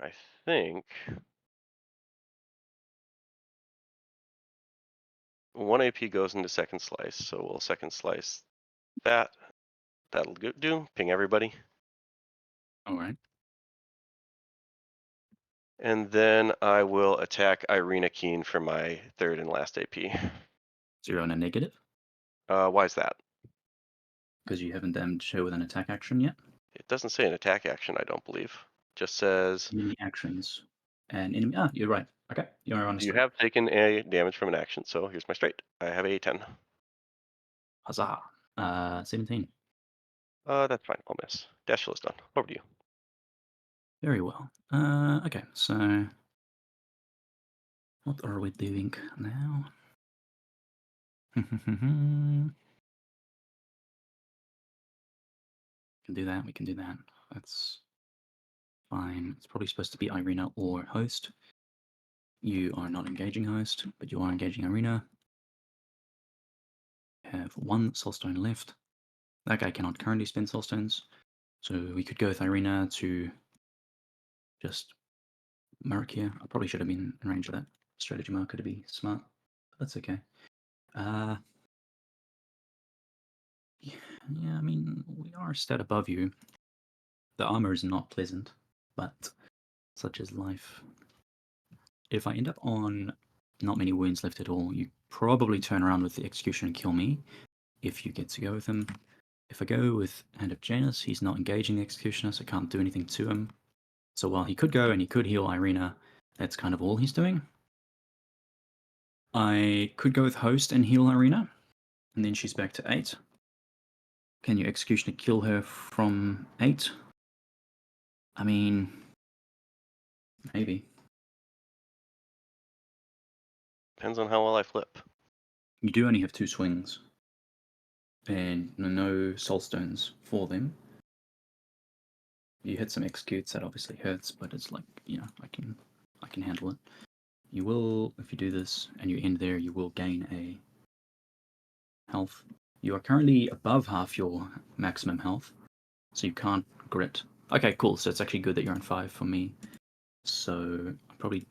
I think 1 AP goes into second slice, so we'll second slice that. That'll do. Ping everybody. All right. And then I will attack Irina Keen for my 3rd and last AP. 0 and a negative? Why is that? Because you haven't damaged her with an attack action yet? It doesn't say an attack action, I don't believe. Just says Enemy actions. And enemy. You're right. Okay. You're on a you straight. have taken a damage from an action, so here's my straight. I have a 10. Huzzah. 17. That's fine. I'll miss. Dashel is done. Over to you. Very well. Okay, so what are we doing now? Can do that. We can do that. That's fine. It's probably supposed to be Irina or host. You are not engaging host, but you are engaging Irina. You have 1 soulstone left. That guy cannot currently spend soulstones, so we could go with Irina to just mark here. I probably should have been in range of that strategy marker to be smart, but that's okay. Yeah, I mean, we are a stat above you. The armor is not pleasant, but such is life. If I end up on not many wounds left at all, you probably turn around with the execution and kill me if you get to go with him. If I go with Hand of Janus, he's not engaging the executioner, so I can't do anything to him. So while he could go and he could heal Irina, that's kind of all he's doing. I could go with Host and heal Irina, and then she's back to 8. Can you executioner kill her from 8? I mean, maybe. Depends on how well I flip. You do only have 2 swings, and no soulstones for them. You hit some executes, that obviously hurts, but it's like, you know, I can handle it. You will, if you do this and you end there, you will gain a health. You are currently above half your maximum health, so you can't grit. Okay, cool. So it's actually good that you're on 5 for me. So probably,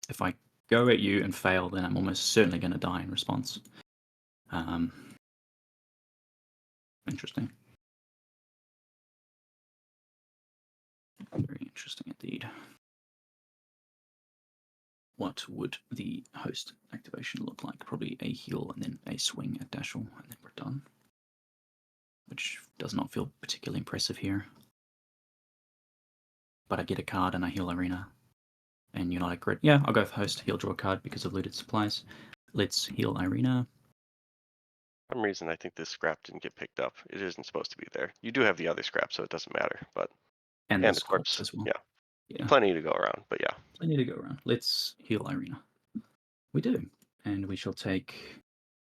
if I go at you and fail, then I'm almost certainly going to die in response. Interesting. Very interesting indeed. What would the host activation look like? Probably a heal and then a swing at Dashel, and then we're done. Which does not feel particularly impressive here. But I get a card and I heal Irina. And you're not a grit. Yeah, I'll go with host, heal, draw a card because of looted supplies. Let's heal Irina. For some reason, I think this scrap didn't get picked up. It isn't supposed to be there. You do have the other scrap, so it doesn't matter. But And the this corpse as well. Yeah. Plenty to go around, but yeah. Plenty to go around. Let's heal Irina. We do. And we shall take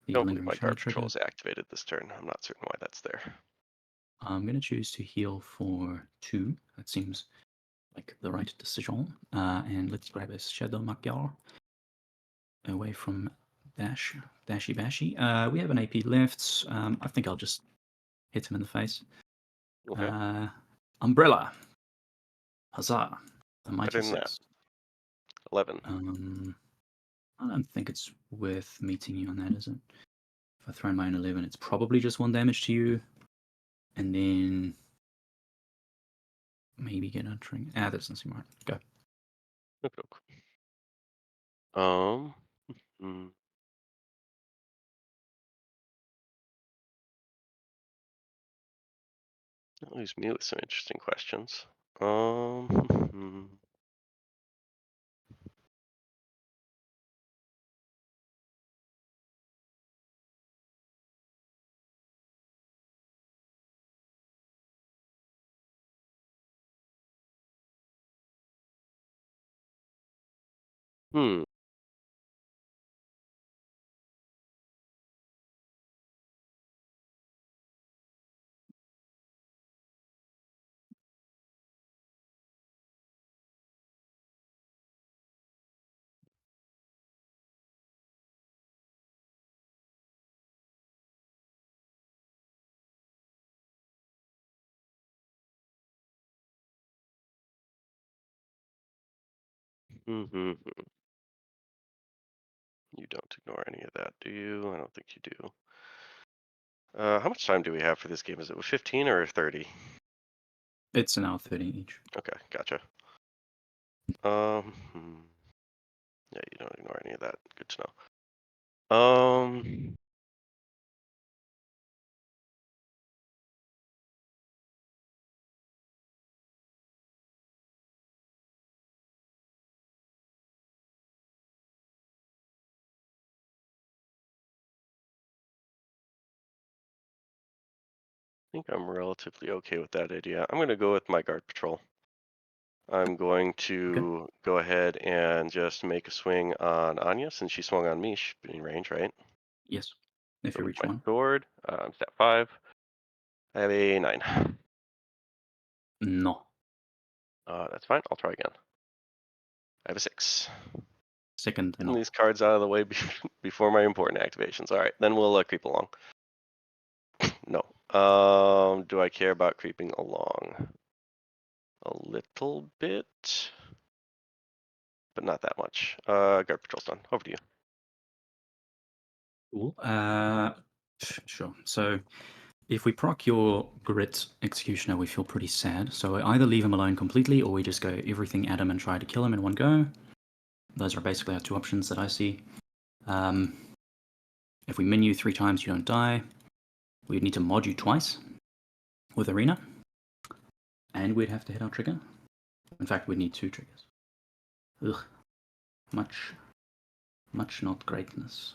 the Don't believe lingering my shard guard patrol trigger. is activated this turn. I'm not certain why that's there. I'm going to choose to heal for 2. That seems like the right decision. And let's grab a Shadow Magyar. away from Dashy Bashy. We have an AP left. I think I'll just hit him in the face. Okay. Umbrella. Huzzah. A mighty Better than that. 6. 11. I don't think it's worth meeting you on that, is it? If I throw in my own 11, it's probably just 1 damage to you. And then maybe get a tring. That doesn't seem right. Go. Okay. Hmm. That leaves me with some interesting questions. Hmm. Mm-hmm. You don't ignore any of that, do you? I don't think you do. How much time do we have for this game? Is it 15 or 30? It's an hour 30 each. Okay, gotcha. Yeah, you don't ignore any of that. Good to know. I think I'm relatively okay with that idea. I'm going to go with my guard patrol. I'm going to go ahead and just make a swing on Anya since she swung on me. She's in range, right? Yes. If you With reach my 1. sword, I'm step 5. I have a 9. No. That's fine. I'll try again. I have a 6. Second, Getting no. these cards out of the way before my important activations. All right, then we'll creep along. No. Do I care about creeping along? A little bit, but not that much. Guard patrol's done. Over to you. Cool. Sure. So if we proc your Grit Executioner, we feel pretty sad. So we either leave him alone completely, or we just go everything at him and try to kill him in one go. Those are basically our 2 options that I see. If we min you 3 times, you don't die. We'd need to mod you twice with Arena. And we'd have to hit our trigger. In fact, we'd need 2 triggers. Ugh. Much not greatness.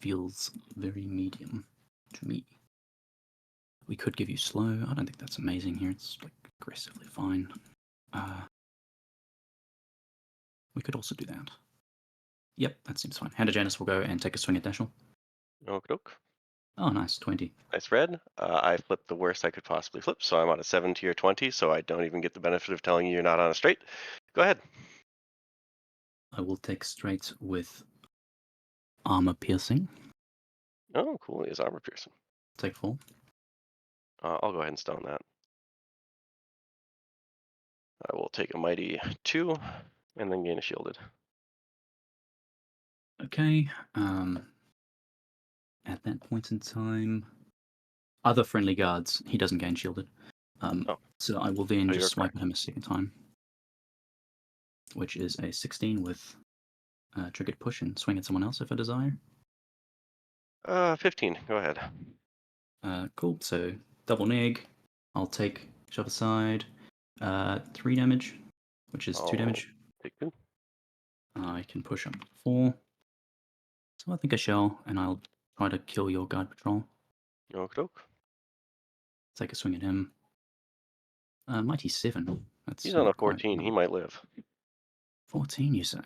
Feels very medium to me. We could give you slow. I don't think that's amazing here. It's like aggressively fine. We could also do that. Yep, that seems fine. Hand to Janus will go and take a swing at Dashel. Okey-doke. Oh, nice. 20. Nice red. I flipped the worst I could possibly flip, so I'm on a 7 tier 20, so I don't even get the benefit of telling you you're not on a straight. Go ahead. I will take straight with armor piercing. Oh, cool. He has armor piercing. Take 4. I'll go ahead and stone that. I will take a mighty 2 and then gain a shielded. Okay. At that point in time, other friendly guards, he doesn't gain shielded. So I will then you're just swipe correct. at him a second time, which is a 16 with triggered push and swing at someone else if I desire. 15. Go ahead. Cool. So double neg. I'll take shove aside. 3 damage, which is 2 damage. Take 2. I can push up 4. So I think I shall, and I'll try to kill your guard patrol. Okey-doke. Take a swing at him. Mighty 7. That's He's on a not quite 14. He enough. might live. 14, you say?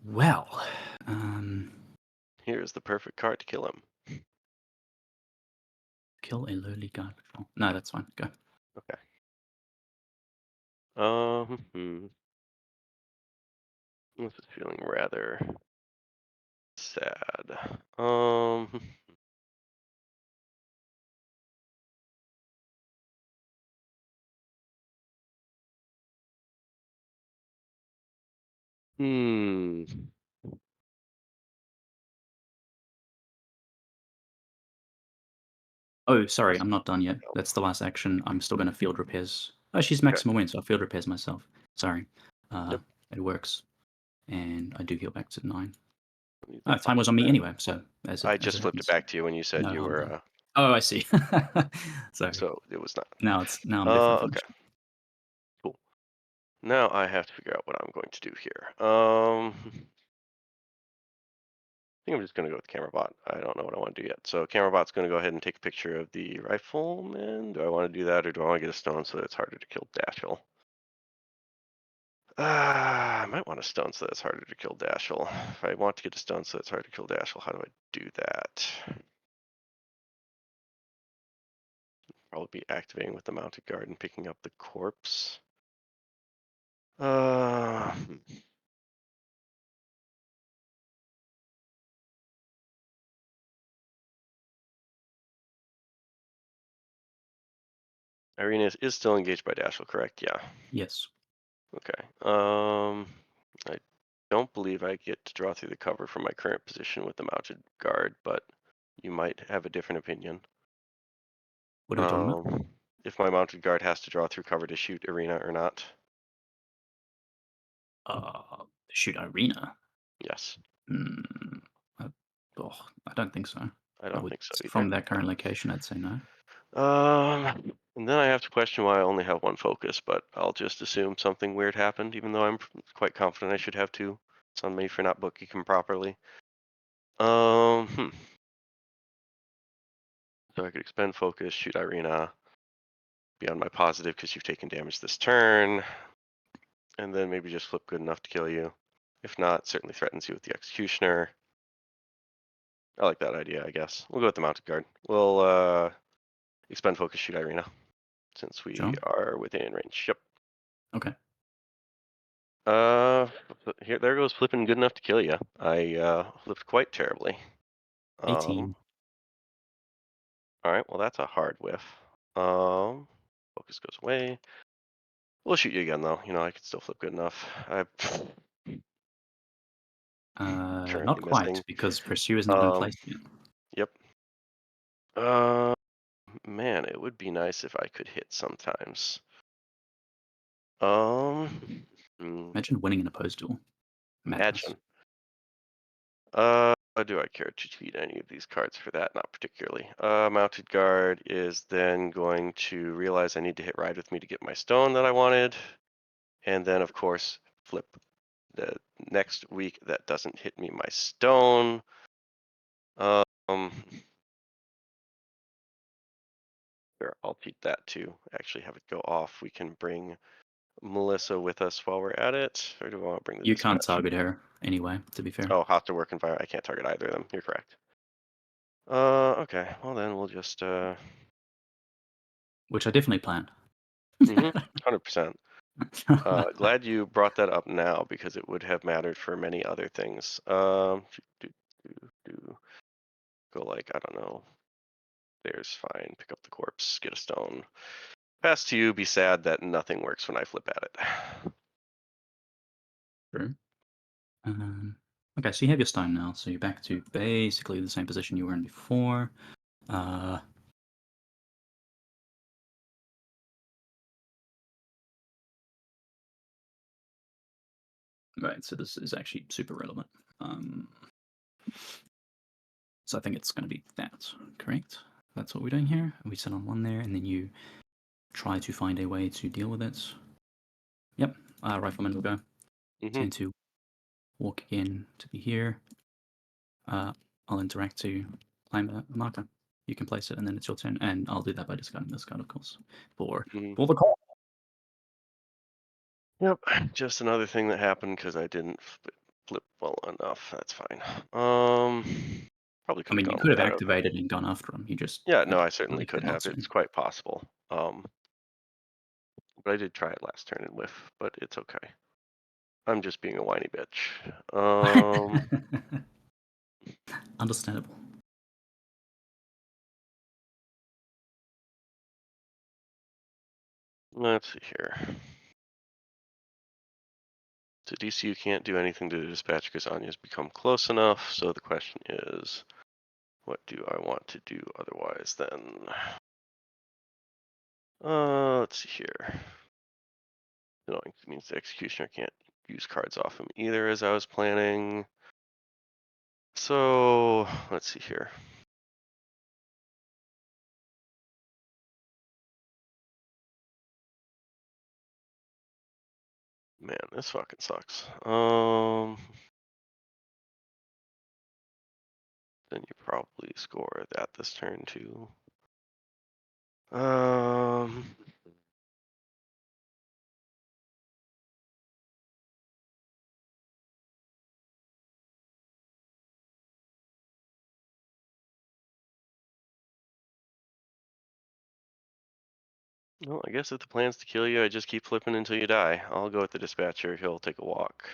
Well, Here's the perfect card to kill him. kill a lowly guard patrol. No, that's fine. Go. Okay. This is feeling rather sad. Hmm. Oh, sorry, I'm not done yet. That's the last action. I'm still going to field repairs. Oh, she's maximum win, so I'll field repairs myself. Sorry. Yep. It works. And I do heal back to 9. What do you Oh, think time was on me anyway, so as I as just flipped it happens. back to you when you said No you harm were. done. Oh, I see. Sorry. So it was not. Now I'm different from Okay. this. Cool. Now I have to figure out what I'm going to do here. I think I'm just going to go with camera bot. I don't know what I want to do yet. So camera bot's going to go ahead and take a picture of the rifleman. Do I want to do that, or do I want to get a stone so that it's harder to kill Dashel? I might want a stone so that it's harder to kill Dashel. If I want to get a stone so it's harder to kill Dashel, how do I do that? Probably be activating with the mounted guard and picking up the corpse. Irina is still engaged by Dashel, correct? Yeah. Yes. Okay. I don't believe I get to draw through the cover from my current position with the mounted guard, but you might have a different opinion. What are we talking about? If my mounted guard has to draw through cover to shoot Irina or not. Shoot Irina. Yes. I don't think so. I don't think so either. From that current location, I'd say no. And then I have to question why I only have one focus, but I'll just assume something weird happened, even though I'm quite confident I should have two. It's on me for not bookkeeping properly. So I could expend focus, shoot Irina, be on my positive because you've taken damage this turn, and then maybe just flip good enough to kill you. If not, certainly threatens you with the executioner. I like that idea, I guess. We'll go with the mounted guard. We'll expend focus, shoot Irina, since we are within range. Yep. Okay. There goes flipping good enough to kill you. I flipped quite terribly. 18. All right, well that's a hard whiff. Focus goes away. We'll shoot you again though. You know I can still flip good enough. Not quite, missing. because Pursue has not been placed yet. Yep. Man, it would be nice if I could hit sometimes. Imagine winning an opposed duel. Imagine. Do I care to tweet any of these cards for that? Not particularly. Mounted guard is then going to realize I need to hit ride with me to get my stone that I wanted. And then of course, flip the next week that doesn't hit me my stone. Sure, I'll tweet that too. Actually have it go off. We can bring Melissa with us while we're at it. Or do I want to bring the You can't dispatch? target her anyway, to be fair. Oh, hostile work environment. I can't target either of them. You're correct. Okay. Well then we'll just Which I definitely plan. 100%. Glad you brought that up now because it would have mattered for many other things. Go like, I don't know. There's fine. Pick up the corpse, get a stone. Pass to you, be sad that nothing works when I flip at it. True. Okay, so you have your stone now, so you're back to basically the same position you were in before. Right, so this is actually super relevant. So I think it's going to be that, correct? That's what we're doing here. We set on one there, and then you try to find a way to deal with it. Yep, Rifleman will go. Turn to walk again to be here. I'll interact to climb a marker. You can place it, and then it's your turn, and I'll do that by discarding this card, of course, for the call. Yep, just another thing that happened because I didn't flip well enough. That's fine. Probably could. I mean, you could have activated and gone after him. You just I certainly could have. It's quite possible. But but I did try it last turn and whiff, but it's okay. I'm just being a whiny bitch. Understandable. Let's see here. So DCU can't do anything to the dispatch because Anya's become close enough. So the question is, what do I want to do otherwise then? Let's see here. No, it means the executioner can't use cards off him either, as I was planning. So let's see here. Man, this fucking sucks. Then you probably score that this turn too. Well, I guess if the plan's to kill you, I just keep flipping until you die. I'll go with the dispatcher. He'll take a walk.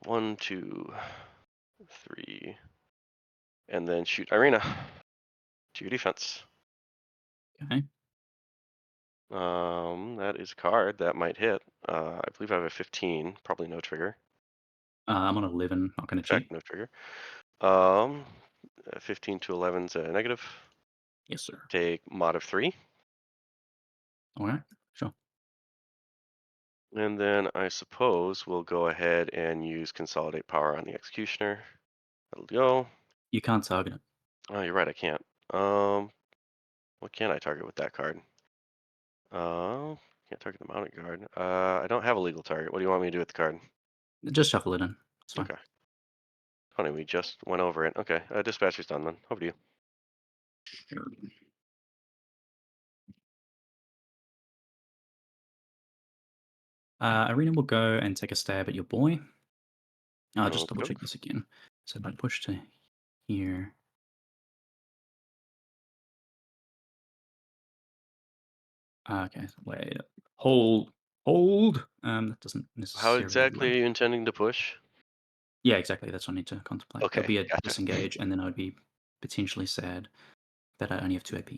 1, 2, 3, and then shoot Irina to your defense. Okay. That is a card that might hit. I believe I have a 15, probably no trigger. I'm on 11, not going to cheat. Check, no trigger. 15 to 11's a negative. Yes, sir. Take mod of 3. All right, sure. And then I suppose we'll go ahead and use Consolidate Power on the Executioner. That'll go. You can't target it. Oh, you're right, I can't. What can I target with that card? Can't target the mounted guard. I don't have a legal target. What do you want me to do with the card? Just shuffle it in. It's fine. Okay. Funny, we just went over it. Okay, dispatcher's done then. Over to you. Sure. Irina will go and take a stab at your boy. I'll just double check this again. So if I push to here. Okay, wait. Hold. That doesn't How necessarily exactly work. are you intending to push? Yeah, exactly. That's what I need to contemplate. Okay, There'll be a gotcha. disengage, and then I would be potentially sad that I only have 2 AP.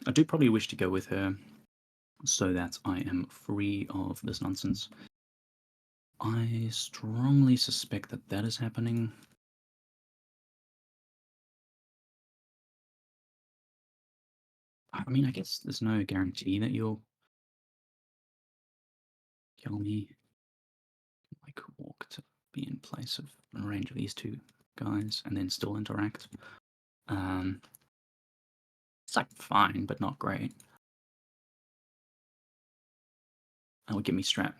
I do probably wish to go with her so that I am free of this nonsense. I strongly suspect that that is happening. I mean, I guess there's no guarantee that you'll kill me. Like, walk to be in place of a range of these 2 guys and then still interact. It's like fine, but not great. That would get me strat,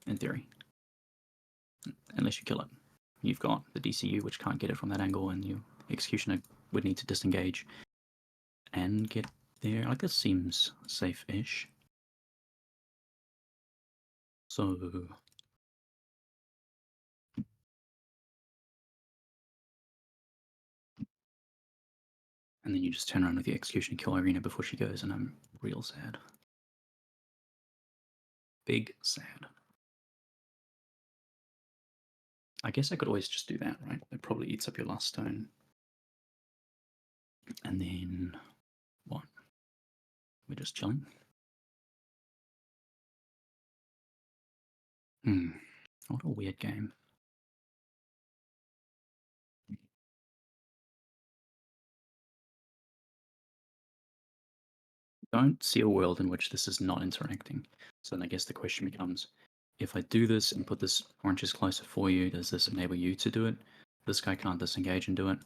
in theory. Unless you kill it. You've got the DCU, which can't get it from that angle, and your Executioner would need to disengage and get there. Like, this seems safe-ish. So... And then you just turn around with the Executioner, kill Irina before she goes, and I'm real sad. Big sad. I guess I could always just do that, right? It probably eats up your last stone. And then... what? We're just chilling? What a weird game. Don't see a world in which this is not interacting. So then I guess the question becomes, if I do this and put this oranges closer for you, does this enable you to do it? This guy can't disengage and do it.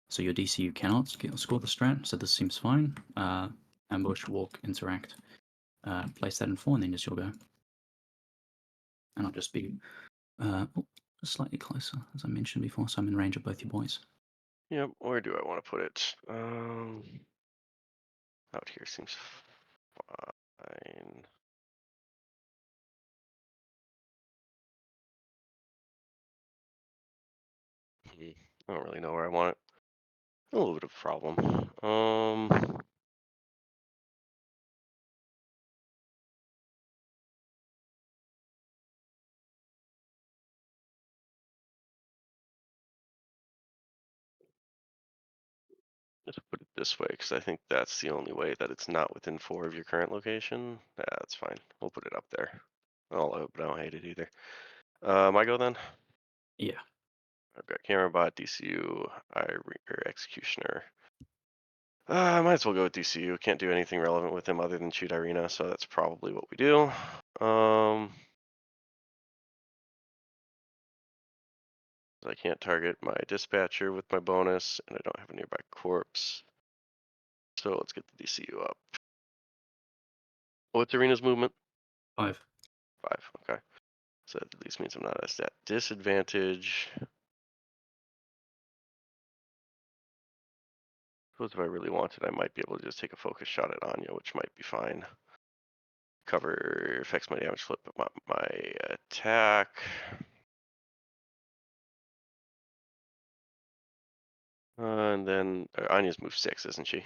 So your DCU cannot score the strat, so this seems fine. Ambush, walk, interact. Place that in 4, and then just you'll go. And I'll just be just slightly closer, as I mentioned before, so I'm in range of both your boys. Yep, where do I want to put it? Out here seems fine. I don't really know where I want it. A little bit of a problem. Let's put it this way, because I think that's the only way that it's not within 4 of your current location. Yeah, that's fine. We'll put it up there. I don't hate it either. I go then? Yeah. I've got camera bot, DCU, or executioner. I might as well go with DCU. Can't do anything relevant with him other than shoot Irina, so that's probably what we do. I can't target my dispatcher with my bonus, and I don't have a nearby corpse. So let's get the DCU up. What's Irina's movement? 5. 5, okay. So that at least means I'm not at a stat disadvantage. Suppose if I really wanted, I might be able to just take a focus shot at Anya, which might be fine. Cover affects my damage flip, but my attack. And then Anya's move 6, isn't she?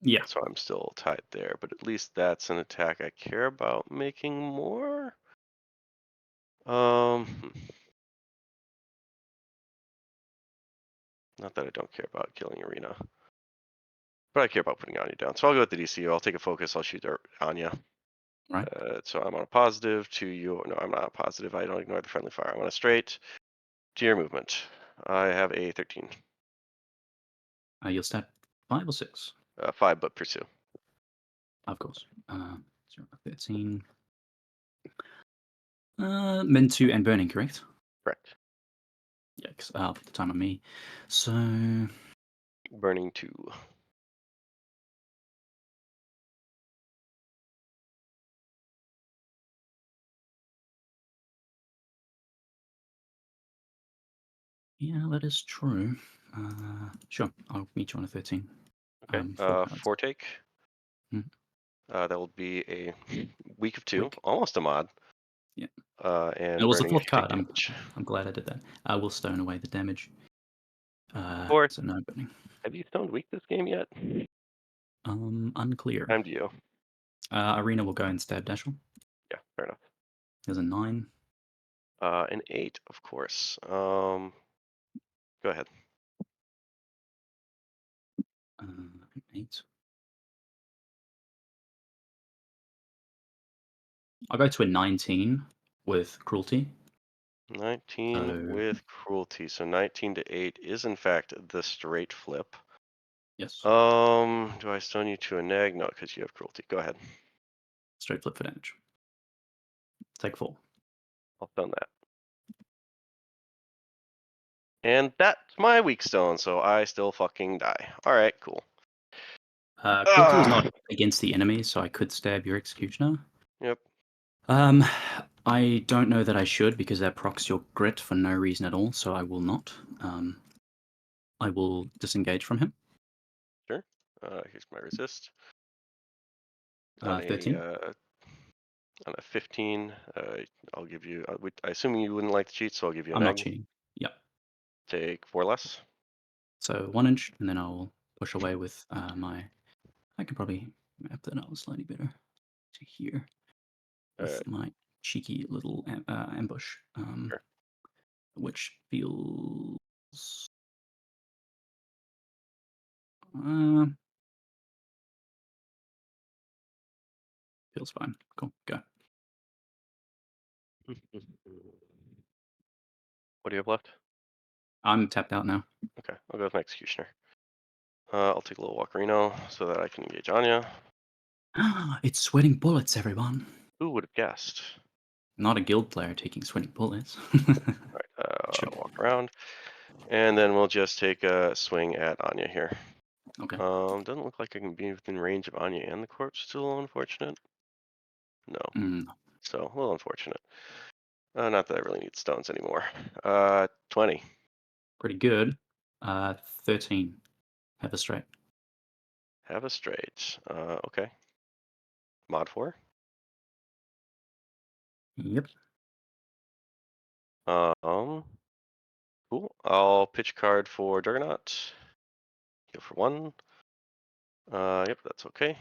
Yeah. So I'm still tied there, but at least that's an attack I care about making more. Not that I don't care about killing Arena, but I care about putting Anya down. So I'll go with the DCU. I'll take a focus. I'll shoot Anya. Right. So I'm on a positive to you. No, I'm not a positive. I don't ignore the friendly fire. I'm on a straight to your movement. I have a 13. You'll stat 5 or 6? 5, but pursue. Of course. 13. Men 2 and burning, correct? Correct. Yeah, because the time on me. So Burning 2. yeah, that is true. Sure, I'll meet you on a 13. Okay. 4 cards. 4 take. Mhm. That will be a week of 2, Week. almost a mod. Yeah. And It was the burning if 4th you take card. I'm damage. glad I did that. I will stone away the damage. Or So no burning. have you stoned weak this game yet? Unclear. Time to you. Arena will go and stab Dashel. Yeah, fair enough. There's a 9. An 8, of course. Go ahead. 8. I'll go to a 19 with cruelty. 19 with cruelty. So 19 to 8 is in fact the straight flip. Yes. Do I stone you to a neg? No, because you have cruelty. Go ahead. Straight flip for damage. Take 4. I'll stone that. And that's my weak stone, so I still fucking die. Alright, cool. Cruelty is not against the enemy, so I could stab your executioner. Yep. I don't know that I should because that procs your grit for no reason at all, so I will not. I will disengage from him. Sure. Here's my resist. 13. On a 15, I'll give you. I assume you wouldn't like the cheat, so I'll give you an I'm egg. not cheating. Yep. Take 4 less. So 1 inch, and then I'll push away with my. I can probably map that out slightly better to here with my cheeky little ambush, Sure. which feels. Feels fine. Cool. Go. What do you have left? I'm tapped out now. Okay, I'll go with my executioner. I'll take a little walkerino so that I can engage Anya. It's sweating bullets, everyone. Who would have guessed? Not a guild player taking sweating bullets. Alright, Sure. walk around. And then we'll just take a swing at Anya here. Okay. Doesn't look like I can be within range of Anya and the corpse. It's a little unfortunate. No. So, a little unfortunate. Not that I really need stones anymore. 20. Pretty good. 13. Have a straight. Have a straight. Okay. Mod 4. Yep. Cool. I'll pitch card for Juggernaut. Go for 1. Yep, that's okay.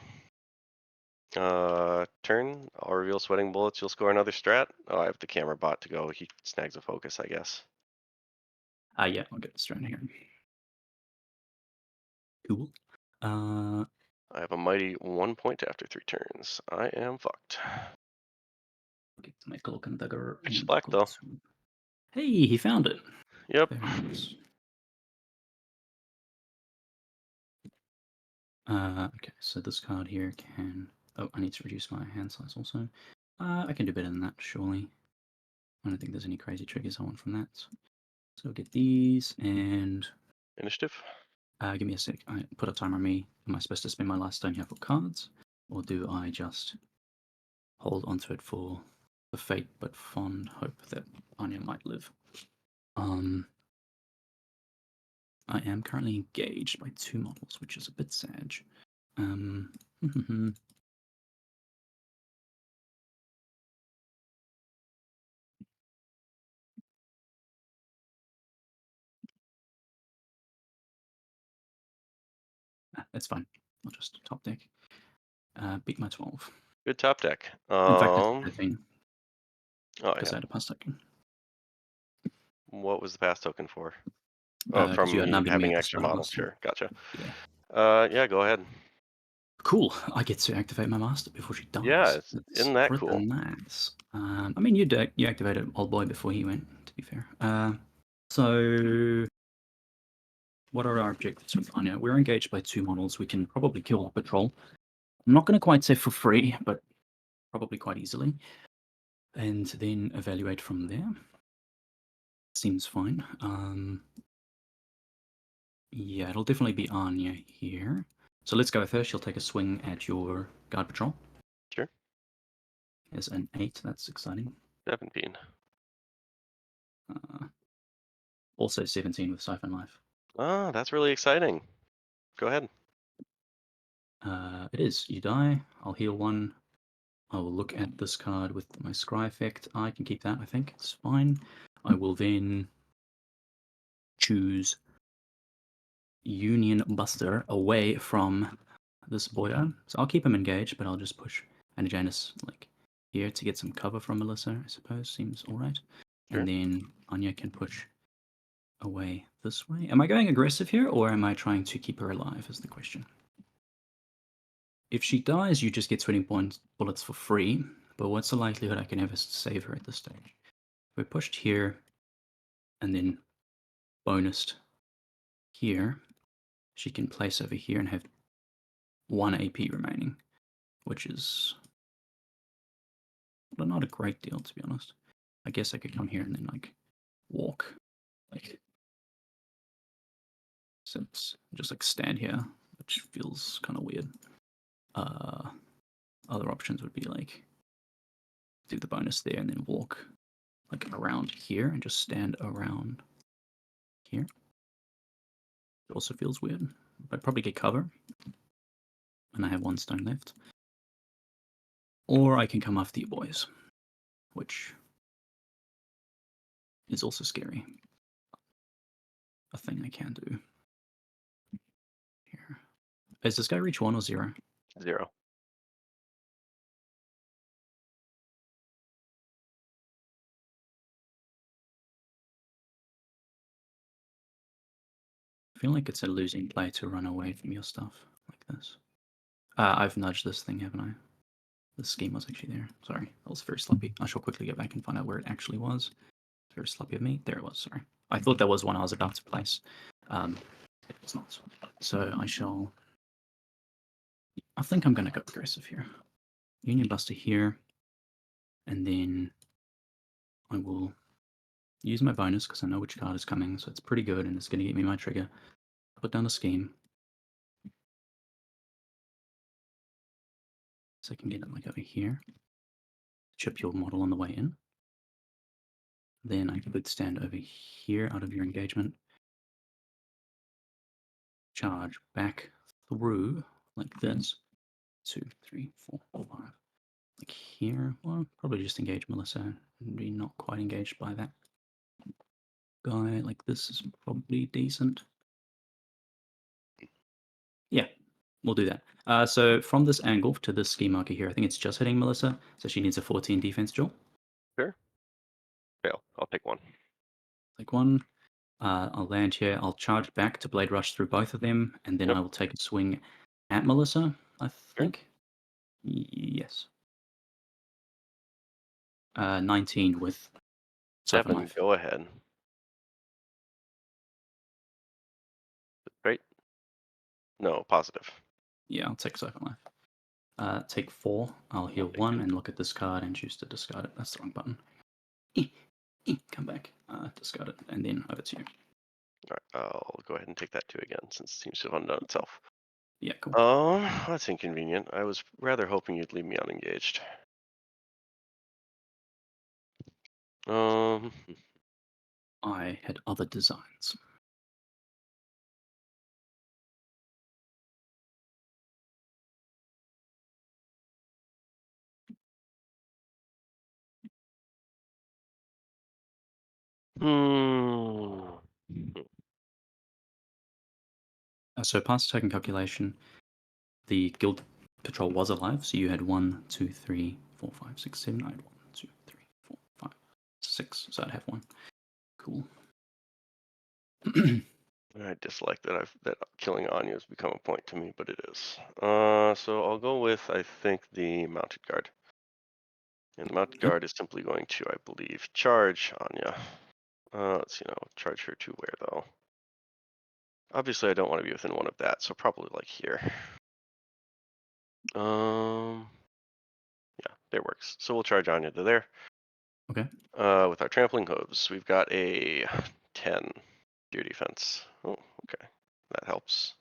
Turn. I'll reveal sweating bullets. You'll score another strat. Oh, I have the camera bot to go. He snags a focus, I guess. Yeah, I'll get this straight here. Cool. I have a mighty 1 point after 3 turns. I am fucked. Get my Cloak and Dagger. Pitch And black, go though. to- Hey, he found it. Yep. Very nice. Okay, so this card here can... Oh, I need to reduce my hand size also. I can do better than that, surely. I don't think there's any crazy triggers I want from that. So I'll get these, and... Initiative. give me a sec. I put a timer on me. Am I supposed to spend my last stone here for cards? Or do I just hold onto it for the fate but fond hope that Anya might live? I am currently engaged by 2 models, which is a bit sad. It's fine. I'll just top deck. Beat my 12. Good top deck. In fact, it's 13, Oh, because yeah. I had a pass token. What was the pass token for? Oh, 'Cause from you me outnumbered me having at the extra start of models. this. Sure, gotcha. Yeah. Yeah, go ahead. Cool. I get to activate my master before she dies. Yeah, That's isn't that pretty cool? nice. I mean, you activated Old Boy before he went, to be fair. So what are our objectives with Anya? We're engaged by 2 models. We can probably kill the patrol. I'm not going to quite say for free, but probably quite easily. And then evaluate from there. Seems fine. Yeah, it'll definitely be Anya here. So let's go with her. She'll take a swing at your guard patrol. Sure. As an 8, that's exciting. 17. Also 17 with Siphon Life. Oh, that's really exciting. Go ahead. It is. You die. I'll heal 1. I will look at this card with my Scry effect. I can keep that, I think. It's fine. I will then choose Union Buster away from this boyo. So I'll keep him engaged, but I'll just push Anajanus like here to get some cover from Melissa, I suppose. Seems alright. Sure. And then Anya can push away this way. Am I going aggressive here, or am I trying to keep her alive, is the question. If she dies, you just get 20 bullets for free, but what's the likelihood I can ever save her at this stage? We're pushed here, and then bonused here. She can place over here and have 1 AP remaining, which is not a great deal, to be honest. I guess I could come here and then, like, walk. Like, since just, like, stand here, which feels kind of weird. Other options would be, like, do the bonus there and then walk, like, around here and just stand around here. It also feels weird. I'd probably get cover. And I have 1 stone left. Or I can come after you boys, which is also scary. A thing I can do. Here. Is this guy reach 1 or 0? 0. I feel like it's a losing play to run away from your stuff like this. I've nudged this thing, haven't I? The scheme was actually there. Sorry, that was very sloppy. I shall quickly go back and find out where it actually was. Very sloppy of me. There it was, sorry. I thought that was one I was about to place. It was not. So I shall... I think I'm going to go aggressive here. Union Buster here. And then I will use my bonus because I know which card is coming. So it's pretty good and it's going to get me my trigger. Put down a scheme. So I can get it like over here. Chip your model on the way in. Then I could stand over here out of your engagement. Charge back through like this. 2, 3, 4, 5. Like here. Well, probably just engage Melissa and be not quite engaged by that guy. Like this is probably decent. we'll do that. So from this angle to this ski marker here, I think it's just hitting Melissa, so she needs a 14 defense duel. Sure. Fail. I'll take one. Take one. I'll land here. I'll charge back to Blade Rush through both of them, and then Yep. I will take a swing at Melissa, I Sure. think. Yes. 19 with 7 life. Go ahead. Right? No, positive. Yeah, I'll take 7 life. Take 4. I'll heal take 1 two. and look at this card and choose to discard it. That's the wrong button. Come back. Discard it, and then over to you. All right, I'll go ahead and take that 2 again, since it seems to have undone itself. Yeah, cool. That's inconvenient. I was rather hoping you'd leave me unengaged. I had other designs. So past token calculation, the guild patrol was alive, so you had 1, 2, 3, 4, 5, 6, 7. I had 1, 2, 3, 4, 5, 6. So I'd have 1. Cool. I dislike that killing Anya has become a point to me, but it is. So I'll go with, I think, the mounted guard. And the mounted guard is simply going to, I believe, charge Anya. Let's charge her to where though? Obviously, I don't want to be within 1 of that, so probably like here. Yeah, there works. So we'll charge Anya to there. Okay. With our trampling hooves, we've got a 10 gear defense. Oh, okay, that helps.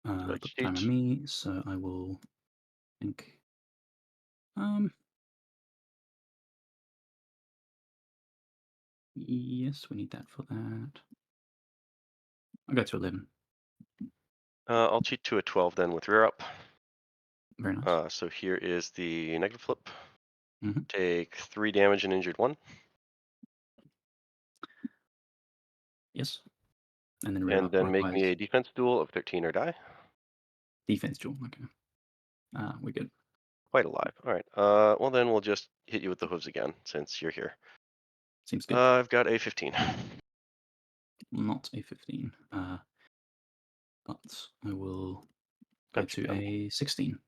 Put the time on me, so I will think. Yes, we need that for that. I'll go to 11. I'll cheat to a 12 then with rear up. Very nice. So here is the negative flip. Mhm. Take 3 damage and injured 1. Yes. And then rear And up then make me requires a defense duel of 13 or die. defense duel. Okay. We're good. Quite alive. All right. Well, then we'll just hit you with the hooves again since you're here. Seems good. I've got a 15. Not a 15. But I will go to a 16.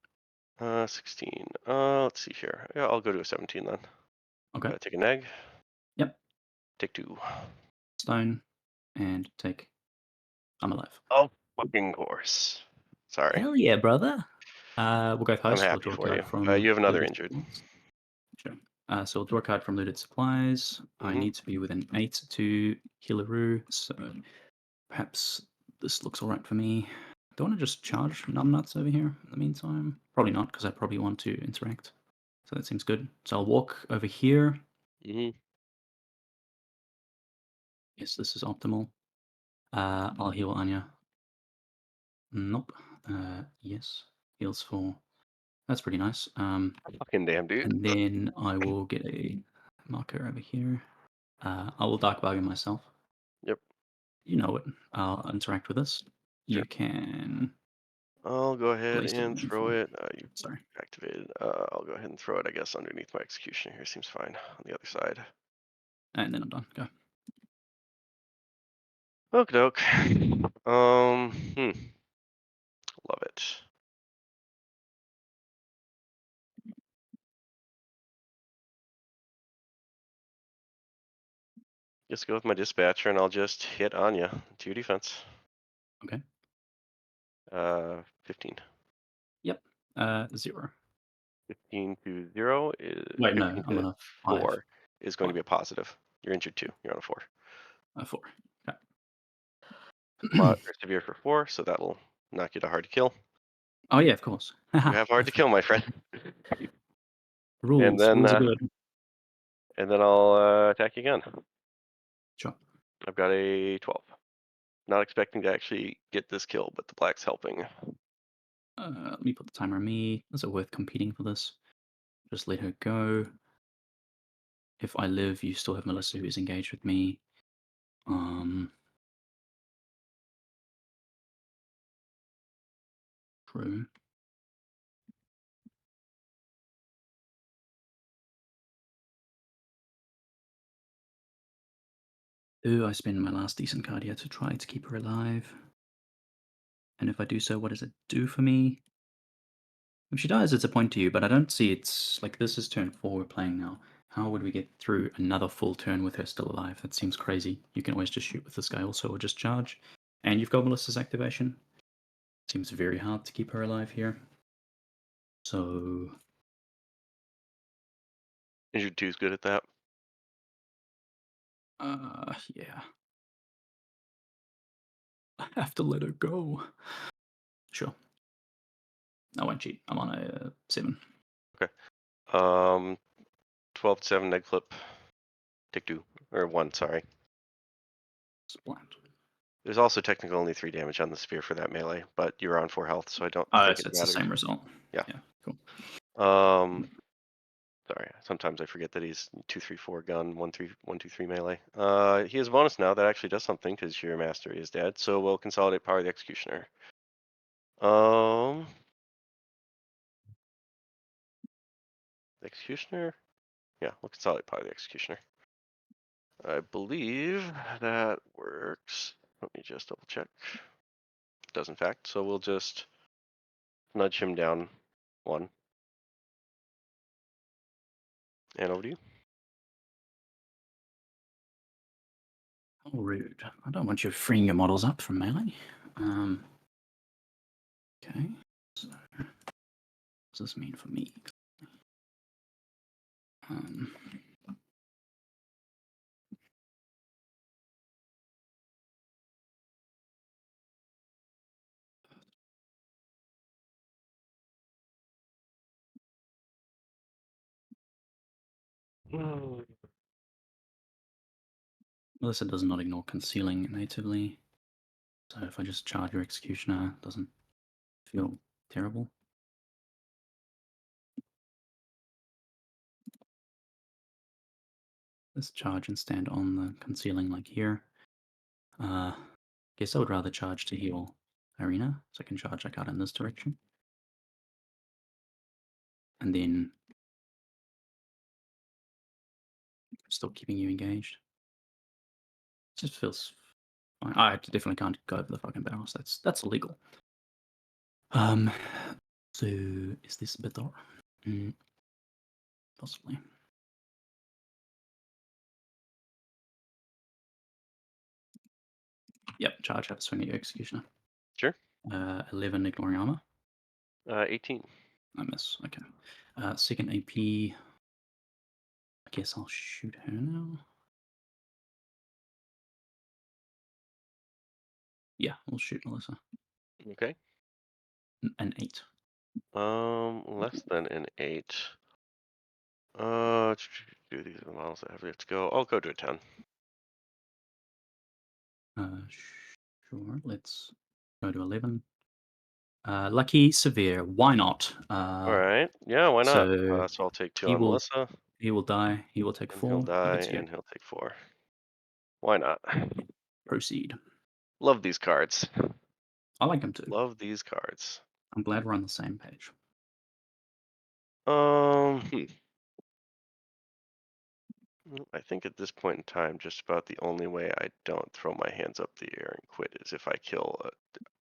16. Let's see here. Yeah, I'll go to a 17 then. Okay. Take a neg. Yep. Take 2. Stone and take. I'm alive. Oh, fucking course. Sorry. Hell yeah, brother. We'll go I'm first. We'll happy draw a for card you. from You have another looted injured. supplies. Sure. So we'll draw a card from looted supplies. I need to be within 8 to Hillaroo, so perhaps this looks alright for me. Do I want to just charge numbnuts over here in the meantime? Probably not, because I probably want to interact. So that seems good. So I'll walk over here. Yes, this is optimal. I'll heal Anya. Nope. Yes. Heals for. That's pretty nice. Fucking damn, dude. And then I will get a marker over here. I will dark bargain myself. Yep. You know it. I'll interact with this. Sure. You can. I'll go ahead Least and throw it. You Sorry. activated. I'll go ahead and throw it, I guess, underneath my executioner here. Seems fine on the other side. And then I'm done. Go. Okie doke. Love it. Just go with my dispatcher and I'll just hit Anya. 2 defense. Okay. 15. Yep. 0. 15 to 0 is Wait, 15 no, I'm to on a 4 5. is going to be a positive. You're injured 2. You're on a 4. 4. Okay. Persevere for 4, so that'll knock you to hard to kill. Oh yeah, of course. You have hard to kill, my friend. Rules. then, Rules are good. And then I'll attack you again. Sure. I've got a 12. Not expecting to actually get this kill, but the black's helping. Let me put the timer on me. Is it worth competing for this? Just let her go. If I live, you still have Melissa who's engaged with me. True. Do I spend my last decent card here to try to keep her alive? And if I do so, what does it do for me? If she dies, it's a point to you, but I don't see it's like this is turn 4 we're playing now. How would we get through another full turn with her still alive? That seems crazy. You can always just shoot with this guy also, or just charge. And you've got Melissa's activation. Seems very hard to keep her alive here. So... Injured 2's good at that. yeah. I have to let her go. Sure. I won't cheat. I'm on a 7. Okay. 12-7 neg flip. Take 2. Or 1, sorry. It's blind. There's also technically only 3 damage on the spear for that melee, but you're on 4 health, so I don't Oh, think it's it the matters. same result. Yeah. Yeah, cool. Sorry, sometimes I forget that he's 2-3-4 gun, 1-2-3 melee. He has a bonus now that actually does something because your mastery is dead, so we'll consolidate power of the executioner. The executioner? Yeah, we'll consolidate power of the executioner. I believe that works. Let me just double check. It does in fact, so we'll just nudge him down 1. And over to you. Oh, rude. I don't want you freeing your models up from melee. Okay. So, what does this mean for me? Melissa does not ignore concealing natively. So if I just charge your executioner, it doesn't feel terrible. Let's charge and stand on the concealing like here. Guess I would rather charge to heal Irina, so I can charge like out in this direction. And then still keeping you engaged. It just feels fine. I definitely can't go over the fucking barrels. That's illegal. So is this better? Possibly. Yep, charge, have a swing at your executioner. Sure. 11 ignoring armor. 18. I miss, okay. Second AP. I guess I'll shoot her now. Yeah, we'll shoot Melissa. Okay. An 8. Less than an 8. Do these models that have to go? I'll go to a 10. Sure, let's go to 11. Lucky, severe, why not? Alright, yeah, why not? So So I'll take 2 he on will, Melissa. he will die, he will take And 4. he'll die, It's you. and he'll take 4. Why not? Proceed. Love these cards. I like him too. Love these cards. I'm glad we're on the same page. I think at this point in time, just about the only way I don't throw my hands up the air and quit is if I kill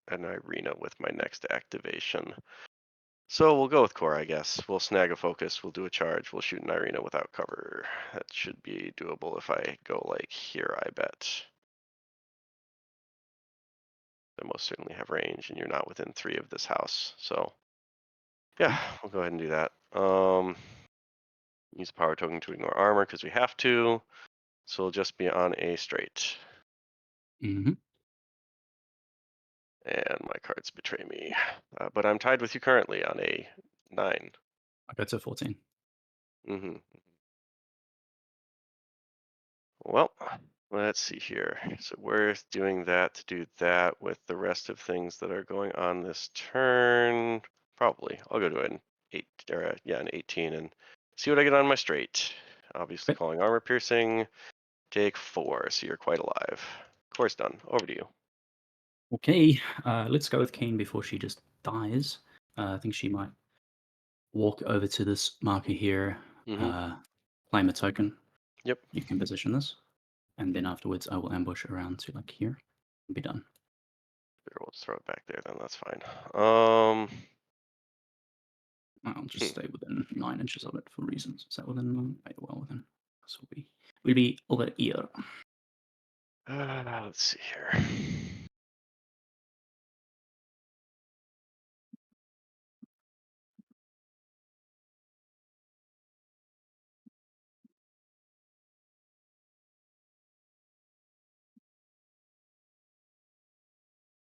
an Irina with my next activation. So we'll go with core, I guess. We'll snag a focus, we'll do a charge, we'll shoot an Irina without cover. That should be doable if I go like here, I bet. I most certainly have range, and you're not within 3 of this house. So yeah, we'll go ahead and do that. Use power token to ignore armor because we have to. So we'll just be on a straight. Mm-hmm. And my cards betray me. But I'm tied with you currently on a 9. I go to 14. Mm-hmm. Well, let's see here. Is it worth doing that to do that with the rest of things that are going on this turn? Probably. I'll go to an 8 or an 18 and see what I get on my straight. Obviously Okay. calling armor piercing. Take 4, so you're quite alive. Course done. Over to you. Okay, let's go with Kane before she just dies. I think she might walk over to this marker here, Mm-hmm. claim a token. Yep. You can position this, and then afterwards I will ambush around to like here and be done. Here, we'll just throw it back there then. That's fine. I'll just stay within 9 inches of it for reasons. Is that within 9? Well within. So we'll be over here. Let's see here.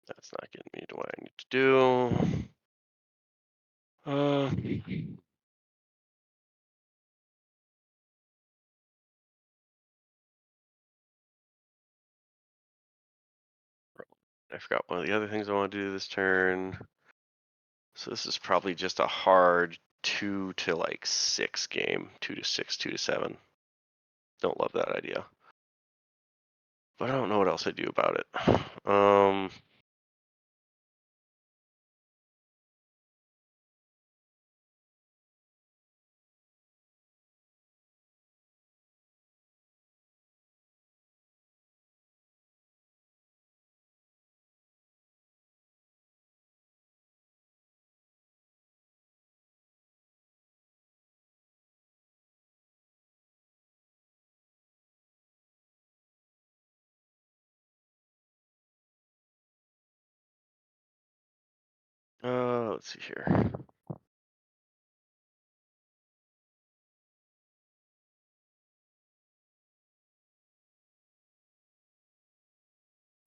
That's not getting me to what I need to do. I forgot one of the other things I want to do this turn. So this is probably just a hard 2 to like 6 game. 2 to 6, 2 to 7. Don't love that idea. But I don't know what else I do about it. Let's see here.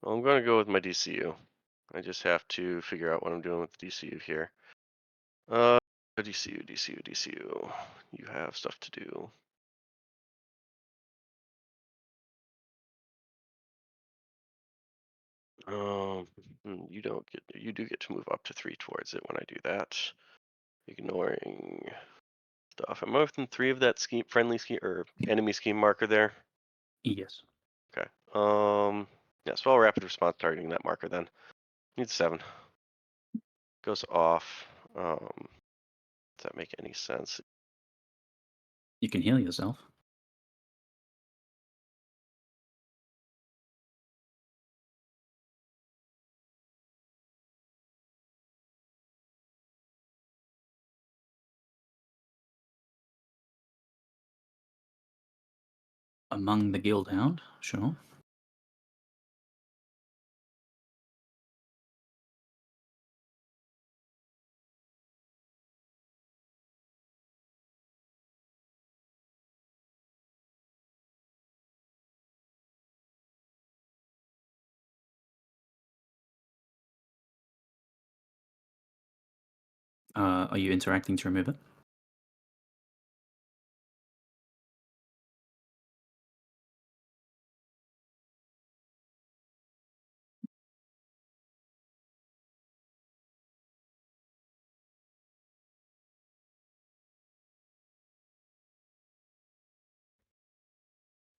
Well, I'm going to go with my DCU. I just have to figure out what I'm doing with the DCU here. DCU, DCU, DCU. You have stuff to do. You don't get. You do get to move up to 3 towards it when I do that. Ignoring stuff. Am I within 3 of that scheme, friendly scheme or enemy scheme marker there? Yes. Okay. Yeah. So I'll rapid response targeting that marker then. Needs 7. Goes off. Does that make any sense? You can heal yourself. Among the Guildhound, sure. Are you interacting to remove it?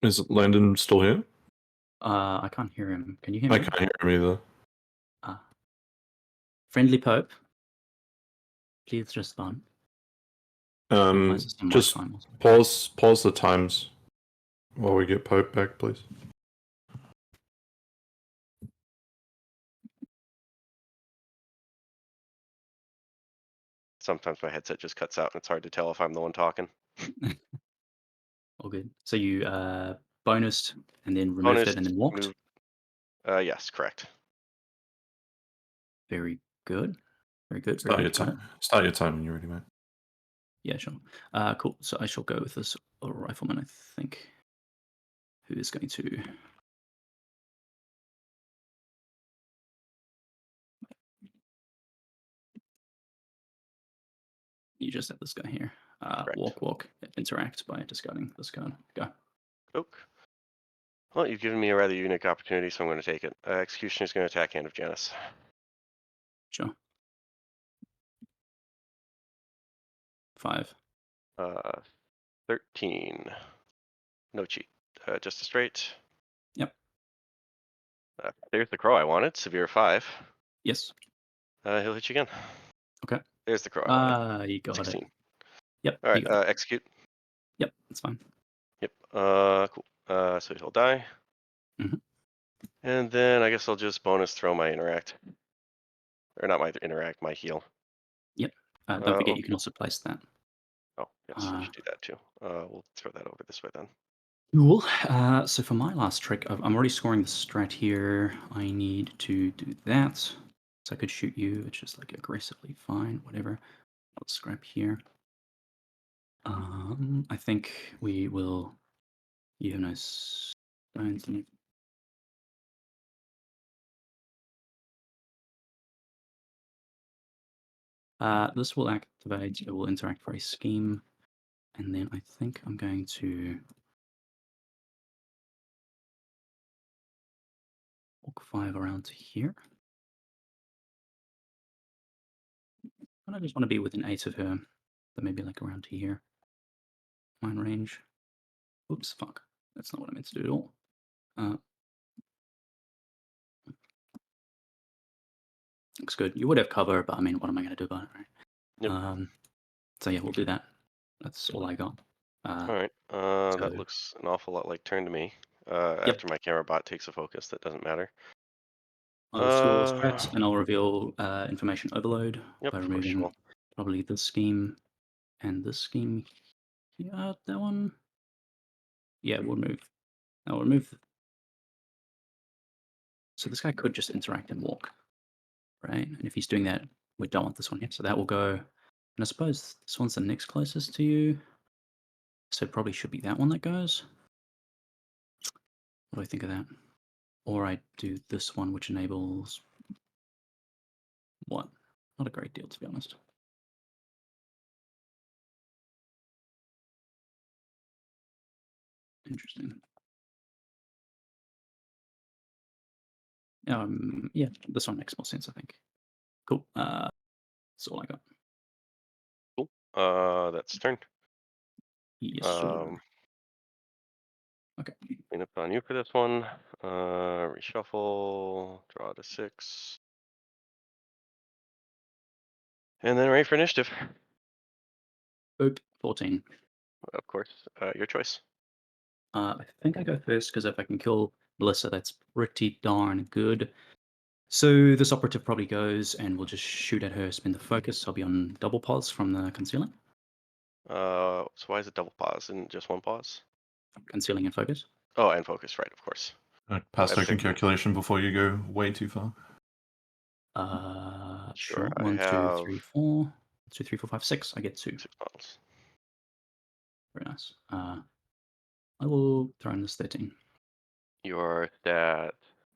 Is Landon still here? I can't hear him. Can you hear I me? can't hear him either. Friendly Pope. Please respond. My system might Just time also. pause the times while we get Pope back, please. Sometimes my headset just cuts out and it's hard to tell if I'm the one talking. All good. So you bonused and then removed Bonus it and then walked. move. Yes, correct. Very good. Very good. Start Very your good. time. Start your time when you're ready, mate. Yeah, sure. Cool. So I shall go with this rifleman, I think, who is going to. You just have this guy here. Walk, interact by discarding this card. Go. Oak. Well, you've given me a rather unique opportunity, so I'm going to take it. Executioner is going to attack Hand of Janus. Sure. 5. 13. No cheat. Just a straight. Yep. There's the crow I wanted. Severe 5. Yes. He'll hit you again. Okay. There's the crow I wanted. You got 16. it. Yep. All you right. got it. Execute. Yep. That's fine. Yep. Cool. So he'll die. Mhm. And then I guess I'll just bonus throw my interact. Or not my interact, my heal. Yep. Don't forget Oh, you can also place that. oh, yes, I Uh, should do that too. We'll throw that over this way then. Cool. So for my last trick, I'm already scoring the strat here. I need to do that. So I could shoot you. It's just like aggressively fine. Whatever. Let's scrap here. I think we will. You have no stones. This will activate. It will interact for a scheme, and then I think I'm going to walk 5 around to here. And I just want to be within 8 of her, but maybe like around to here. Mine range. Oops, fuck. That's not what I meant to do at all. Looks good. You would have cover, but I mean, what am I going to do about it, right? Yep. So yeah, we'll do that. That's all I got. All right. That looks an awful lot like turn to me. After my camera bot takes a focus, that doesn't matter. I'll store strats and I'll reveal information overload Yep, by of course you removing will. probably this scheme and this scheme. Yeah, that one. Yeah, we'll remove. I'll remove. So this guy could just interact and walk, right? And if he's doing that, we don't want this one here. So that will go. And I suppose this one's the next closest to you. So it probably should be that one that goes. What do I think of that? Or I do this one, which enables what? Not a great deal, to be honest. Interesting. Yeah, this one makes more sense, I think. Cool. That's all I got. Cool. That's turn. Yes, sir. Okay. Clean up on you for this one. Reshuffle. Draw to 6. And then ready for initiative. Boop. 14. Of course. Your choice. I think I go first because if I can kill Melissa, that's pretty darn good. So this operative probably goes and we'll just shoot at her, spin the focus. I'll be on double pause from the concealing. So why is it double pause and just one pause? Concealing and focus. Oh, and focus, right, of course. Pass I token think- calculation before you go way too far. Sure. I 1, 2, have 3, 4. 2, 3, 4, 5, 6. I get 2. 6 models. Very nice. I will throw in this 13. Your stat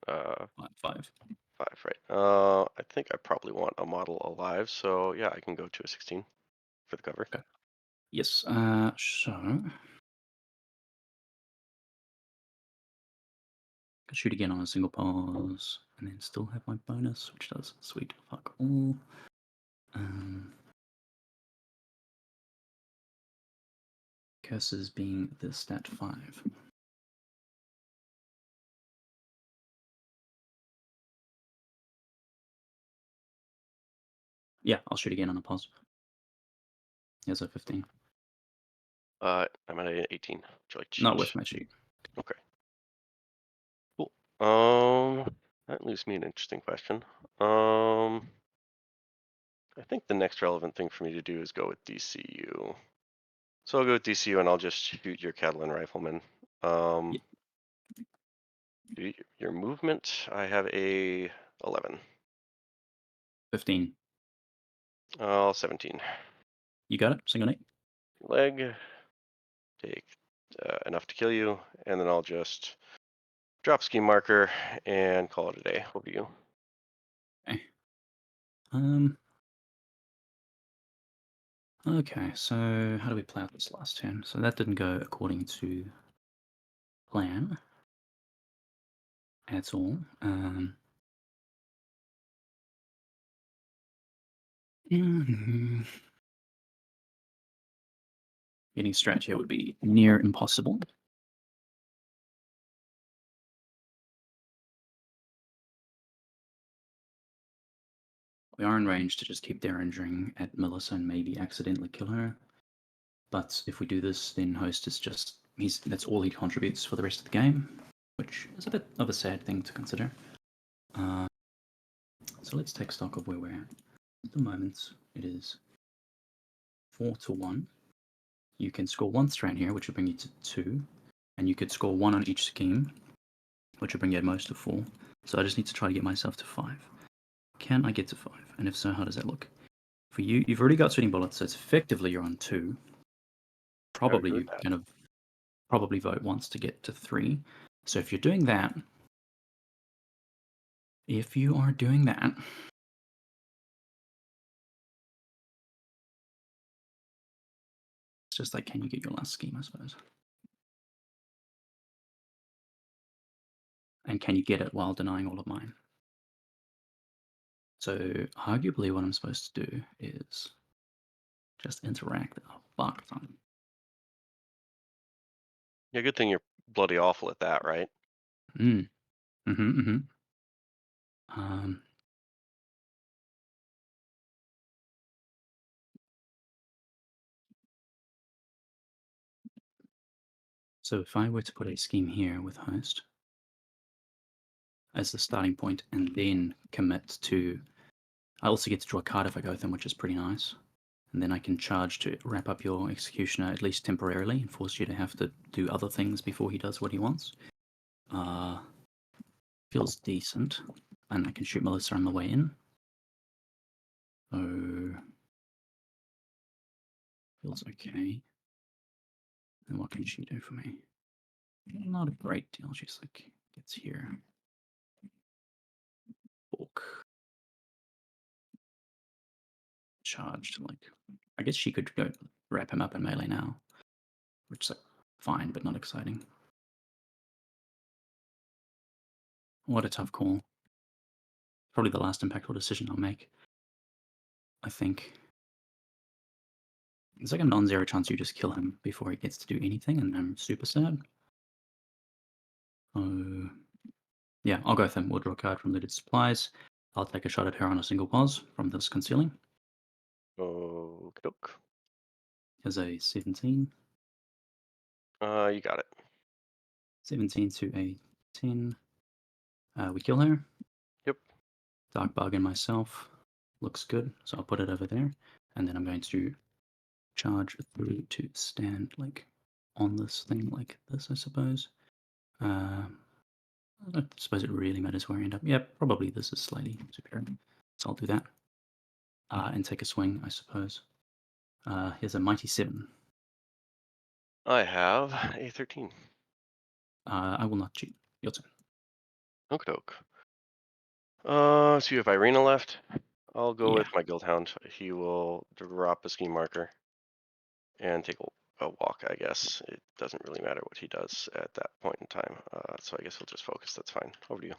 5. 5, right? I think I probably want a model alive, so yeah, I can go to a 16 for the cover. Okay. Yes. So could shoot again on a single pause, and then still have my bonus, which does sweet fuck all. Curses being the stat 5. Yeah, I'll shoot again on a pause. Here's a 15. I'm at an 18. Would you like to Not change? worth my shoot. Okay. Cool. That leaves me an interesting question. I think the next relevant thing for me to do is go with DCU. So I'll go with DCU and I'll just shoot your Catalan rifleman. Yep. Your movement, I have a 11. 15. 17. You got it? Single knee? Leg, take enough to kill you, and then I'll just drop scheme marker and call it a day. Over to you. Okay. Okay, so how do we play out this last turn? So that didn't go according to plan at all. Getting stretch here would be near impossible. We are in range to just keep derringering at Melissa and maybe accidentally kill her. But if we do this, then Host is just that's all he contributes for the rest of the game, which is a bit of a sad thing to consider. So let's take stock of where we're at. At the moment, it is 4-1. You can score 1 strand here, which will bring you to 2, and you could score 1 on each scheme, which will bring you at most to 4. So I just need to try to get myself to 5. Can I get to 5? And if so, how does that look? For you, you've already got sweating bullets, so it's effectively you're on 2. Probably you kind of probably vote once to get to 3. So if you're doing that, it's just like, can you get your last scheme, I suppose? And can you get it while denying all of mine? So arguably what I'm supposed to do is just interact a fuck ton. Yeah, good thing you're bloody awful at that, right? So if I were to put a scheme here with Host as the starting point and then commit to, I also get to draw a card if I go with him, which is pretty nice. And then I can charge to wrap up your Executioner, at least temporarily, and force you to have to do other things before he does what he wants. Feels decent. And I can shoot Melissa on the way in. So, feels okay. And what can she do for me? Not a great deal. She's like, gets here. Bulk. Charged. Like, I guess she could go wrap him up in melee now. Which is like, fine, but not exciting. What a tough call. Probably the last impactful decision I'll make. I think. It's like a non-zero chance you just kill him before he gets to do anything, and I'm super sad. Yeah, I'll go with him. We'll draw a card from looted supplies. I'll take a shot at her on a single pause from this concealing. Okey-doke. As a 17. You got it. 17 to a 10. We kill her. Yep. Dark Bargain myself. Looks good. So I'll put it over there. And then I'm going to charge through to stand like on this thing like this, I suppose. I don't suppose it really matters where I end up. Yeah, probably this is slightly superior. So I'll do that. And take a swing, I suppose. Here's a Mighty 7. I have a 13. I will not cheat. Your turn. Okey-doke. So you have Irina left. I'll go Yeah. with my Guildhound. He will drop a scheme marker and take a walk, I guess. It doesn't really matter what he does at that point in time. So I guess he'll just focus. That's fine. Over to you.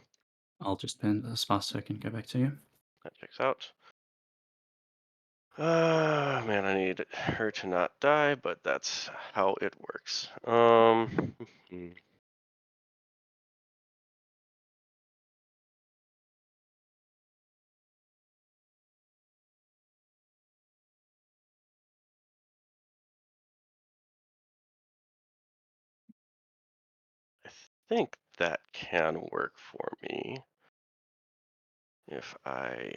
I'll just pin this fast so I can go back to you. That checks out. Man, I need her to not die, but that's how it works. I think that can work for me if I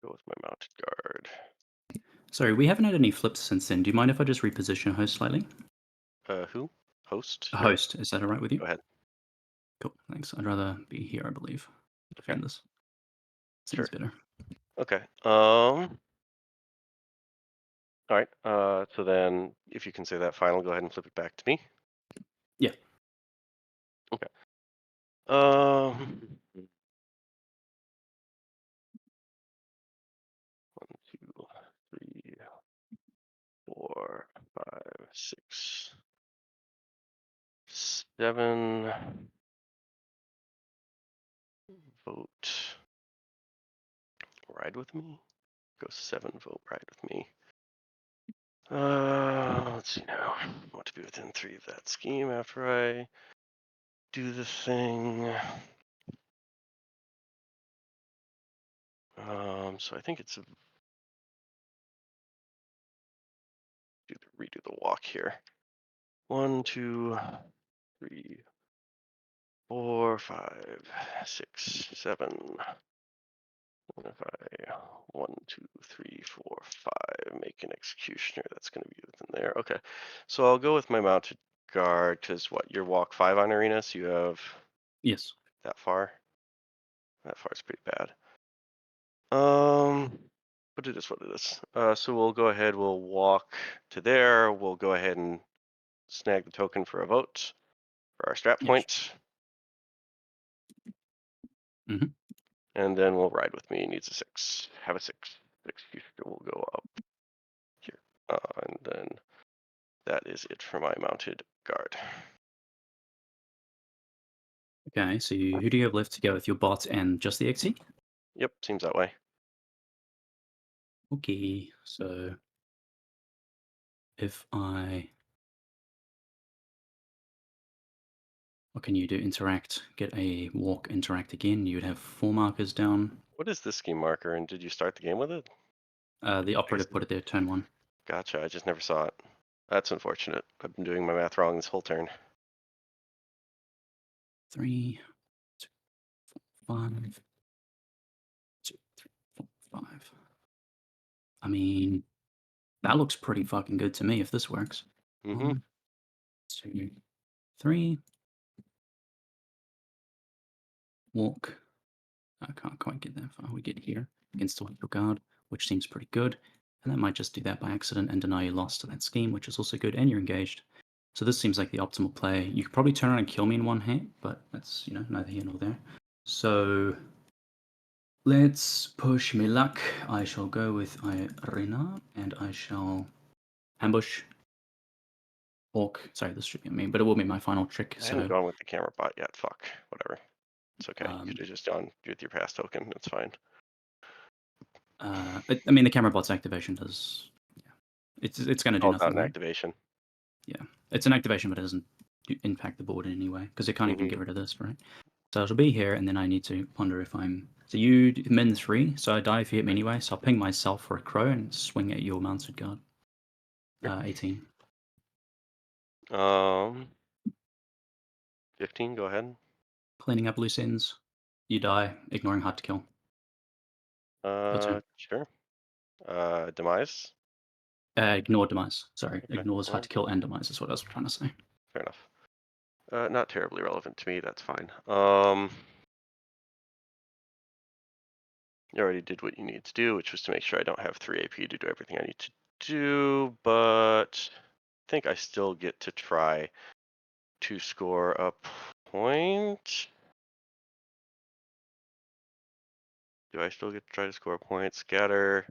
go with my mounted guard. Sorry, we haven't had any flips since then. Do you mind if I just reposition Host slightly? Who? Host? A Sure. Host, is that alright with you? Go ahead. Cool, thanks. I'd rather be here, I believe. Defend this. Seems better. Okay. All right. So then, if you can say that final, go ahead and flip it back to me. Yeah. Okay. 1, 2, 3, 4, 5, 6, 7. Vote. Ride with me. Go 7 vote right with me. Let's see now. What to be within 3 of that scheme after I do the thing. So I think it's redo the walk here. 1, 2, 3, 4, 5, 6, 7. And if I 1, 2, 3, 4, 5 make an executioner, that's going to be within there. Okay, so I'll go with my mounted guard because what your walk 5 on arena, so you have Yes. that far. That far is pretty bad. What it is, what it is. So we'll go ahead. We'll walk to there. We'll go ahead and snag the token for a vote for our strat Yes. point. Mhm. And then we'll ride with me. Needs a 6. Have a 6. Executioner will go up here. And then that is it for my mounted guard. Okay, so who do you have left to go with your bot and just the XE? Yep, seems that way. Okay, so if I... What can you do? Interact, get a walk, interact again. You'd have 4 markers down. What is this scheme marker, and did you start the game with it? The operative put it there, turn 1. Gotcha, I just never saw it. That's unfortunate. I've been doing my math wrong this whole turn. 3, 2, 4, 5. 2, 3, 4, 5. I mean, that looks pretty fucking good to me if this works. Mm-hmm. 1, 2, 3. Walk. I can't quite get that far. We get here against the white guard, which seems pretty good. And that might just do that by accident and deny you loss to that scheme, which is also good, and you're engaged. So this seems like the optimal play. You could probably turn around and kill me in one hit, but that's, neither here nor there. So let's push me luck. I shall go with Irina, and I shall ambush Orc. Sorry, this should be me, but it will be my final trick. I haven't So gone with the camera bot yet. Fuck. Whatever. It's okay. You could have just gone with your pass token. It's fine. I mean, the camera bot's activation does. Yeah, it's going to do Oh, it's not nothing. an Right? activation. Yeah, it's an activation, but it doesn't impact the board in any way because it can't even get rid of this, right? So it'll be here, and then I need to ponder if I'm. So you min 3, so I die if you hit me anyway. So I'll ping myself for a crow and swing at your mounted guard. 18. 15. Go ahead. Cleaning up loose ends. You die, ignoring hard to kill. Your turn. Sure. Demise. Ignore demise. Sorry, Okay, ignores well, hard to kill and demise is what I was trying to say. fair enough. Not terribly relevant to me. That's fine. You already did what you need to do, which was to make sure I don't have 3 AP to do everything I need to do, but I think I still get to try to score a point. Do I still get to try to score a point? Scatter,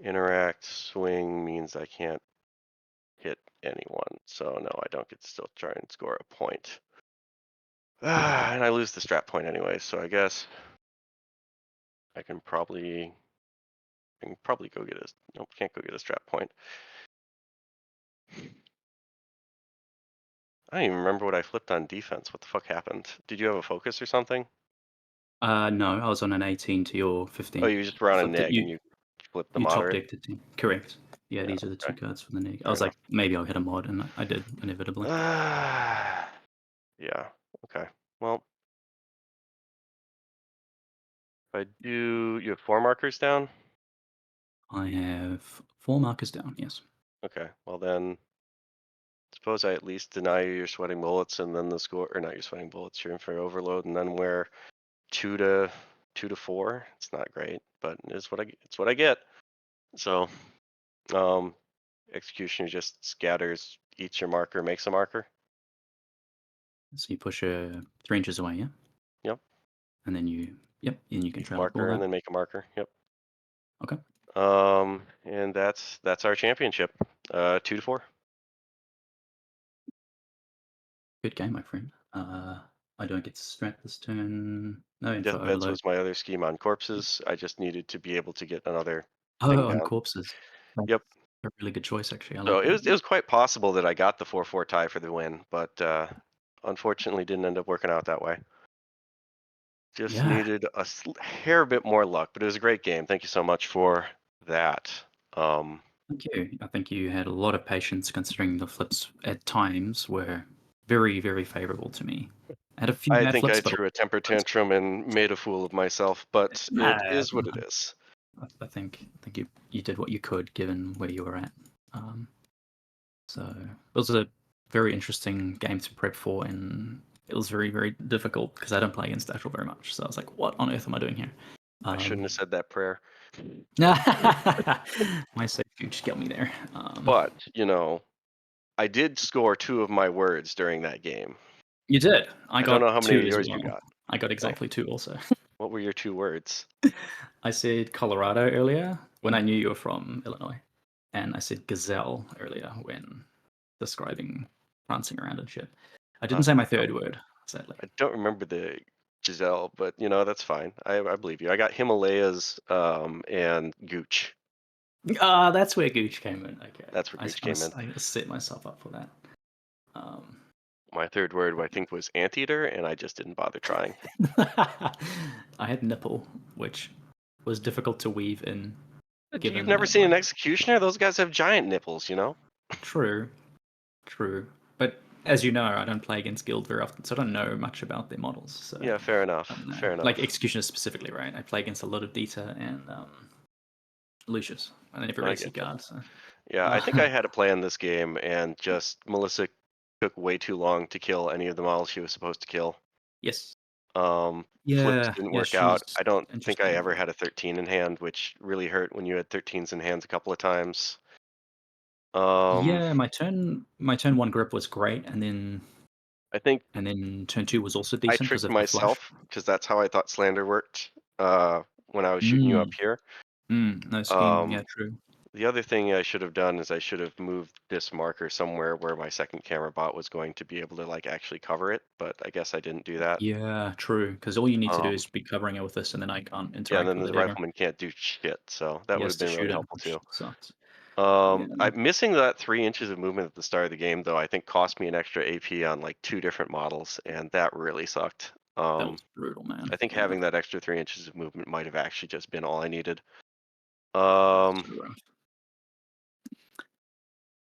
interact, swing means I can't hit anyone. So no, I don't get to still try and score a point. And I lose the strat point anyway, so I guess I can probably go get a, nope, can't go get a strat point. I don't even remember what I flipped on defense. What the fuck happened? Did you have a focus or something? No, I was on an 18 to your 15. Oh, you just were on a Flipped it. neg and you flipped the You top moderate? decked it. Correct. Yeah, these are the 2 okay. cards for the neg. I Fair was enough. like, maybe I'll hit a mod, and I did, inevitably. Yeah, okay. Well, if I do, you have 4 markers down? I have 4 markers down, yes. Okay, well then, suppose I at least deny you your sweating bullets and then the score, or not your sweating bullets, your infrared overload, and then wear 2 to 4. It's not great, but it's what I get. So, executioner just scatters each your marker, makes a marker. So you push 3 inches away, yeah? Yep. And then you can try to Marker pull and that. then make a marker. Yep. Okay. And that's our championship. 2 to 4. Good game, my friend. I don't get to strat this turn. No info Deathbeds overload. was my other scheme on corpses. I just needed to be able to get another thing Oh, on down. corpses. That's Yep. a really good choice, actually. I So like it was quite possible that I got the 4-4 tie for the win, but unfortunately didn't end up working out that way. Just Yeah. needed a hair bit more luck, but it was a great game. Thank you so much for that. Thank you. I think you had a lot of patience considering the flips at times were very, very favorable to me. I had a few I bad think I flips, but threw a temper tantrum and made a fool of myself, but nah, it is what it is. I think you did what you could given where you were at. So it was a very interesting game to prep for, and it was very, very difficult because I don't play against Dashel very much. So I was like, what on earth am I doing here? I shouldn't have said that prayer. My safe future got me there. But, I did score 2 of my words during that game. You did. I don't know got how many 2 of as yours well. you got. I got exactly 2 also. What were your 2 words? I said Colorado earlier when I knew you were from Illinois, and I said gazelle earlier when describing prancing around and shit. I didn't say my third word, sadly. I don't remember the Giselle, but that's fine. I believe you. I got Himalayas and Gooch. That's where Gooch came in. Okay, That's where Gooch came in. I set myself up for that. My third word, I think, was anteater, and I just didn't bother trying. I had nipple, which was difficult to weave in. You've never seen an executioner? Those guys have giant nipples, True. But as you know, I don't play against Guild very often, so I don't know much about their models. So Yeah, fair enough. Fair enough. Like executioners specifically, right? I play against a lot of Dita and Lucius. I never really see guards. So. Yeah, I think I had a plan this game, and just Melissa took way too long to kill any of the models she was supposed to kill. Yes. Flips didn't work out. I don't think I ever had a 13 in hand, which really hurt when you had 13s in hands a couple of times. Yeah, my turn 1 grip was great, and then turn 2 was also decent. I tricked myself because that's how I thought Slander worked when I was shooting you up here. No scheme. Yeah, true. The other thing I should have done is I should have moved this marker somewhere where my second camera bot was going to be able to actually cover it, but I guess I didn't do that. Yeah, true. Because all you need to do is be covering it with this, and then I can't interact. Yeah, and then with the rifleman can't do shit, so that would have been really helpful too. Sucks. Missing that 3 inches of movement at the start of the game, though, I think cost me an extra AP on 2 different models, and that really sucked. That was brutal, man. I think having that extra 3 inches of movement might have actually just been all I needed.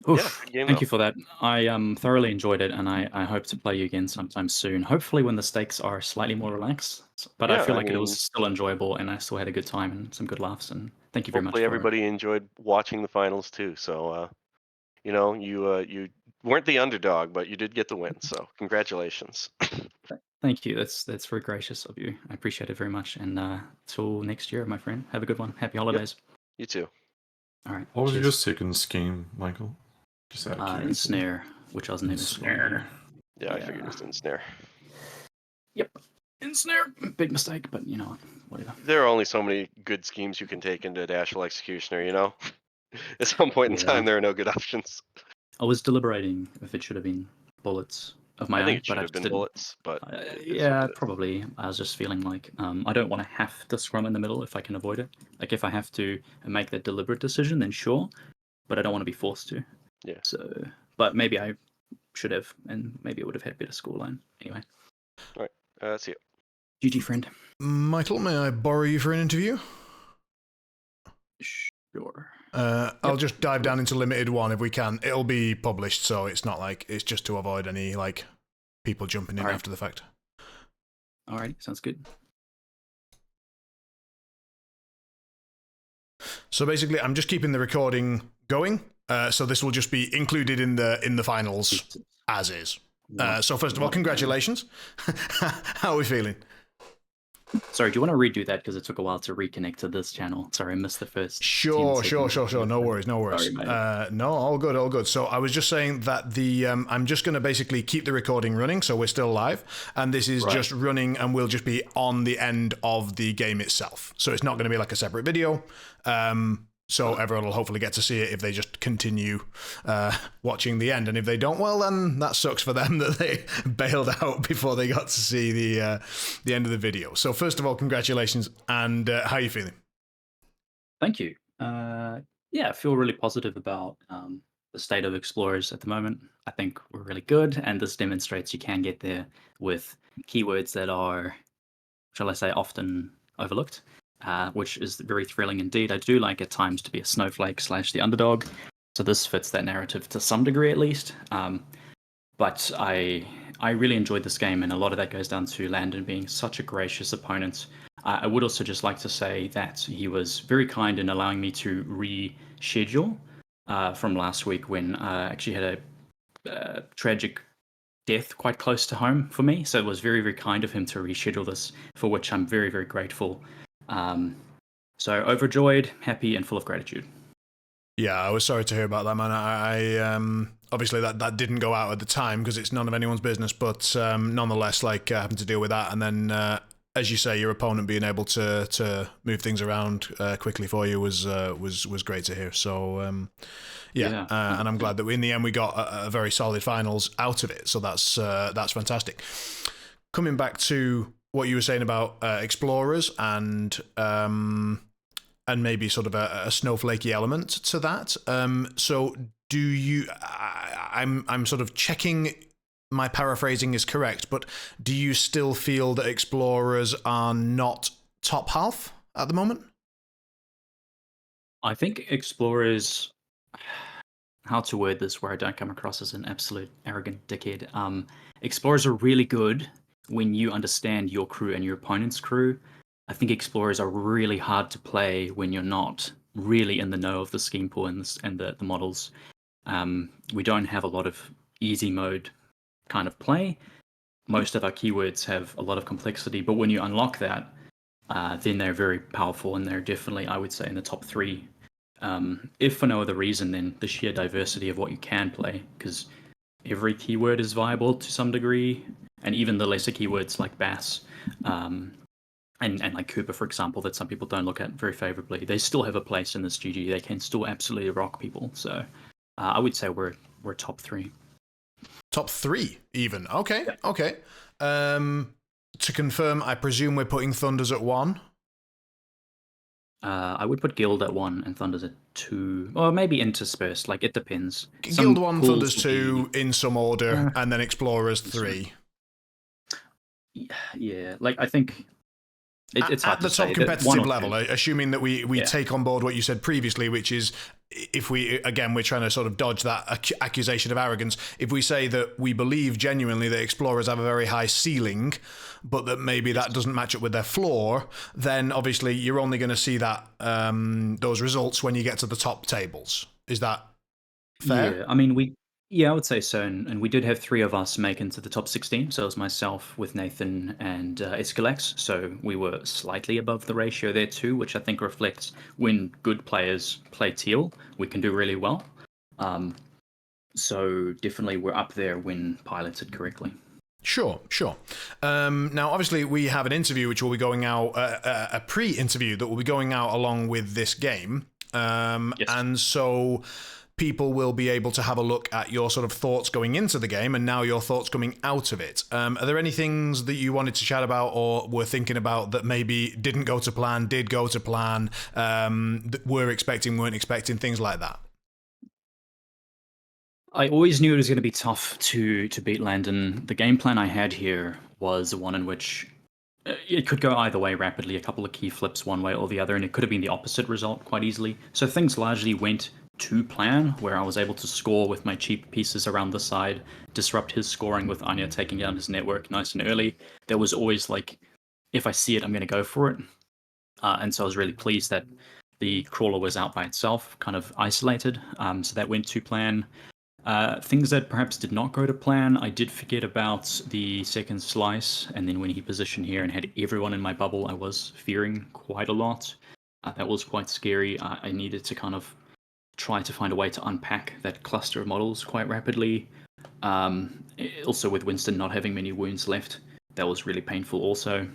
Thank you for that. I thoroughly enjoyed it, and I hope to play you again sometime soon. Hopefully when the stakes are slightly more relaxed. But I feel like it was still enjoyable, and I still had a good time and some good laughs. And thank you very much. Hopefully everybody enjoyed watching the finals too. So you weren't the underdog, but you did get the win. So congratulations. Thank you. That's very gracious of you. I appreciate it very much. And till next year, my friend. Have a good one. Happy holidays. Yep. You too. All right. What was your second scheme, Michael? Just out of curiosity. Ensnare, which I was named Ensnare. Yeah, I figured it was Ensnare. Yep. Ensnare. Big mistake, but you know what? Whatever. There are only so many good schemes you can take into Dashel Executioner, At some point in time, there are no good options. I was deliberating if it should have been bullets of my own. I think it should have been bullets, but yeah, probably. I was just feeling like I don't want to have to scrum in the middle if I can avoid it. Like if I have to make that deliberate decision, then sure, but I don't want to be forced to. Yeah. So, but maybe I should have, and maybe it would have had better scoreline. Anyway. All right. See you. GG, friend. Michael, may I borrow you for an interview? Sure. I'll just dive down into limited 1 if we can. It'll be published, so it's not it's just to avoid any people jumping in after the fact. Alright, sounds good. So basically, I'm just keeping the recording going. So this will just be included in the finals as is. So first of all, congratulations. How are we feeling? Sorry, do you want to redo that because it took a while to reconnect to this channel? Sorry, I missed the first. Sure. No worries. Sorry, no, all good. So I was just saying that I'm just going to basically keep the recording running, so we're still live, and this is just running, and we'll just be on the end of the game itself. So it's not going to be like a separate video. So everyone will hopefully get to see it if they just continue watching the end. And if they don't, well, then that sucks for them that they bailed out before they got to see the end of the video. So first of all, congratulations. And how are you feeling? Thank you. Yeah, I feel really positive about the state of explorers at the moment. I think we're really good, and this demonstrates you can get there with keywords that are, shall I say, often overlooked, which is very thrilling indeed. I do like at times to be a snowflake / the underdog, so this fits that narrative to some degree at least. But I really enjoyed this game, and a lot of that goes down to Landon being such a gracious opponent. I would also just like to say that he was very kind in allowing me to reschedule from last week when I actually had a tragic death quite close to home for me. So it was very, very kind of him to reschedule this, for which I'm very, very grateful. So overjoyed, happy, and full of gratitude. Yeah, I was sorry to hear about that, man. I obviously that didn't go out at the time because it's none of anyone's business, but nonetheless, like having to deal with that, and then as you say, your opponent being able to move things around quickly for you was great to hear. So and I'm glad that in the end we got a very solid finals out of it. So that's fantastic. Coming back to what you were saying about explorers and maybe sort of a snowflakey element to that. So do you? I'm sort of checking my paraphrasing is correct, but do you still feel that explorers are not top half at the moment? I think explorers, how to word this where I don't come across as an absolute arrogant dickhead. Explorers are really good when you understand your crew and your opponent's crew. I think explorers are really hard to play when you're not really in the know of the scheme pool and the models. We don't have a lot of easy mode kind of play. Most of our keywords have a lot of complexity, but when you unlock that, then they're very powerful, and they're definitely, I would say, in the top 3. If for no other reason than the sheer diversity of what you can play, because every keyword is viable to some degree, and even the lesser keywords like Bass and like Cooper, for example, that some people don't look at very favorably, they still have a place in this GG. They can still absolutely rock people. So I would say we're top 3. Top 3, even. Okay, yeah. Okay. To confirm, I presume we're putting Thunders at 1. I would put Guild at 1 and Thunders at 2, or maybe interspersed. Like it depends. Guild 1, Thunders 2 in some order, and then Explorers 3. Yeah, like I think it's hard at the to top say competitive level, assuming that we take on board what you said previously, which is if we're trying to sort of dodge that accusation of arrogance. If we say that we believe genuinely that explorers have a very high ceiling, but that maybe that doesn't match up with their floor, then obviously you're only going to see that those results when you get to the top tables. Is that fair? Yeah, I mean I would say so, and we did have 3 of us make into the top 16. So it was myself with Nathan and Escalax. So we were slightly above the ratio there too, which I think reflects when good players play teal, we can do really well. So definitely we're up there when piloted correctly. Sure. Now, obviously, we have an interview which will be going out, a pre-interview that will be going out along with this game. Yes. And so people will be able to have a look at your sort of thoughts going into the game and now your thoughts coming out of it. Are there any things that you wanted to chat about or were thinking about that maybe didn't go to plan, did go to plan, that were expecting, weren't expecting, things like that? I always knew it was going to be tough to beat Landon. The game plan I had here was one in which it could go either way rapidly, a couple of key flips one way or the other, and it could have been the opposite result quite easily. So things largely went to plan, where I was able to score with my cheap pieces around the side, disrupt his scoring with Anya taking down his network nice and early. There was always like, if I see it, I'm going to go for it. And so I was really pleased that the crawler was out by itself, kind of isolated. So that went to plan. Things that perhaps did not go to plan, I did forget about the second slice, and then when he positioned here and had everyone in my bubble, I was fearing quite a lot. That was quite scary. I needed to kind of try to find a way to unpack that cluster of models quite rapidly. Also with Winston not having many wounds left, that was really painful also.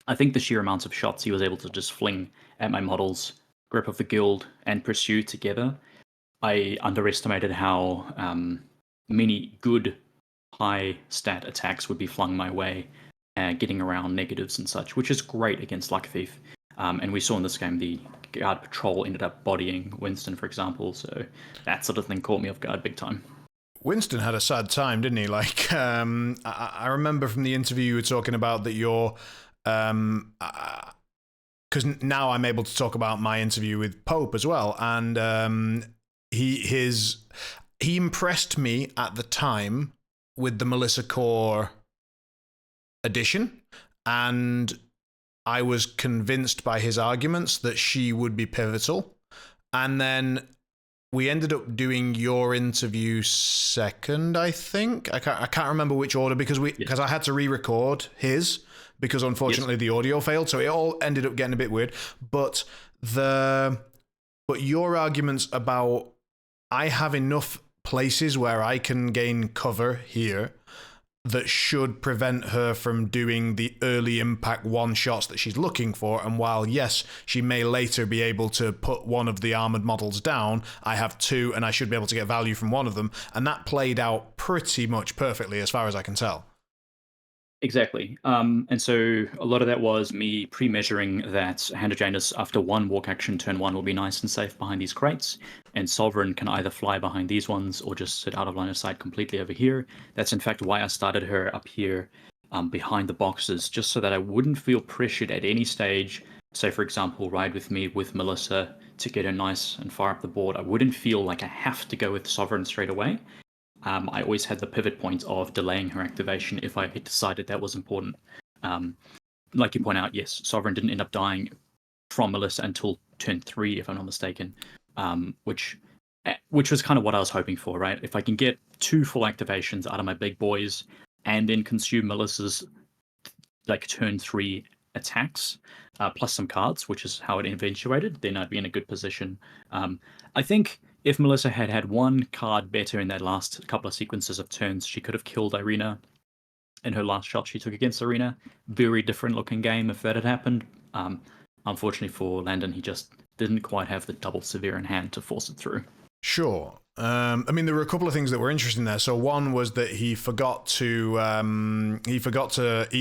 I think the sheer amount of shots he was able to just fling at my models, Grip of the Guild and Pursue together, I underestimated how many good high stat attacks would be flung my way, getting around negatives and such, which is great against Luck Thief. And we saw in this game the guard patrol ended up bodying Winston, for example. So that sort of thing caught me off guard big time. Winston had a sad time, didn't he? Like, I remember from the interview you were talking about that you're, because now I'm able to talk about my interview with Pope as well, and he impressed me at the time with the Melissa Core edition, and I was convinced by his arguments that she would be pivotal, and then we ended up doing your interview second, I think. I can't remember which order because I had to re-record his because unfortunately the audio failed, so it all ended up getting a bit weird. But your arguments about I have enough places where I can gain cover here that should prevent her from doing the early impact one-shots that she's looking for. And while, yes, she may later be able to put one of the armored models down, I have two and I should be able to get value from one of them. And that played out pretty much perfectly as far as I can tell. Exactly. And so a lot of that was me pre-measuring that Hand of Janus after one walk action turn one will be nice and safe behind these crates, and Sovereign can either fly behind these ones or just sit out of line of sight completely over here. That's in fact why I started her up here behind the boxes, just so that I wouldn't feel pressured at any stage. Say, for example, ride with me with Melissa to get her nice and far up the board. I wouldn't feel like I have to go with Sovereign straight away. I always had the pivot point of delaying her activation if I had decided that was important. Like you point out, yes, Sovereign didn't end up dying from Melissa until turn 3, if I'm not mistaken, which was kind of what I was hoping for, right? If I can get 2 full activations out of my big boys and then consume Melissa's like turn 3 attacks, plus some cards, which is how it eventuated, then I'd be in a good position. I think if Melissa had had one card better in that last couple of sequences of turns, she could have killed Irina in her last shot she took against Irina. Very different looking game if that had happened. Unfortunately for Landon, he just didn't quite have the double severe in hand to force it through. Sure. I mean, there were a couple of things that were interesting there. So one was that he forgot to eat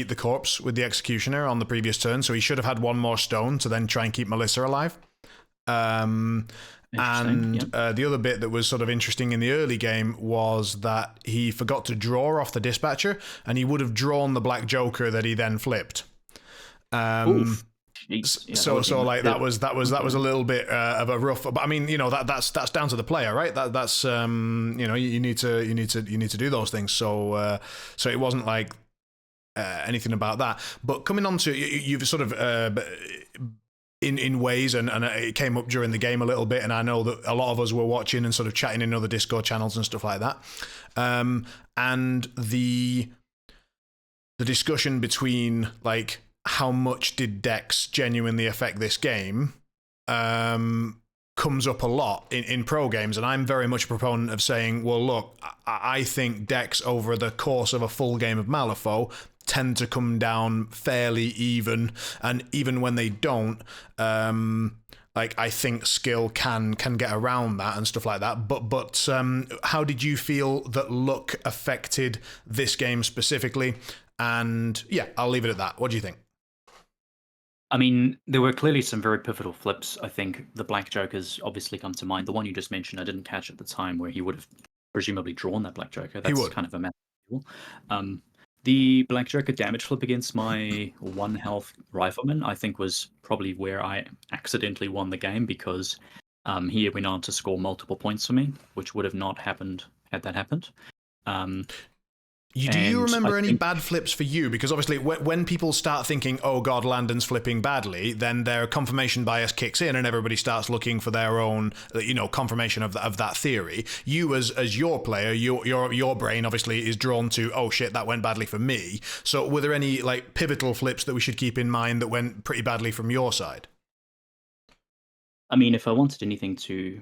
the corpse with the Executioner on the previous turn, so he should have had one more stone to then try and keep Melissa alive. And the other bit that was sort of interesting in the early game was that he forgot to draw off the Dispatcher, and he would have drawn the Black Joker that he then flipped. Oof. So like that was a little bit of a rough, but I mean, you know, that's down to the player, right? That's you know, you need to do those things. So it wasn't like anything about that. But coming on to you've sort of in ways, and it came up during the game a little bit, and I know that a lot of us were watching and sort of chatting in other Discord channels and stuff like that. And the discussion between like how much did Dex genuinely affect this game comes up a lot in pro games, and I'm very much a proponent of saying, well, look, I think Dex over the course of a full game of Malifaux tend to come down fairly even, and even when they don't, like I think skill can get around that and stuff like that. But how did you feel that luck affected this game specifically? And yeah, I'll leave it at that. What do you think? I mean, there were clearly some very pivotal flips. I think the Black Joker's obviously come to mind. The one you just mentioned, I didn't catch at the time, where he would have presumably drawn that Black Joker. That's kind of a massive. The Black Joker damage flip against my 1 health rifleman, I think, was probably where I accidentally won the game, because he went on to score multiple points for me, which would have not happened had that happened. Do you remember any bad flips for you? Because obviously when people start thinking, oh God, Landon's flipping badly, then their confirmation bias kicks in and everybody starts looking for their own, you know, confirmation of that theory. You as your player, your brain obviously is drawn to, oh shit, that went badly for me. So were there any like pivotal flips that we should keep in mind that went pretty badly from your side? I mean, if I wanted anything to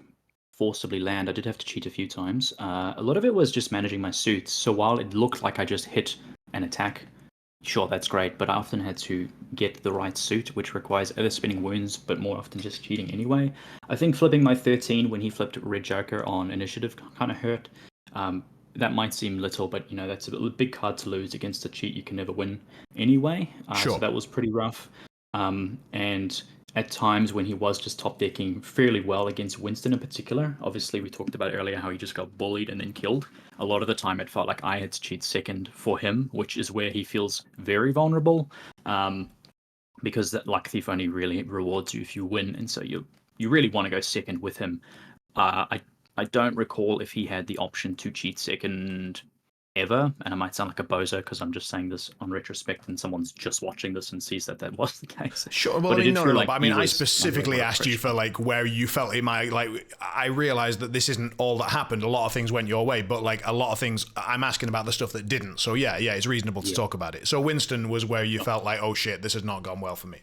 forcibly land, I did have to cheat a few times. A lot of it was just managing my suits. So while it looked like I just hit an attack, sure, that's great, but I often had to get the right suit, which requires either spinning wounds, but more often just cheating anyway. I think flipping my 13 when he flipped Red Joker on initiative kind of hurt. That might seem little, but you know, that's a big card to lose against a cheat you can never win anyway. Sure. So that was pretty rough. And at times when he was just top decking fairly well against Winston in particular. Obviously, we talked about earlier how he just got bullied and then killed. A lot of the time, it felt like I had to cheat second for him, which is where he feels very vulnerable. Because that Luck Thief only really rewards you if you win, and so you really want to go second with him. I don't recall if he had the option to cheat second ever, and I might sound like a bozo because I'm just saying this on retrospect, and someone's just watching this and sees that was the case. Sure, well, but I mean, no. like But I mean, I specifically asked you for like where you felt it might. Like, I realized that this isn't all that happened. A lot of things went your way, but like a lot of things, I'm asking about the stuff that didn't. So yeah, it's reasonable to talk about it. So Winston was where you felt like, oh shit, this has not gone well for me.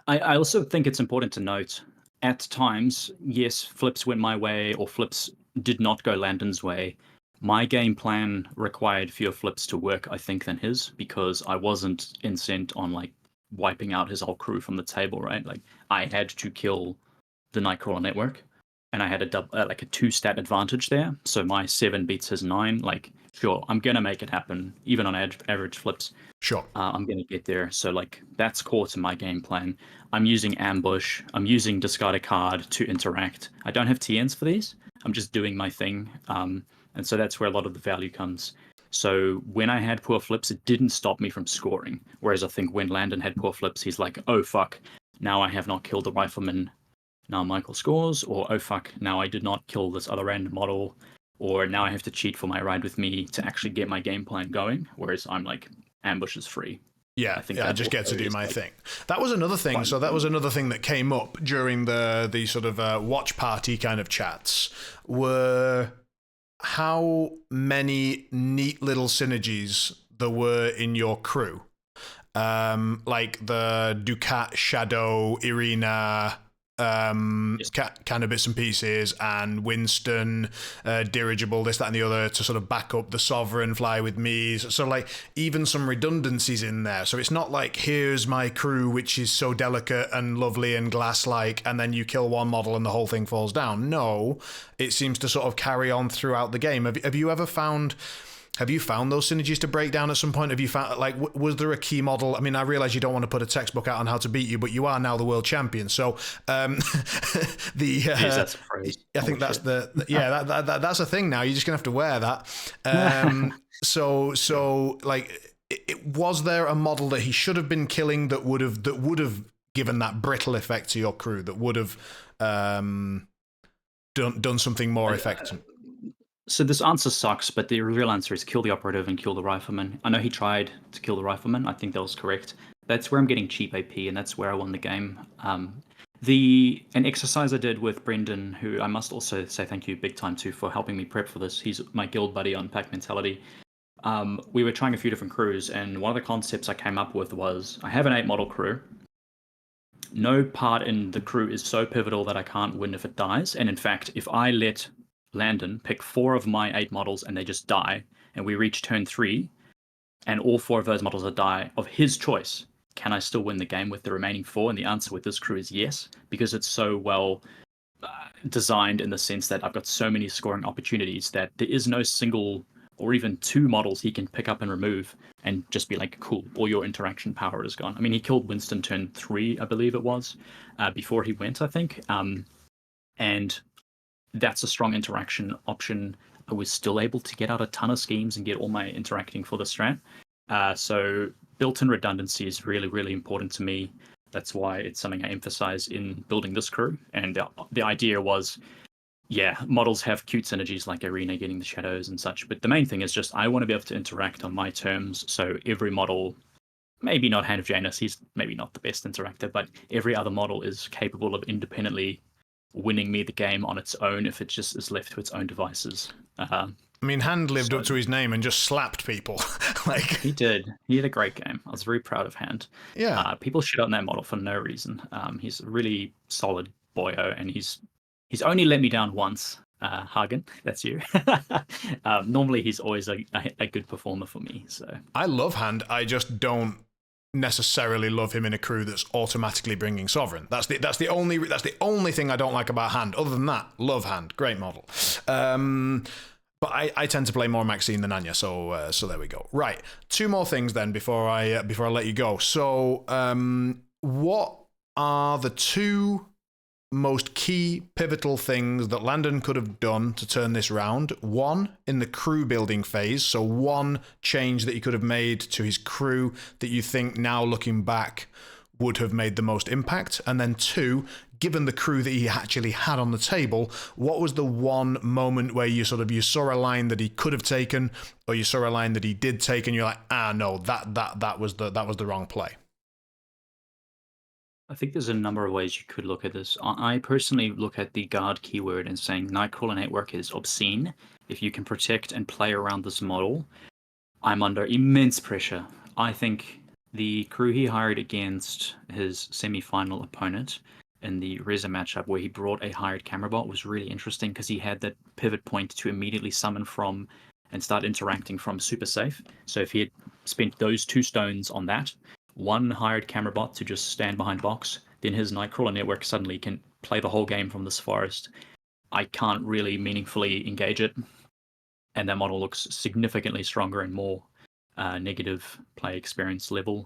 I also think it's important to note, at times, yes, flips went my way or flips did not go Landon's way. My game plan required fewer flips to work, I think, than his, because I wasn't intent on like wiping out his whole crew from the table, right? Like I had to kill the Nightcrawler network, and I had a 2-stat advantage there. So my 7 beats his 9. Like, sure, I'm gonna make it happen, even on average flips. Sure. I'm going to get there. So, like, that's core to my game plan. I'm using ambush. I'm using discard a card to interact. I don't have TNs for these. I'm just doing my thing. And so that's where a lot of the value comes. So when I had poor flips, it didn't stop me from scoring. Whereas I think when Landon had poor flips, he's like, oh, fuck, now I have not killed the rifleman. Now Michael scores. Or, oh, fuck, now I did not kill this other random model. Or now I have to cheat for my ride with me to actually get my game plan going. Whereas I'm like, ambush is free. Yeah, I just get to do my thing. That was another thing. So that was another thing that came up during the sort of watch party kind of chats, were how many neat little synergies there were in your crew. Like the Ducat, Shadow, Irina, kind of bits and pieces, and Winston, dirigible, this, that, and the other, to sort of back up the Sovereign, fly with me. So like even some redundancies in there. So it's not like, here's my crew, which is so delicate and lovely and glass-like, and then you kill one model and the whole thing falls down. No, it seems to sort of carry on throughout the game. Have you ever found... Have you found those synergies to break down at some point? Have you found, like, was there a key model? I mean, I realize you don't want to put a textbook out on how to beat you, but you are now the world champion. So, Jeez, that's a phrase. I think that's that's a thing now. You're just gonna have to wear that. So, like, was there a model that he should have been killing that would have given that brittle effect to your crew, that would have done something more effective? So this answer sucks, but the real answer is kill the operative and kill the rifleman. I know he tried to kill the rifleman. I think that was correct. That's where I'm getting cheap AP, and that's where I won the game. An exercise I did with Brendan, who I must also say thank you big time to for helping me prep for this. He's my guild buddy on Pack Mentality. We were trying a few different crews, and one of the concepts I came up with was, I have an 8-model crew. No part in the crew is so pivotal that I can't win if it dies. And in fact, if I let Landon pick 4 of my 8 models and they just die, and we reach turn 3, and all 4 of those models die of his choice, can I still win the game with the remaining 4? And the answer with this crew is yes, because it's so well designed in the sense that I've got so many scoring opportunities that there is no single or even 2 models he can pick up and remove and just be like, cool, all your interaction power is gone. I mean, he killed Winston turn 3, I believe it was, before he went, I think. And that's a strong interaction option. I was still able to get out a ton of schemes and get all my interacting for the strat. So built-in redundancy is really, really important to me. That's why it's something I emphasize in building this crew. And the idea was, yeah, models have cute synergies like Irina getting the shadows and such. But the main thing is just I want to be able to interact on my terms. So every model, maybe not Hand of Janus, he's maybe not the best interactor, but every other model is capable of independently winning me the game on its own if it just is left to its own devices. I mean, Hand lived up to his name and just slapped people. Like, he did. He had a great game. I was very proud of Hand. Yeah. People shit on that model for no reason. He's a really solid boyo, and he's only let me down once. Hagen, that's you. Normally, he's always a good performer for me. So I love Hand. I just don't necessarily love him in a crew that's automatically bringing Sovereign. That's the only thing I don't like about Hand. Other than that, love Hand, great model. But I tend to play more Maxine than Anya, so there we go. Right, 2 more things then before I let you go. So what are the two most key pivotal things that Landon could have done to turn this round? One, in the crew building phase, so one change that he could have made to his crew that you think now looking back would have made the most impact. And then two, given the crew that he actually had on the table, what was the one moment where you saw a line that he could have taken, or you saw a line that he did take, and you're like, no, that was the wrong play? I think there's a number of ways you could look at this. I personally look at the guard keyword and saying Nightcrawler Network is obscene. If you can protect and play around this model, I'm under immense pressure. I think the crew he hired against his semi-final opponent in the Reza matchup, where he brought a hired camera bot, was really interesting because he had that pivot point to immediately summon from and start interacting from super safe. So if he had spent those 2 stones on that, one hired camera bot to just stand behind box, then his Nightcrawler Network suddenly can play the whole game from this forest. I can't really meaningfully engage it, and that model looks significantly stronger and more negative play experience level.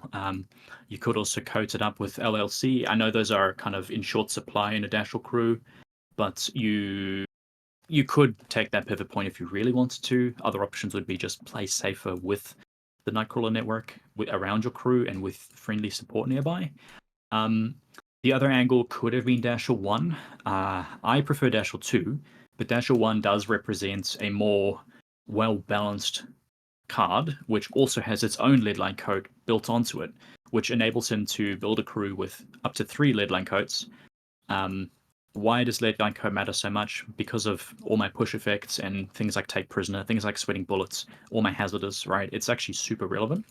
You could also coat it up with LLC. I know those are kind of in short supply in a Dashel crew, but you could take that pivot point if you really wanted to. Other options would be just play safer with the Nightcrawler Network around your crew and with friendly support nearby. The other angle could have been Dashel1. I prefer Dashel2, but Dashel1 does represent a more well-balanced card, which also has its own lead line coat built onto it, which enables him to build a crew with up to 3 lead line coats. Why does lead line coat matter so much? Because of all my push effects and things like take prisoner, things like sweating bullets, all my hazardous, right? It's actually super relevant.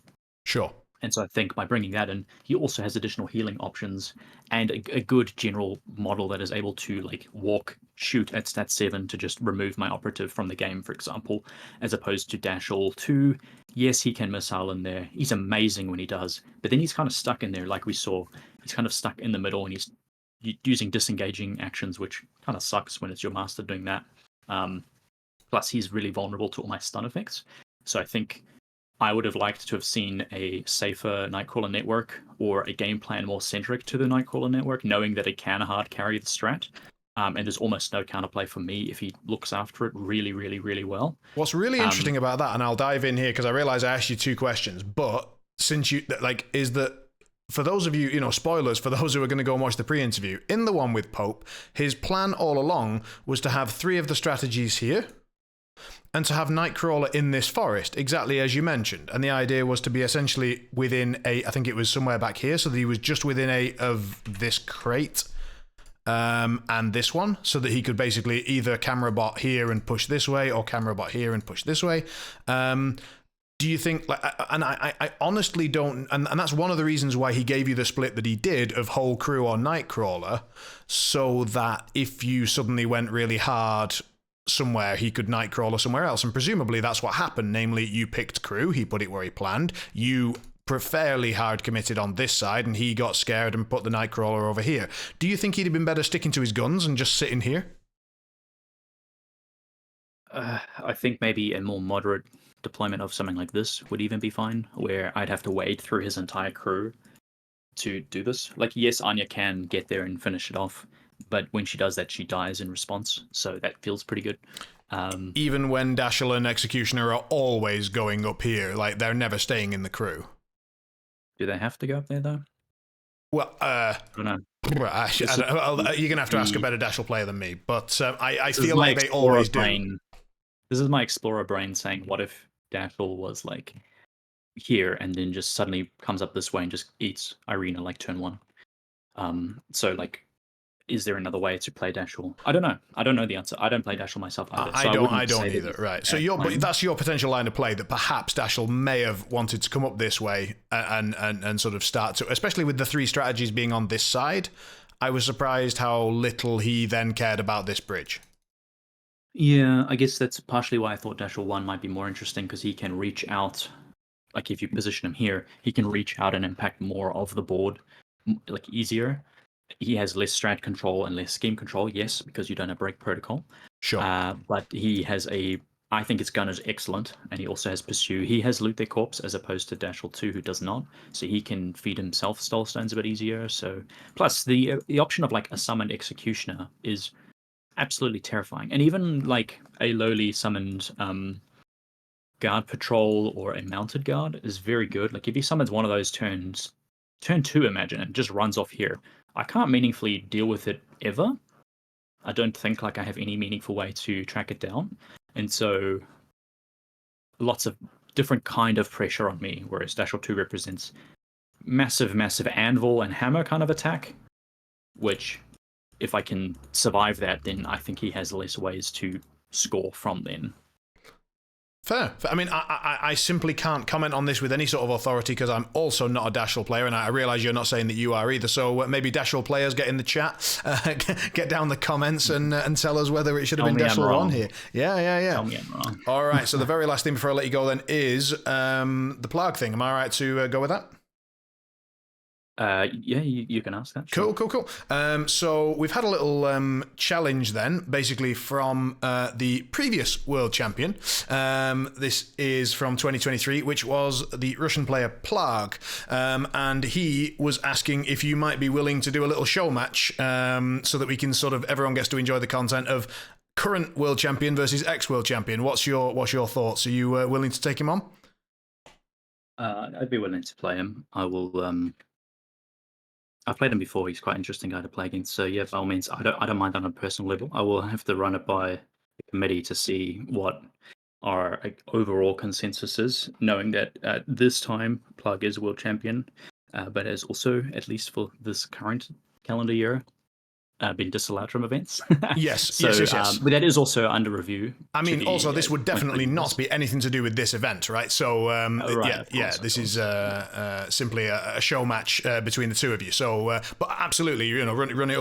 Sure. And so I think by bringing that in, he also has additional healing options and a good general model that is able to like shoot at stat 7 to just remove my operative from the game, for example, as opposed to Dashel2. Yes, he can missile in there. He's amazing when he does, but then he's kind of stuck in there, like we saw. He's kind of stuck in the middle, and he's using disengaging actions, which kind of sucks when it's your master doing that. Plus, he's really vulnerable to all my stun effects. So I think I would have liked to have seen a safer Nightcrawler Network or a game plan more centric to the Nightcrawler Network, knowing that it can hard carry the strat. And there's almost no counterplay for me if he looks after it really, really, really well. What's really interesting about that, and I'll dive in here because I realize I asked you 2 questions, but since you, is that for those of you, spoilers for those who are going to go and watch the pre-interview, in the one with Pope, his plan all along was to have 3 of the strategies here, and to have Nightcrawler in this forest, exactly as you mentioned. And the idea was to be essentially within I think it was somewhere back here, so that he was just within of this crate and this one, so that he could basically either camera bot here and push this way, or camera bot here and push this way. Do you think, and I honestly don't, and that's one of the reasons why he gave you the split that he did of whole crew or Nightcrawler, so that if you suddenly went really hard somewhere, he could Nightcrawler somewhere else, and presumably that's what happened, namely you picked crew, he put it where he planned, you fairly hard committed on this side, and he got scared and put the Nightcrawler over here. Do you think he'd have been better sticking to his guns and just sitting here? I think maybe a more moderate deployment of something like this would even be fine, where I'd have to wade through his entire crew to do this. Like, yes, Anya can get there and finish it off, but when she does that, she dies in response, so that feels pretty good. Even when Dashel and Executioner are always going up here, like they're never staying in the crew. Do they have to go up there, though? Well, I don't know. You're going to have to ask a better Dashel player than me, but I feel like they always do. This is my Explorer brain saying, what if Dashel was like here and then just suddenly comes up this way and just eats Irina like turn 1? So like, is there another way to play Dashel? I don't know. I don't know the answer. I don't play Dashel myself either. I don't either. Right. So but that's your potential line of play, that perhaps Dashel may have wanted to come up this way and sort of start to, especially with the 3 strategies being on this side. I was surprised how little he then cared about this bridge. Yeah, I guess that's partially why I thought Dashel1 might be more interesting, because he can reach out. Like, if you position him here, he can reach out and impact more of the board, like, easier. He has less strat control and less scheme control, yes, because you don't have break protocol. Sure. But he has a I think his gun is excellent, and he also has Pursue. He has Loot Their Corpse as opposed to Dashel2, who does not. So he can feed himself Stole Stones a bit easier. So plus the option of like a summoned Executioner is absolutely terrifying, and even like a lowly summoned Guard Patrol or a Mounted Guard is very good. Like if he summons one of those turn 2, imagine, and just runs off here, I can't meaningfully deal with it ever. I don't think like I have any meaningful way to track it down. And so lots of different kind of pressure on me, whereas Dashel2 represents massive, massive anvil and hammer kind of attack, which if I can survive that, then I think he has less ways to score from then. Fair. I mean, I simply can't comment on this with any sort of authority because I'm also not a Dashel player, and I realise you're not saying that you are either. So maybe Dashel players get in the chat, get down the comments, and tell us whether it should have been Dashel 1 here. Yeah. Tell me I'm wrong. All right. So the very last thing before I let you go then is the Plague thing. Am I right to go with that? Yeah, you can ask that. Sure. Cool. So we've had a little challenge then, basically from the previous world champion. This is from 2023, which was the Russian player Plague. And he was asking if you might be willing to do a little show match so that we can sort of, everyone gets to enjoy the content of current world champion versus ex-world champion. What's your thoughts? Are you willing to take him on? I'd be willing to play him. I will... I've played him before. He's quite an interesting guy to play against. So yeah, by all means, I don't mind on a personal level. I will have to run it by the committee to see what our overall consensus is, knowing that this time Plug is world champion, but has also, at least for this current calendar year, been disallowed from events. Yes. But that is also under review. I mean, also, this would definitely not be anything to do with this event, right? So, this is simply a show match between the two of you. So, but absolutely, run it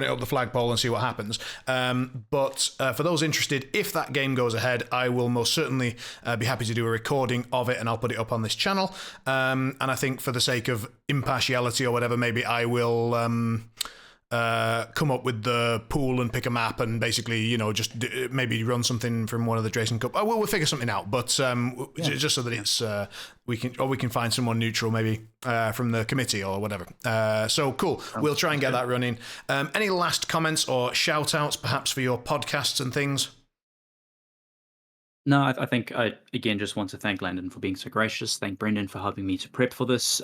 up the flagpole and see what happens. But for those interested, if that game goes ahead, I will most certainly be happy to do a recording of it, and I'll put it up on this channel. And I think for the sake of impartiality or whatever, maybe I will... come up with the pool and pick a map and basically, just maybe run something from one of the Drayson Cup. We'll figure something out, but just so that it's we can find someone neutral, maybe from the committee or whatever. So cool. We'll try and get that running. Any last comments or shout outs, perhaps for your podcasts and things? No, I think I, again, just want to thank Landon for being so gracious. Thank Brendan for helping me to prep for this.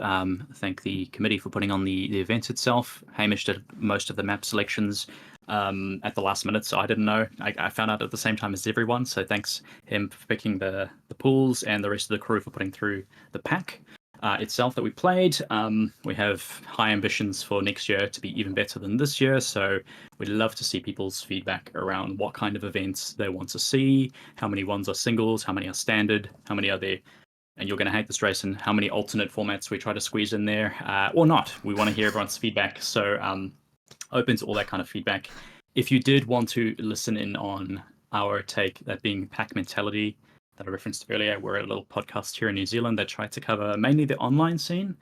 Thank the committee for putting on the event itself. Hamish did most of the map selections at the last minute, so I didn't know. I found out at the same time as everyone, so thanks him for picking the pools and the rest of the crew for putting through the pack itself that we played. We have high ambitions for next year to be even better than this year, so we'd love to see people's feedback around what kind of events they want to see, how many ones are singles, how many are standard, how many are there, and you're going to hate this, Drayson, how many alternate formats we try to squeeze in there, or not. We want to hear everyone's feedback, so open to all that kind of feedback. If you did want to listen in on our take, that being pack mentality, that I referenced earlier, we're a little podcast here in New Zealand that try to cover mainly the online scene.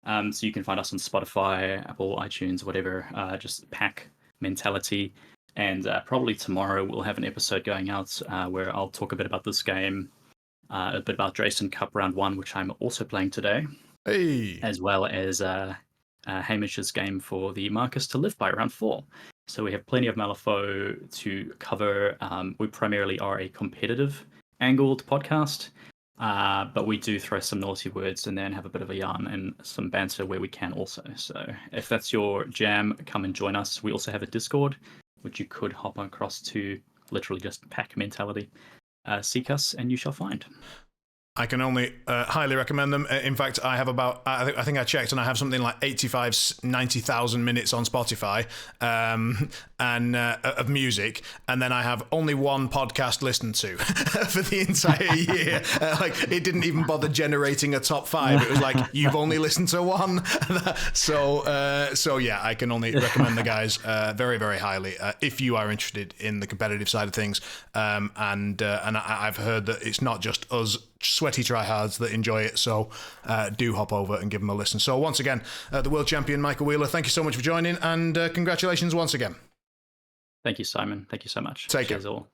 So you can find us on Spotify, Apple, iTunes, whatever, just pack mentality. And probably tomorrow we'll have an episode going out where I'll talk a bit about this game, a bit about Drayson Cup Round 1, which I'm also playing today. Hey. As well as Hamish's game for the Marcus to Live by Round 4. So we have plenty of Malifaux to cover. We primarily are a competitive angled podcast, but we do throw some naughty words in there and have a bit of a yarn and some banter where we can also. So if that's your jam, come and join us. We also have a Discord, which you could hop across to, literally just pack mentality. Seek us and you shall find. I can only highly recommend them. In fact, I have about, I think I checked, and I have something like 90,000 minutes on Spotify and of music, and then I have only one podcast listened to for the entire year. It didn't even bother generating a top 5. It was like, you've only listened to one. So yeah, I can only recommend the guys very, very highly if you are interested in the competitive side of things. And I've heard that it's not just us sweaty tryhards that enjoy it, so do hop over and give them a listen. So once again, the world champion Michael Wheeler, thank you so much for joining, and congratulations once again. Thank you, Simon. Thank you so much. Take care all.